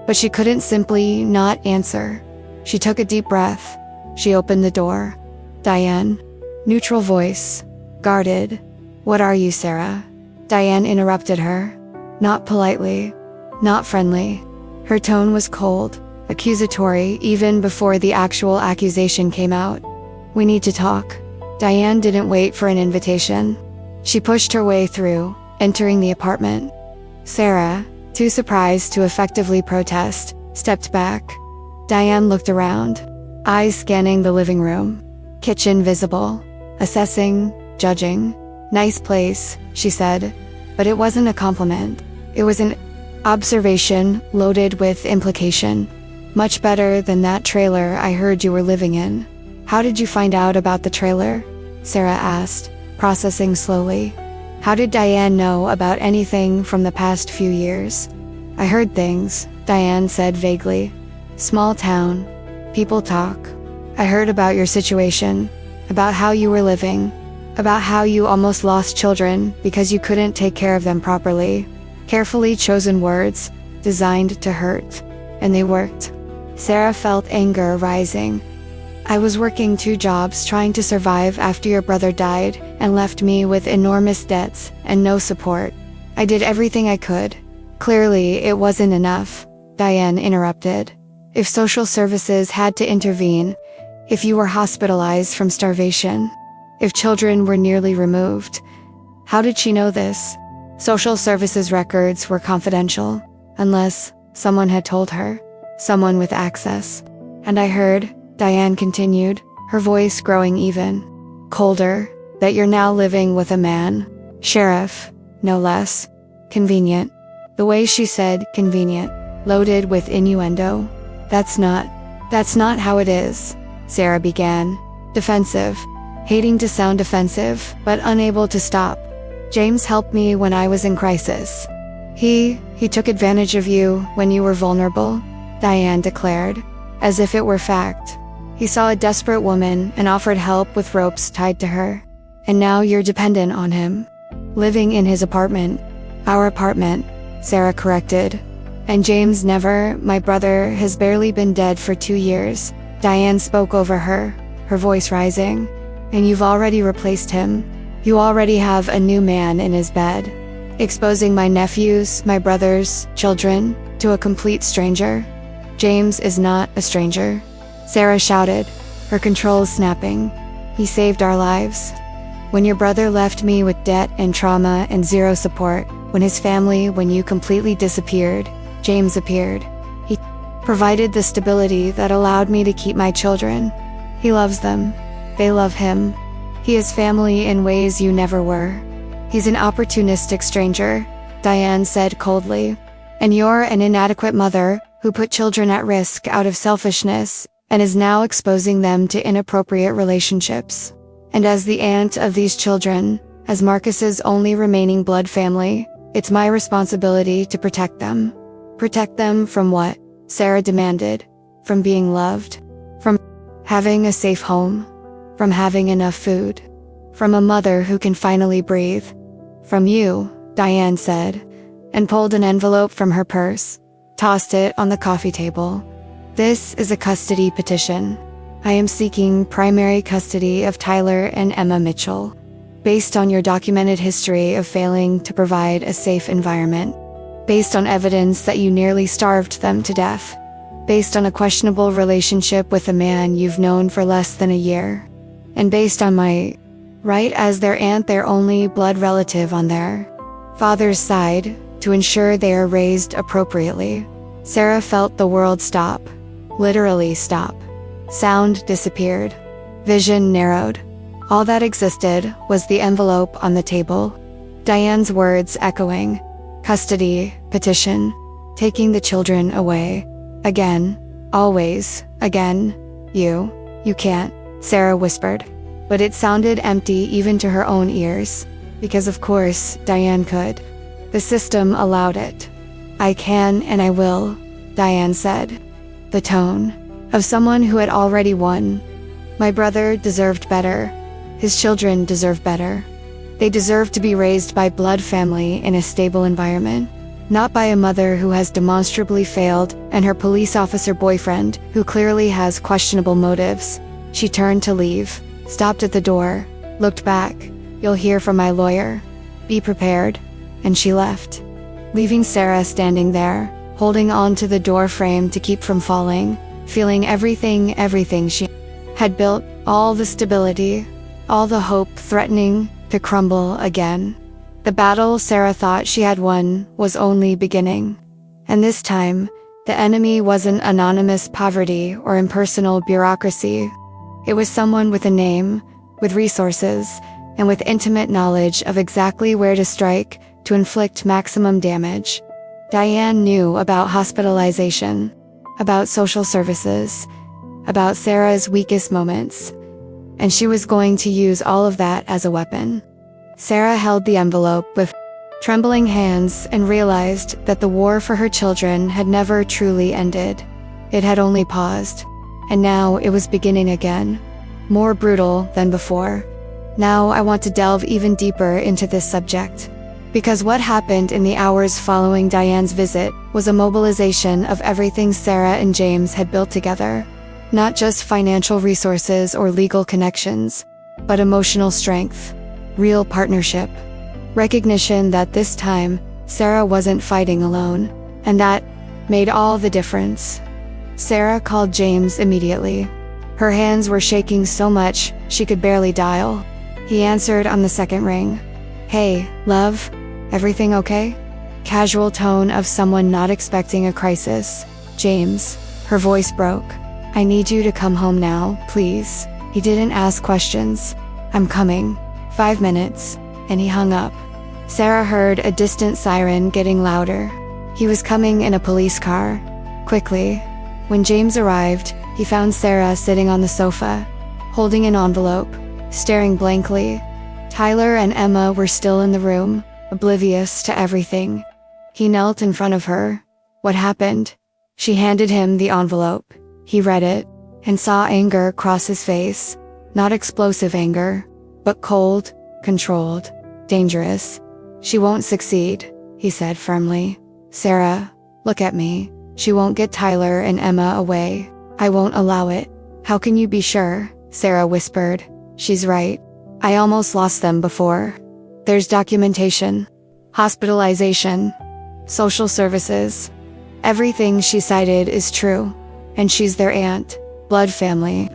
But she couldn't simply not answer. She took a deep breath. She opened the door. "Diane." Neutral voice. Guarded. "What are you, Sarah?" Diane interrupted her. Not politely. not friendly. Her tone was cold, accusatory even before the actual accusation came out. "We need to talk." Diane didn't wait for an invitation. She pushed her way through, entering the apartment. Sarah, too surprised to effectively protest, stepped back. Diane looked around, eyes scanning the living room. Kitchen visible, assessing, judging. "Nice place," she said. But it wasn't a compliment. It was an observation loaded with implication. "Much better than that trailer I heard you were living in." "How did you find out about the trailer?" Sarah asked, processing slowly. How did Diane know about anything from the past few years? "I heard things," Diane said vaguely. "Small town. People talk. I heard about your situation, about how you were living, about how you almost lost children because you couldn't take care of them properly." Carefully chosen words, designed to hurt. And they worked. Sarah felt anger rising. "I was working 2 jobs trying to survive after your brother died and left me with enormous debts and no support. I did everything I could. Clearly, it wasn't enough," Diane interrupted. "If social services had to intervene, if you were hospitalized from starvation, if children were nearly removed." How did she know this? Social services records were confidential, unless someone had told her, someone with access. "And I heard," Diane continued, her voice growing even colder, "that you're now living with a man. Sheriff, no less. Convenient." The way she said convenient, loaded with innuendo. That's not how it is," Sarah began, defensive, hating to sound defensive, but unable to stop. "James helped me when I was in crisis. He took advantage of you when you were vulnerable," Diane declared, as if it were fact. "He saw a desperate woman and offered help with ropes tied to her. And now you're dependent on him. Living in his apartment." "Our apartment," Sarah corrected. "And James never, my brother has barely been dead for 2 years." Diane spoke over her, her voice rising. "And you've already replaced him. You already have a new man in his bed. Exposing my nephews, my brothers, children, to a complete stranger." "James is not a stranger," Sarah shouted, her controls snapping. "He saved our lives. When your brother left me with debt and trauma and zero support, when you completely disappeared, James appeared. He provided the stability that allowed me to keep my children. He loves them. They love him. He is family in ways you never were. He's an opportunistic stranger," Diane said coldly. "And you're an inadequate mother who put children at risk out of selfishness and is now exposing them to inappropriate relationships. And as the aunt of these children, as Marcus's only remaining blood family, it's my responsibility to protect them." "Protect them from what?" Sarah demanded. "From being loved. From having a safe home. From having enough food. From a mother who can finally breathe. From you," Diane said, and pulled an envelope from her purse, tossed it on the coffee table. "This is a custody petition. I am seeking primary custody of Tyler and Emma Mitchell, based on your documented history of failing to provide a safe environment, based on evidence that you nearly starved them to death, based on a questionable relationship with a man you've known for less than a year, and based on my right as their aunt, their only blood relative on their father's side, to ensure they are raised appropriately." Sarah felt the world stop. Literally stop. Sound disappeared. Vision narrowed. All that existed was the envelope on the table. Diane's words echoing. Custody, petition, taking the children away. Again, always, again. You can't," Sarah whispered. But it sounded empty even to her own ears. Because of course, Diane could. The system allowed it. "I can and I will," Diane said. The tone of someone who had already won. "My brother deserved better. His children deserve better. They deserve to be raised by blood family in a stable environment, not by a mother who has demonstrably failed and her police officer boyfriend who clearly has questionable motives." She turned to leave, stopped at the door, looked back. "You'll hear from my lawyer. Be prepared." And she left. leaving Sarah standing there, holding on to the door frame to keep from falling, feeling everything she had built, all the stability, all the hope threatening to crumble again. The battle Sarah thought she had won was only beginning. And this time, the enemy wasn't anonymous poverty or impersonal bureaucracy. It was someone with a name, with resources, and with intimate knowledge of exactly where to strike to inflict maximum damage. Diane knew about hospitalization, about social services, about Sarah's weakest moments, and she was going to use all of that as a weapon. Sarah held the envelope with trembling hands and realized that the war for her children had never truly ended. It had only paused, and now it was beginning again, more brutal than before. Now I want to delve even deeper into this subject, because what happened in the hours following Diane's visit was a mobilization of everything Sarah and James had built together. Not just financial resources or legal connections, but emotional strength, real partnership, recognition that this time, Sarah wasn't fighting alone, and that made all the difference. Sarah called James immediately. Her hands were shaking so much she could barely dial. He answered on the second ring. "Hey, love, everything okay?" Casual tone of someone not expecting a crisis. "James," her voice broke. "I need you to come home now, please." He didn't ask questions. "I'm coming. 5 minutes." And he hung up. Sarah heard a distant siren getting louder. He was coming in a police car. Quickly. When James arrived, he found Sarah sitting on the sofa, holding an envelope, staring blankly. Tyler and Emma were still in the room, oblivious to everything. He knelt in front of her. "What happened?" She handed him the envelope. He read it, and saw anger cross his face. Not explosive anger, but cold, controlled, dangerous. "She won't succeed," he said firmly. "Sarah, look at me. She won't get Tyler and Emma away. I won't allow it." "How can you be sure?" Sarah whispered. "She's right. I almost lost them before. There's documentation, hospitalization, social services. Everything she cited is true. And she's their aunt, blood family.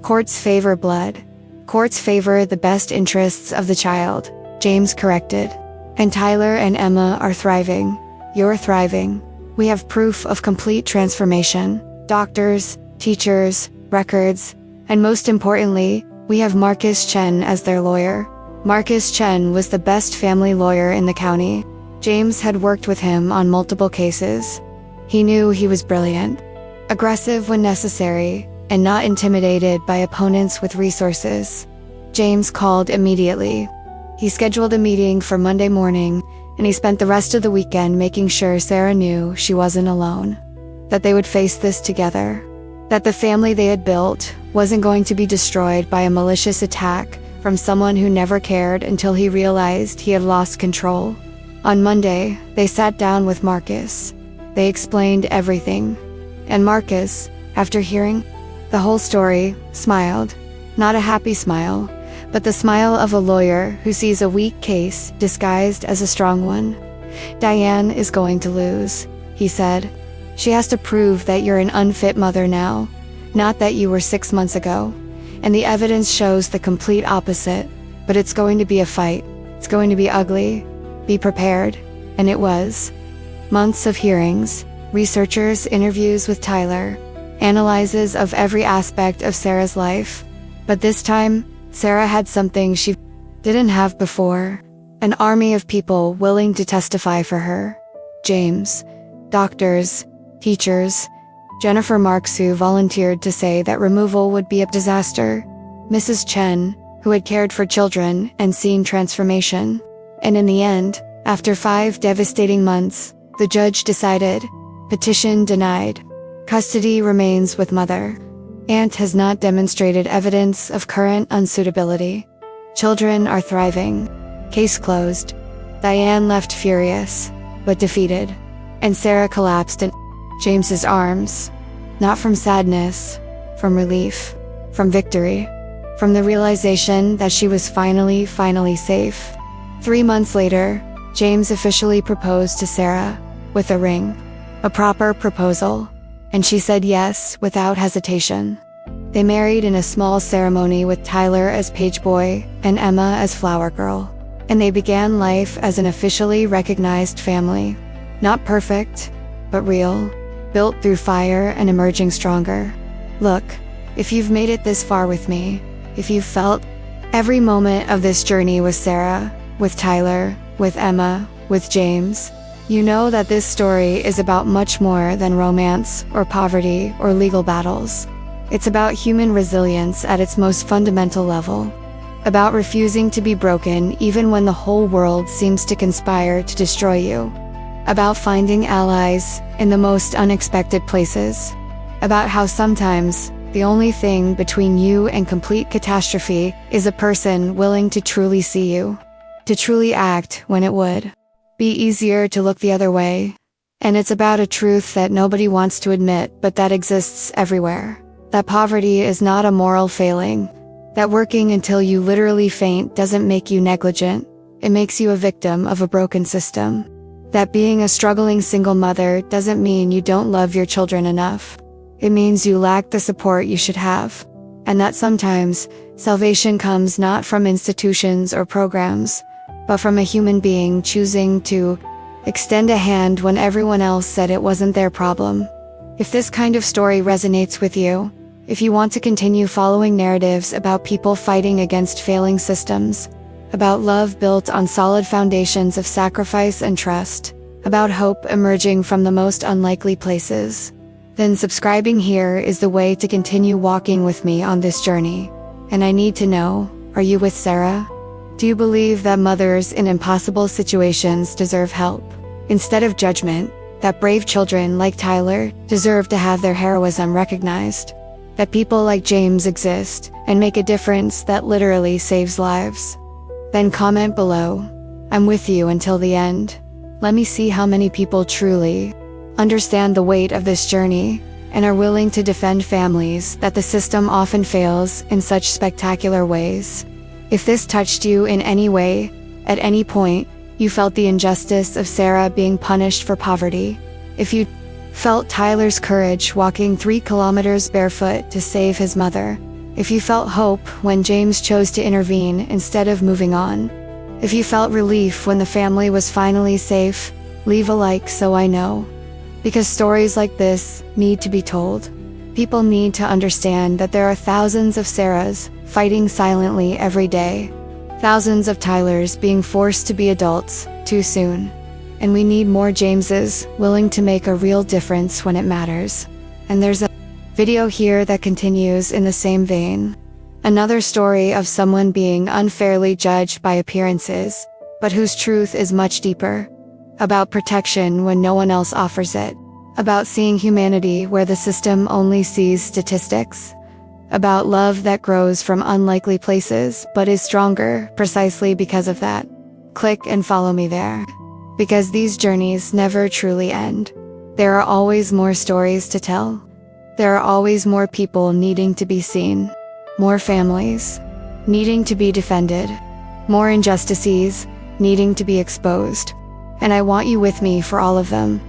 Courts favor blood. Courts favor the best interests of the child," James corrected. "And Tyler and Emma are thriving. You're thriving. We have proof of complete transformation. Doctors, teachers, records, and most importantly, we have Marcus Chen as their lawyer." Marcus Chen was the best family lawyer in the county. James had worked with him on multiple cases. He knew he was brilliant, aggressive when necessary, and not intimidated by opponents with resources. James called immediately. He scheduled a meeting for Monday morning, and he spent the rest of the weekend making sure Sarah knew she wasn't alone, that they would face this together, that the family they had built wasn't going to be destroyed by a malicious attack from someone who never cared until he realized he had lost control. On Monday, they sat down with Marcus. They explained everything. And Marcus, after hearing the whole story, smiled. Not a happy smile, but the smile of a lawyer who sees a weak case disguised as a strong one. "Diane is going to lose," he said. "She has to prove that you're an unfit mother now, not that you were 6 months ago. And the evidence shows the complete opposite. But it's going to be a fight. It's going to be ugly. Be prepared." And it was. Months of hearings, researchers' interviews with Tyler, analyses of every aspect of Sarah's life. But this time, Sarah had something she didn't have before. An army of people willing to testify for her. James, doctors, teachers. Jennifer Marksu volunteered to say that removal would be a disaster. Mrs. Chen, who had cared for children and seen transformation. And in the end, after 5 devastating months, the judge decided, petition denied. Custody remains with mother. Aunt has not demonstrated evidence of current unsuitability. Children are thriving. Case closed. Diane left furious, but defeated. And Sarah collapsed in James's arms. Not from sadness, from relief, from victory, from the realization that she was finally safe. 3 months later, James officially proposed to Sarah, with a ring. A proper proposal. And she said yes, without hesitation. They married in a small ceremony with Tyler as page boy and Emma as flower girl. And they began life as an officially recognized family. Not perfect, but real. Built through fire and emerging stronger. Look, if you've made it this far with me, if you've felt every moment of this journey with Sarah, with Tyler, with Emma, with James, you know that this story is about much more than romance or poverty or legal battles. It's about human resilience at its most fundamental level. About refusing to be broken even when the whole world seems to conspire to destroy you. About finding allies in the most unexpected places. About how sometimes the only thing between you and complete catastrophe is a person willing to truly see you. To truly act when it would be easier to look the other way. And it's about a truth that nobody wants to admit, but that exists everywhere. That poverty is not a moral failing. That working until you literally faint doesn't make you negligent. It makes you a victim of a broken system. That being a struggling single mother doesn't mean you don't love your children enough. It means you lack the support you should have. And that sometimes, salvation comes not from institutions or programs, but from a human being choosing to extend a hand when everyone else said it wasn't their problem. If this kind of story resonates with you, if you want to continue following narratives about people fighting against failing systems, about love built on solid foundations of sacrifice and trust, about hope emerging from the most unlikely places, then subscribing here is the way to continue walking with me on this journey. And I need to know, are you with Sarah? Do you believe that mothers in impossible situations deserve help, instead of judgment, that brave children like Tyler deserve to have their heroism recognized, that people like James exist and make a difference that literally saves lives? Then comment below. I'm with you until the end. Let me see how many people truly understand the weight of this journey and are willing to defend families that the system often fails in such spectacular ways. If this touched you in any way, at any point, you felt the injustice of Sarah being punished for poverty, if you felt Tyler's courage walking 3 kilometers barefoot to save his mother, if you felt hope when James chose to intervene instead of moving on, if you felt relief when the family was finally safe, leave a like so I know. Because stories like this need to be told. People need to understand that there are thousands of Sarahs fighting silently every day. Thousands of Tylers being forced to be adults too soon. And we need more Jameses willing to make a real difference when it matters. And there's a video here that continues in the same vein. Another story of someone being unfairly judged by appearances, but whose truth is much deeper. About protection when no one else offers it. About seeing humanity where the system only sees statistics. About love that grows from unlikely places but is stronger precisely because of that. Click and follow me there. Because these journeys never truly end. There are always more stories to tell. There are always more people needing to be seen. More families needing to be defended. More injustices needing to be exposed. And I want you with me for all of them.